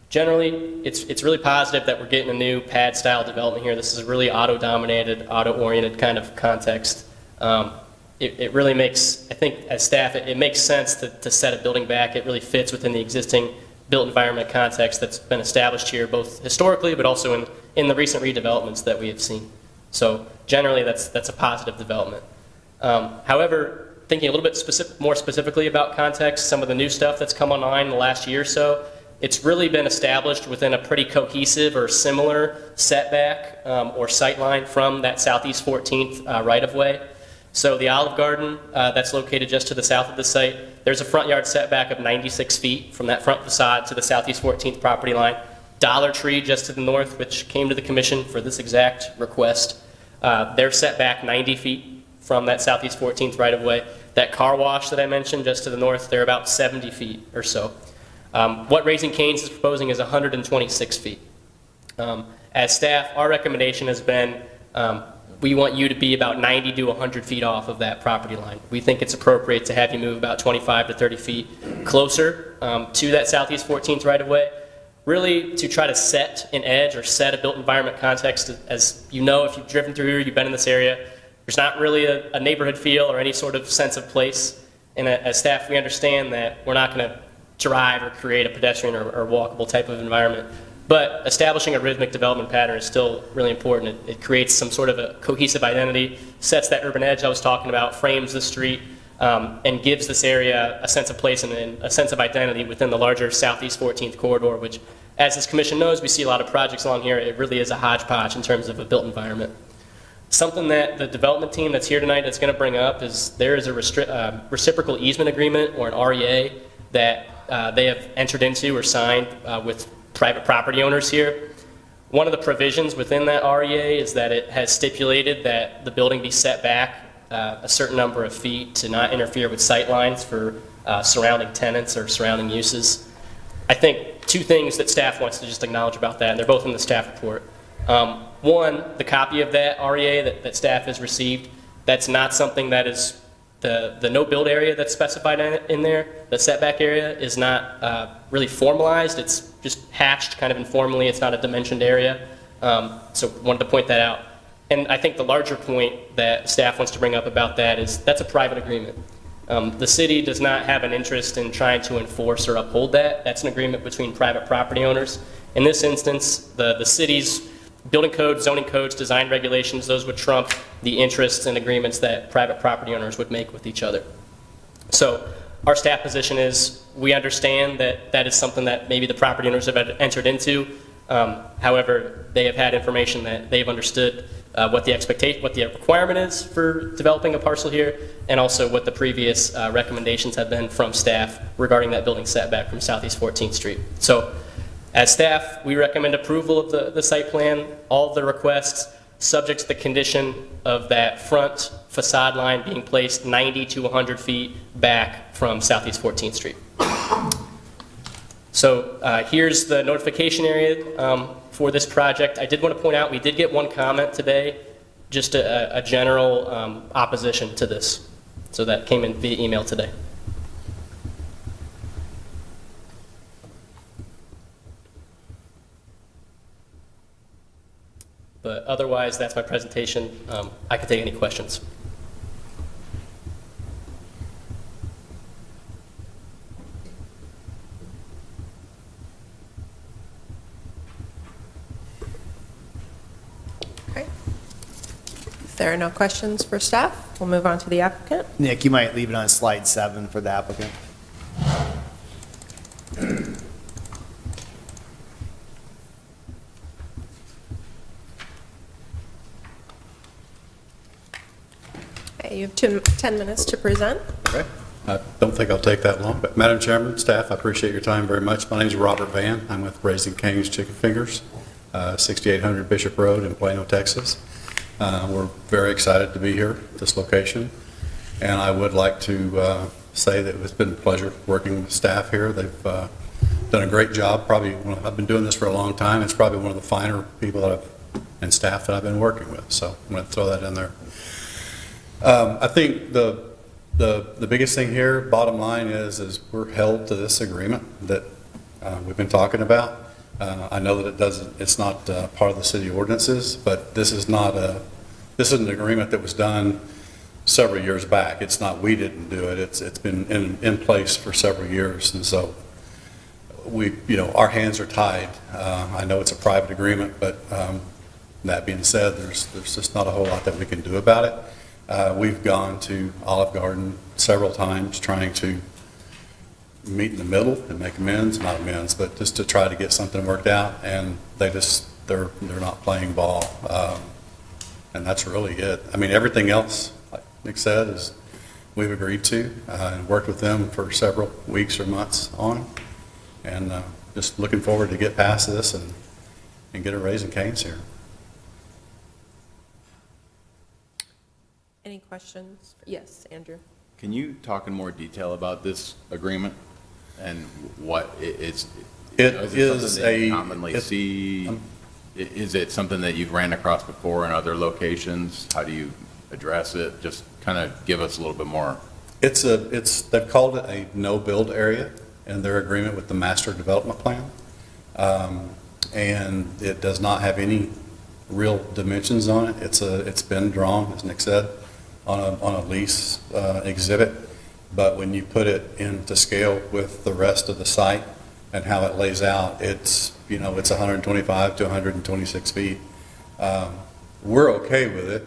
S15: generally, it's really positive that we're getting a new pad style development here. This is a really auto-dominated, auto-oriented kind of context. It really makes, I think as staff, it makes sense to set a building back. It really fits within the existing built environment context that's been established here, both historically, but also in the recent redevelopments that we have seen. So generally, that's a positive development. However, thinking a little bit more specifically about context, some of the new stuff that's come online in the last year or so, it's really been established within a pretty cohesive or similar setback or sightline from that Southeast 14th right-of-way. So the Olive Garden that's located just to the south of the site, there's a front yard setback of 96 feet from that front facade to the Southeast 14th property line. Dollar Tree just to the north, which came to the commission for this exact request, they're set back 90 feet from that Southeast 14th right-of-way. That car wash that I mentioned just to the north, they're about 70 feet or so. What Raising Cane's is proposing is 126 feet. As staff, our recommendation has been we want you to be about 90 to 100 feet off of that property line. We think it's appropriate to have you move about 25 to 30 feet closer to that Southeast 14th right-of-way, really to try to set an edge or set a built environment context. As you know, if you've driven through here, you've been in this area, there's not really a neighborhood feel or any sort of sense of place. And as staff, we understand that we're not going to drive or create a pedestrian or walkable type of environment. But establishing a rhythmic development pattern is still really important. It creates some sort of a cohesive identity, sets that urban edge I was talking about, frames the street, and gives this area a sense of place and a sense of identity within the larger Southeast 14th corridor, which, as this commission knows, we see a lot of projects along here. It really is a hodgepodge in terms of a built environment. Something that the development team that's here tonight is going to bring up is there is a reciprocal easement agreement, or an REA, that they have entered into or signed with private property owners here. One of the provisions within that REA is that it has stipulated that the building be set back a certain number of feet to not interfere with sight lines for surrounding tenants or surrounding uses. I think two things that staff wants to just acknowledge about that, and they're both in the staff report. One, the copy of that REA that staff has received, that's not something that is the no-build area that's specified in there. The setback area is not really formalized. It's just hatched kind of informally. It's not a dimensioned area. So wanted to point that out. And I think the larger point that staff wants to bring up about that is that's a private agreement. The city does not have an interest in trying to enforce or uphold that. That's an agreement between private property owners. In this instance, the city's building codes, zoning codes, design regulations, those would trump the interests and agreements that private property owners would make with each other. So our staff position is we understand that that is something that maybe the property owners have entered into. However, they have had information that they've understood what the requirement is for developing a parcel here, and also what the previous recommendations have been from staff regarding that building setback from Southeast 14th Street. So as staff, we recommend approval of the site plan, all of the requests, subject to the condition of that front facade line being placed 90 to 100 feet back from Southeast 14th Street. So here's the notification area for this project. I did want to point out we did get one comment today, just a general opposition to this. So that came in via email today. But otherwise, that's my presentation. I can take any questions.
S1: Okay. If there are no questions for staff, we'll move on to the applicant.
S5: Nick, you might leave it on slide 7 for the applicant.
S1: Okay, you have 10 minutes to present.
S10: Okay. I don't think I'll take that long, but Madam Chairman, staff, I appreciate your time very much. My name is Robert Van. I'm with Raising Cane's Chicken Fingers, 6800 Bishop Road in Plano, Texas. We're very excited to be here at this location, and I would like to say that it's been a pleasure working with staff here. They've done a great job. Probably, I've been doing this for a long time. It's probably one of the finer people that and staff that I've been working with, so I'm going to throw that in there. I think the biggest thing here, bottom line, is we're held to this agreement that we've been talking about. I know that it's not part of the city ordinances, but this is an agreement that was done several years back. It's not, we didn't do it. It's been in place for several years, and so our hands are tied. I know it's a private agreement, but that being said, there's just not a whole lot that we can do about it. We've gone to Olive Garden several times trying to meet in the middle and make amends, not amends, but just to try to get something worked out, and they're not playing ball. And that's really it. I mean, everything else, like Nick said, is we've agreed to and worked with them for several weeks or months on, and just looking forward to get past this and get a Raising Cane's here.
S1: Any questions? Yes, Andrew.
S4: Can you talk in more detail about this agreement and what it's?
S10: It
S4: is something that you commonly see? Is it something that you've ran across before in other locations? How do you address it? Just kind of give us a little bit more.
S10: They've called it a no-build area in their agreement with the master development plan. And it does not have any real dimensions on it. It's been drawn, as Nick said, on a lease exhibit, but when you put it into scale with the rest of the site and how it lays out, it's 125 to 126 feet. We're okay with it.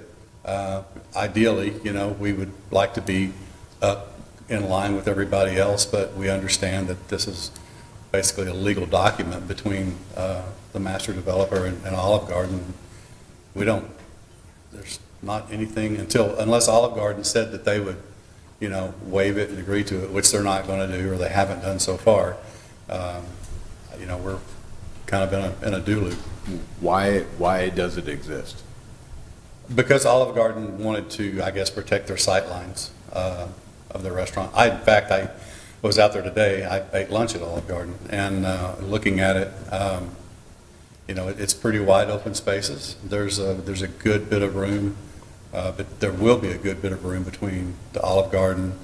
S10: Ideally, we would like to be up in line with everybody else, but we understand that this is basically a legal document between the master developer and Olive Garden. There's not anything unless Olive Garden said that they would, waive it and agree to it, which they're not going to do, or they haven't done so far. We're kind of in a do loop.
S4: Why does it exist?
S10: Because Olive Garden wanted to, I guess, protect their sight lines of their restaurant. In fact, I was out there today. I ate lunch at Olive Garden, and looking at it, it's pretty wide open spaces. There's a good bit of room, but there will be a good bit of room between the Olive Garden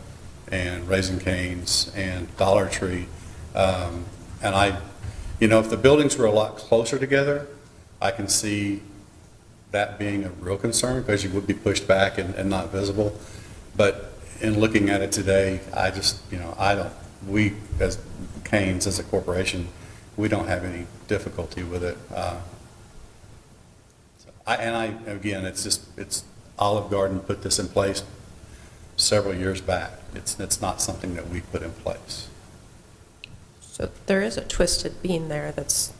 S10: and Raising Cane's and Dollar Tree. If the buildings were a lot closer together, I can see that being a real concern because you would be pushed back and not visible. But in looking at it today, I just, we as Canes, as a corporation, we don't have any difficulty with it. Again, it's Olive Garden put this in place several years back. It's not something that we put in place.
S1: So there is a twisted beam there that's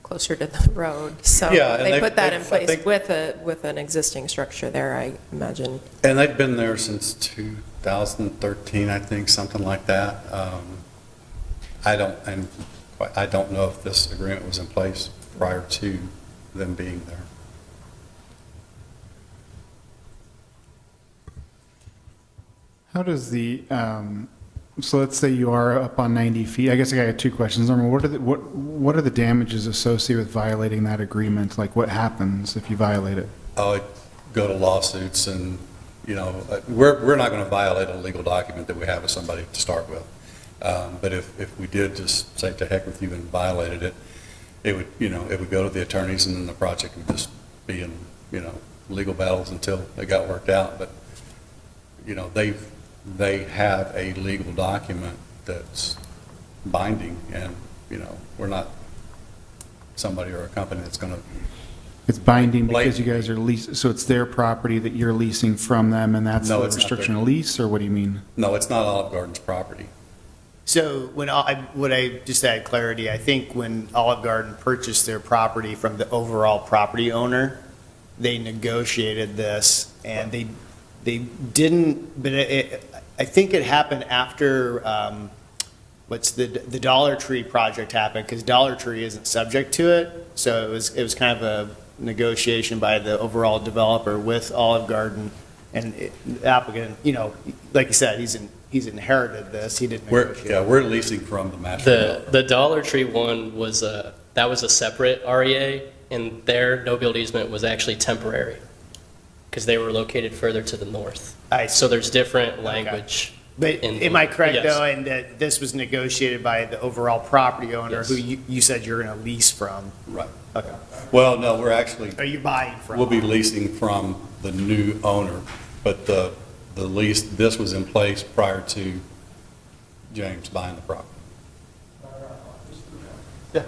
S1: closer to the road. So
S10: Yeah, and
S1: they put that in
S10: I
S1: place
S10: think-
S1: with an existing structure there, I imagine.
S10: And they've been there since 2013, I think, something like that. I don't know if this agreement was in place prior to them being there.
S6: How does the, so let's say you are up on 90 feet. I guess I got two questions. Number one, what are the damages associated with violating that agreement? Like what happens if you violate it?
S10: Oh, I'd go to lawsuits and, we're not going to violate a legal document that we have with somebody to start with. But if we did just say to heck with you and violated it, it would go to the attorneys and then the project would just be in, legal battles until it got worked out. But, they have a legal document that's binding and, we're not somebody or a company that's going to.
S6: It's binding because you guys are leasing, so it's their property that you're leasing from them and that's
S10: No,
S6: the
S10: it's not
S6: restriction
S10: their-
S6: of lease, or what do you mean?
S10: No, it's not Olive Garden's property.
S5: So when I just add clarity, I think when Olive Garden purchased their property from the overall property owner, they negotiated this and they didn't, but I think it happened after, the Dollar Tree project happened, because Dollar Tree isn't subject to it. So it was kind of a negotiation by the overall developer with Olive Garden and the applicant, like you said, he's inherited this, he didn't negotiate.
S10: We're leasing from the master developer.
S15: The Dollar Tree one was that was a separate REA, and their no-build easement was actually temporary because they were located further to the north. So there's different language.
S5: But
S15: in-
S5: am I correct,
S15: yes.
S5: though, in that this was negotiated by the overall property owner
S15: Yes.
S5: who you said you're going to lease from?
S10: Right.
S5: Okay.
S10: Well, no, we're actually.
S5: Are you buying from?
S10: We'll be leasing from the new owner, but the lease, this was in place prior to James buying the property.
S5: Yeah.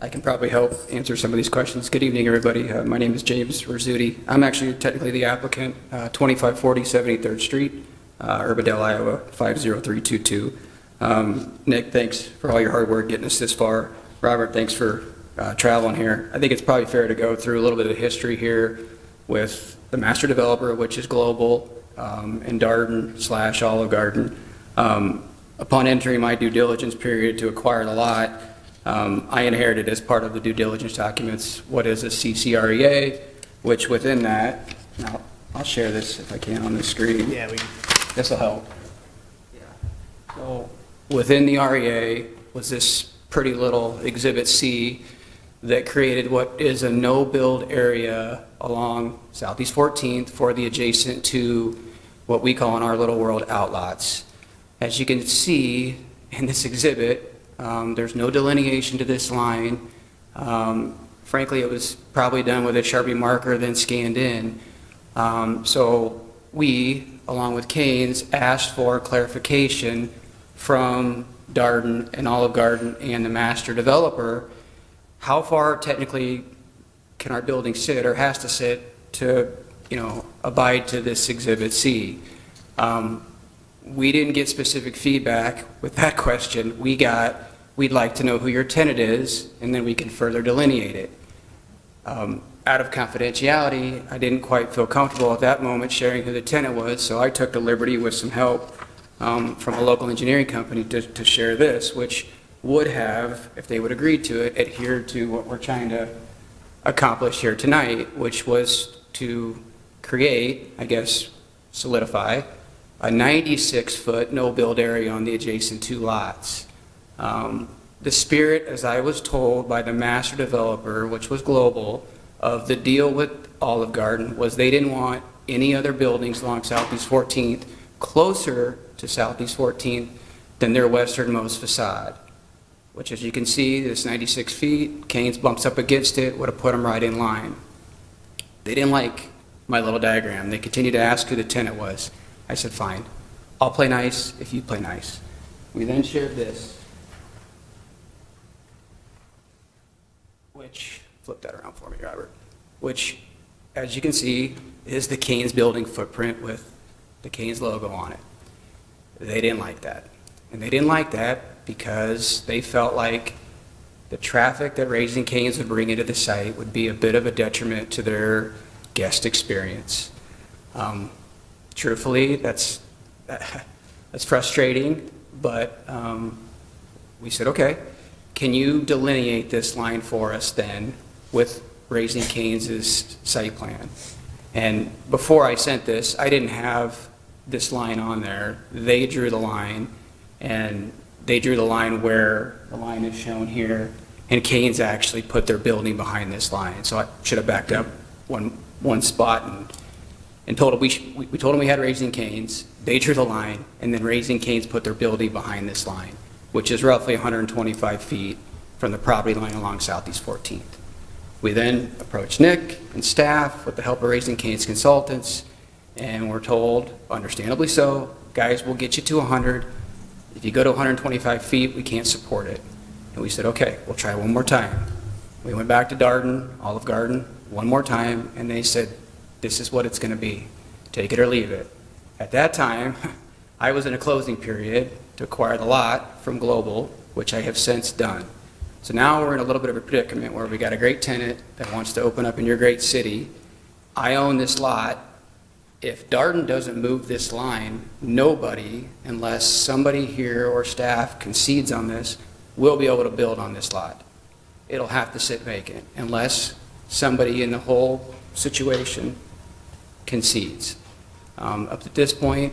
S12: I can probably help answer some of these questions. Good evening, everybody. My name is James Rizzuti. I'm actually technically the applicant, 2540 73rd Street, Urbandale, Iowa, 50322. Nick, thanks for all your hard work getting us this far. Robert, thanks for traveling here. I think it's probably fair to go through a little bit of history here with the master developer, which is Global, and Darden/Olive Garden. Upon entering my due diligence period to acquire the lot, I inherited as part of the due diligence documents what is a CCREA, which within that, now I'll share this if I can on the screen.
S5: Yeah,
S12: This will help. So within the REA was this pretty little Exhibit C that created what is a no-build area along Southeast 14th for the adjacent to what we call in our little world outlots. As you can see in this exhibit, there's no delineation to this line. Frankly, it was probably done with a Sharpie marker then scanned in. So we, along with Canes, asked for clarification from Darden and Olive Garden and the master developer. How far technically can our building sit or has to sit to, abide to this Exhibit C? We didn't get specific feedback with that question. We'd like to know who your tenant is, and then we can further delineate it. Out of confidentiality, I didn't quite feel comfortable at that moment sharing who the tenant was, so I took the liberty with some help from a local engineering company to share this, which would have, if they would agree to it, adhered to what we're trying to accomplish here tonight, which was to create, I guess, solidify, a 96-foot no-build area on the adjacent two lots. The spirit, as I was told by the master developer, which was Global, of the deal with Olive Garden was they didn't want any other buildings along Southeast 14th closer to Southeast 14th than their westernmost facade, which, as you can see, this 96 feet, Canes bumps up against it, would have put them right in line. They didn't like my little diagram. They continued to ask who the tenant was. I said, fine, I'll play nice if you play nice. We then shared this, which, flip that around for me, Robert, which, as you can see, is the Canes building footprint with the Canes logo on it. They didn't like that. And they didn't like that because they felt like the traffic that Raising Canes would bring into the site would be a bit of a detriment to their guest experience. Truthfully, that's frustrating, but we said, okay, can you delineate this line for us then with Raising Canes' site plan? And before I sent this, I didn't have this line on there. They drew the line, and they drew the line where the line is shown here, and Canes actually put their building behind this line. So I should have backed up one spot and told them we told them we had Raising Canes. They drew the line, and then Raising Canes put their building behind this line, which is roughly 125 feet from the property line along Southeast 14th. We then approached Nick and staff with the help of Raising Canes consultants, and we're told, understandably so, guys, we'll get you to 100. If you go to 125 feet, we can't support it. And we said, okay, we'll try one more time. We went back to Darden, Olive Garden, one more time, and they said, this is what it's going to be. Take it or leave it. At that time, I was in a closing period to acquire the lot from Global, which I have since done. So now we're in a little bit of a predicament where we got a great tenant that wants to open up in your great city. I own this lot. If Darden doesn't move this line, nobody, unless somebody here or staff concedes on this, will be able to build on this lot. It'll have to sit vacant unless somebody in the whole situation concedes. Up to this point,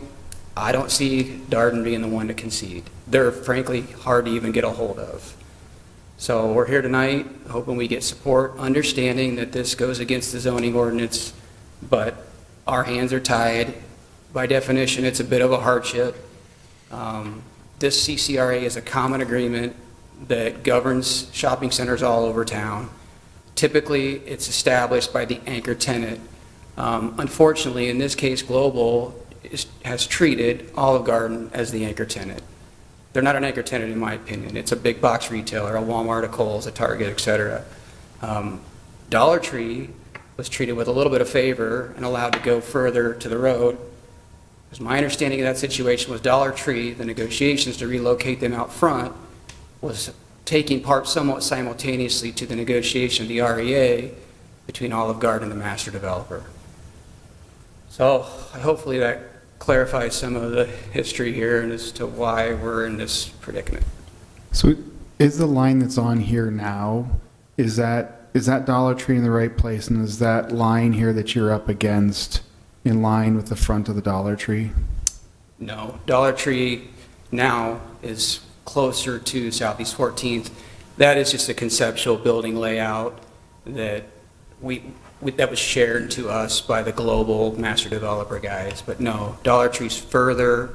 S12: I don't see Darden being the one to concede. They're frankly hard to even get a hold of. So we're here tonight hoping we get support, understanding that this goes against the zoning ordinance, but our hands are tied. By definition, it's a bit of a hardship. This CCRA is a common agreement that governs shopping centers all over town. Typically, it's established by the anchor tenant. Unfortunately, in this case, Global has treated Olive Garden as the anchor tenant. They're not an anchor tenant in my opinion. It's a big box retailer, a Walmart, a Kohl's, a Target, etc. Dollar Tree was treated with a little bit of favor and allowed to go further to the road. Because my understanding of that situation was Dollar Tree, the negotiations to relocate them out front, was taking part somewhat simultaneously to the negotiation of the REA between Olive Garden and the master developer. So hopefully that clarifies some of the history here and as to why we're in this predicament.
S6: So is the line that's on here now, is that Dollar Tree in the right place, and is that line here that you're up against in line with the front of the Dollar Tree?
S12: No, Dollar Tree now is closer to Southeast 14th. That is just a conceptual building layout that that was shared to us by the Global master developer guys. But no, Dollar Tree's further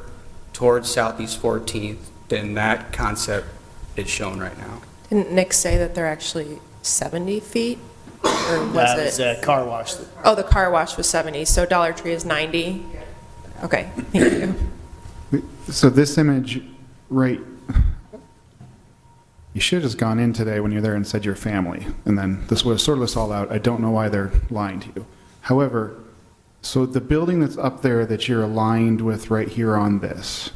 S12: towards Southeast 14th than that concept is shown right now.
S1: Didn't Nick say that they're actually 70 feet? Or was
S5: That
S1: it?
S5: is a car wash.
S1: Oh, the car wash was 70, so Dollar Tree is 90? Okay, thank you.
S6: So this image, right, you should have just gone in today when you're there and said your family, and then this would have sorted this all out. I don't know why they're lying to you. However, so the building that's up there that you're aligned with right here on this,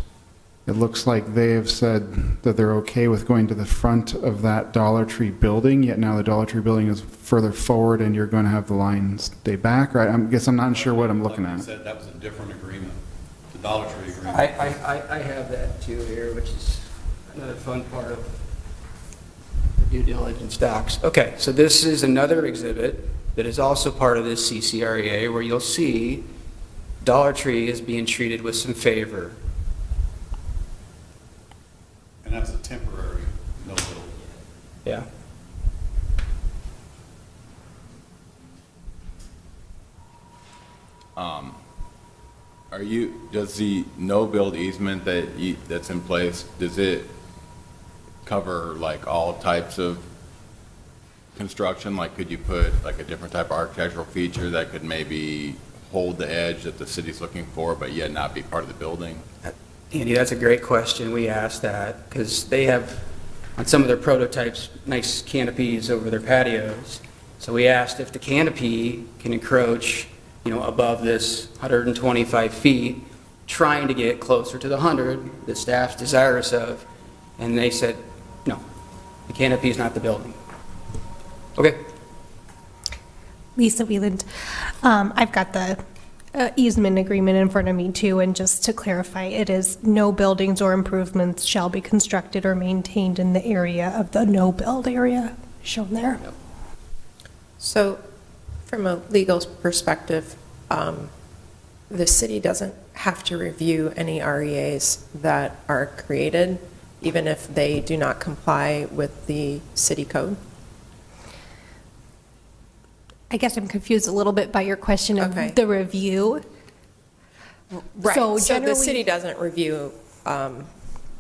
S6: it looks like they have said that they're okay with going to the front of that Dollar Tree building, yet now the Dollar Tree building is further forward and you're going to have the line stay back, right? I guess I'm not sure what I'm looking at.
S10: Like you said, that was a different agreement, the Dollar Tree agreement.
S12: I have that too here, which is another fun part of the due diligence docs. Okay, so this is another exhibit that is also part of this CCREA where you'll see Dollar Tree is being treated with some favor.
S10: And that was a temporary no build.
S12: Yeah.
S4: Does the no-build easement that's in place, does it cover like all types of construction? Like, could you put like a different type of architectural feature that could maybe hold the edge that the city's looking for, but yet not be part of the building?
S12: Andy, that's a great question. We asked that because they have, on some of their prototypes, nice canopies over their patios. So we asked if the canopy can encroach, above this 125 feet, trying to get closer to the 100 that staff's desirous of. And they said, no, the canopy is not the building. Okay.
S8: Lisa Wieland. I've got the easement agreement in front of me too, and just to clarify, it is no buildings or improvements shall be constructed or maintained in the area of the no-build area shown there.
S12: Yep.
S1: So, from a legal perspective, the city doesn't have to review any REAs that are created, even if they do not comply with the city code?
S8: I guess I'm confused a little bit by your question of the review.
S1: Right, so the
S8: generally-
S1: city doesn't review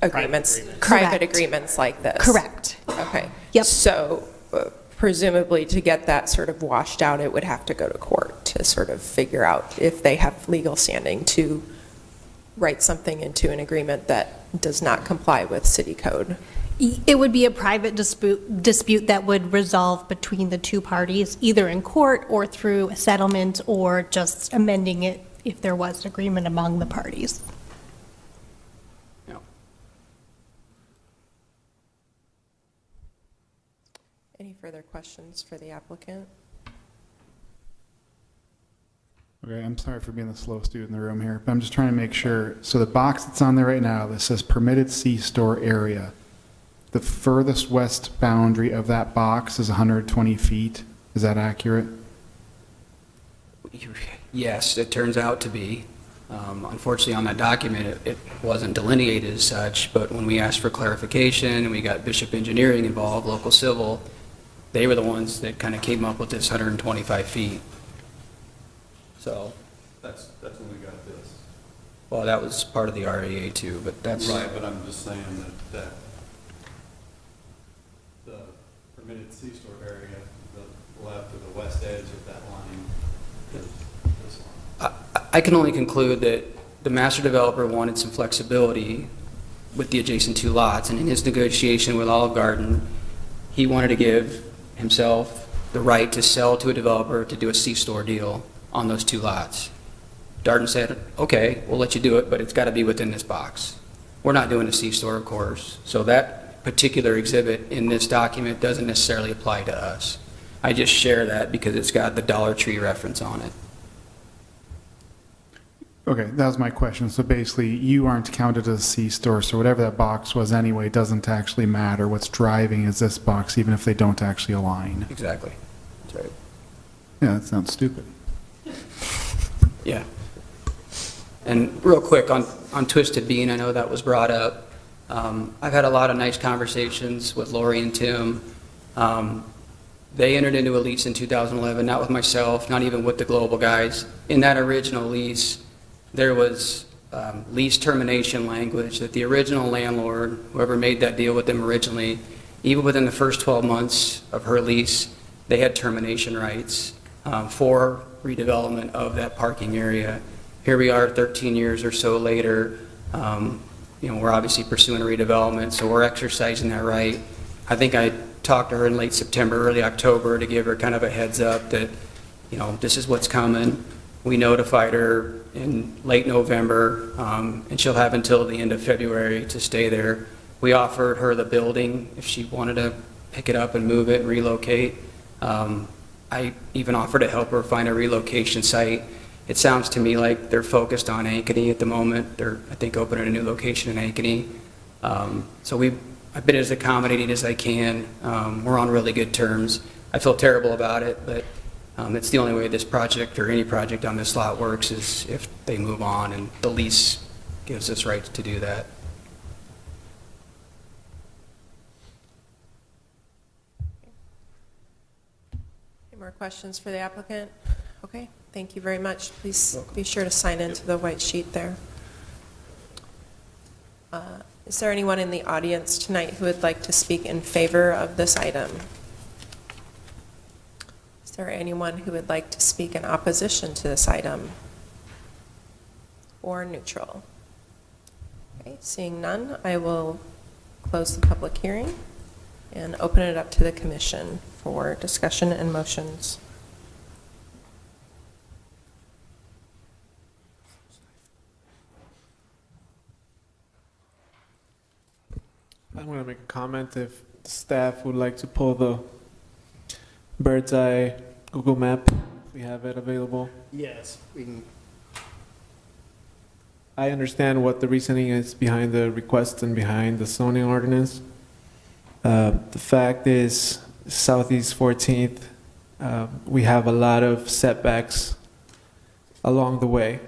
S1: agreements,
S8: Correct.
S1: private agreements like this?
S8: Correct.
S1: Okay.
S8: Yep.
S1: So presumably to get that sort of washed out, it would have to go to court to sort of figure out if they have legal standing to write something into an agreement that does not comply with city code.
S8: It would be a private dispute that would resolve between the two parties, either in court or through a settlement or just amending it if there was agreement among the parties.
S1: Any further questions for the applicant?
S6: Okay, I'm sorry for being the slow student in the room here, but I'm just trying to make sure. So the box that's on there right now that says permitted C-store area, the furthest west boundary of that box is 120 feet. Is that accurate?
S12: Yes, it turns out to be. Unfortunately, on that document, it wasn't delineated as such, but when we asked for clarification and we got Bishop Engineering involved, local civil, they were the ones that kind of came up with this 125 feet. So.
S10: That's when we got this.
S12: Well, that was part of the REA too, but that's.
S10: Right, but I'm just saying that the permitted C-store area, the left or the west edge of that line is this one.
S12: I can only conclude that the master developer wanted some flexibility with the adjacent two lots, and in his negotiation with Olive Garden, he wanted to give himself the right to sell to a developer to do a C-store deal on those two lots. Darden said, okay, we'll let you do it, but it's got to be within this box. We're not doing a C-store, of course, so that particular exhibit in this document doesn't necessarily apply to us. I just share that because it's got the Dollar Tree reference on it.
S6: Okay, that was my question. So basically, you aren't counted as a C-store, so whatever that box was anyway doesn't actually matter. What's driving is this box, even if they don't actually align.
S12: Exactly. That's right.
S6: Yeah, that sounds stupid.
S12: Yeah. And real quick, on Twisted Bean, I know that was brought up. I've had a lot of nice conversations with Lori and Tim. They entered into a lease in 2011, not with myself, not even with the Global guys. In that original lease, there was lease termination language that the original landlord, whoever made that deal with them originally, even within the first 12 months of her lease, they had termination rights for redevelopment of that parking area. Here we are 13 years or so later. We're obviously pursuing a redevelopment, so we're exercising that right. I think I talked to her in late September, early October to give her kind of a heads up that, this is what's coming. We notified her in late November, and she'll have until the end of February to stay there. We offered her the building if she wanted to pick it up and move it and relocate. I even offered to help her find a relocation site. It sounds to me like they're focused on Ankeny at the moment. They're, I think, opening a new location in Ankeny. So I've been as accommodating as I can. We're on really good terms. I feel terrible about it, but it's the only way this project or any project on this lot works is if they move on, and the lease gives us rights to do that.
S1: Any more questions for the applicant? Okay, thank you very much. Please be sure to sign into the white sheet there. Is there anyone in the audience tonight who would like to speak in favor of this item? there anyone who would like to speak in opposition to this item? Or neutral? Okay, seeing none, I will close the public hearing and open it up to the commission for discussion and motions.
S7: I'm going to make a comment if staff would like to pull the bird's eye Google map, if we have it available.
S5: Yes, we can.
S7: I understand what the reasoning is behind the request and behind the zoning ordinance. The fact is, Southeast 14th, we have a lot of setbacks along the way.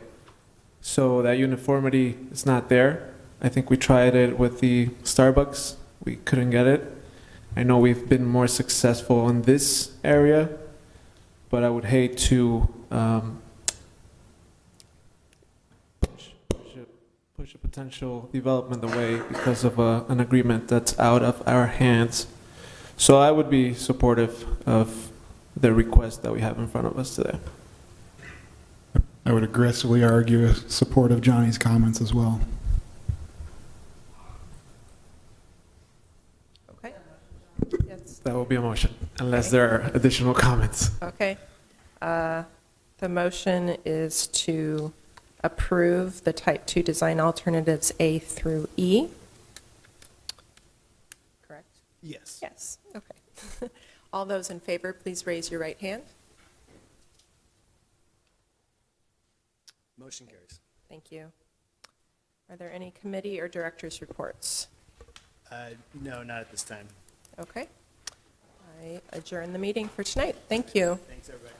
S7: So that uniformity is not there. I think we tried it with the Starbucks. We couldn't get it. I know we've been more successful in this area, but I would hate to push a potential development away because of an agreement that's out of our hands. So I would be supportive of the request that we have in front of us today.
S6: I would aggressively argue in support of Johnny's comments as well.
S1: Okay. Yes.
S7: That will be a motion, unless there are additional comments.
S1: Okay. The motion is to approve the Type 2 design alternatives A through E. Correct?
S5: Yes.
S1: Yes. Okay. All those in favor, please raise your right hand.
S5: Motion carries.
S1: Thank you. Are there any committee or directors' reports?
S5: No, not at this time.
S1: Okay. I adjourn the meeting for tonight. Thank you.
S5: Thanks, everybody.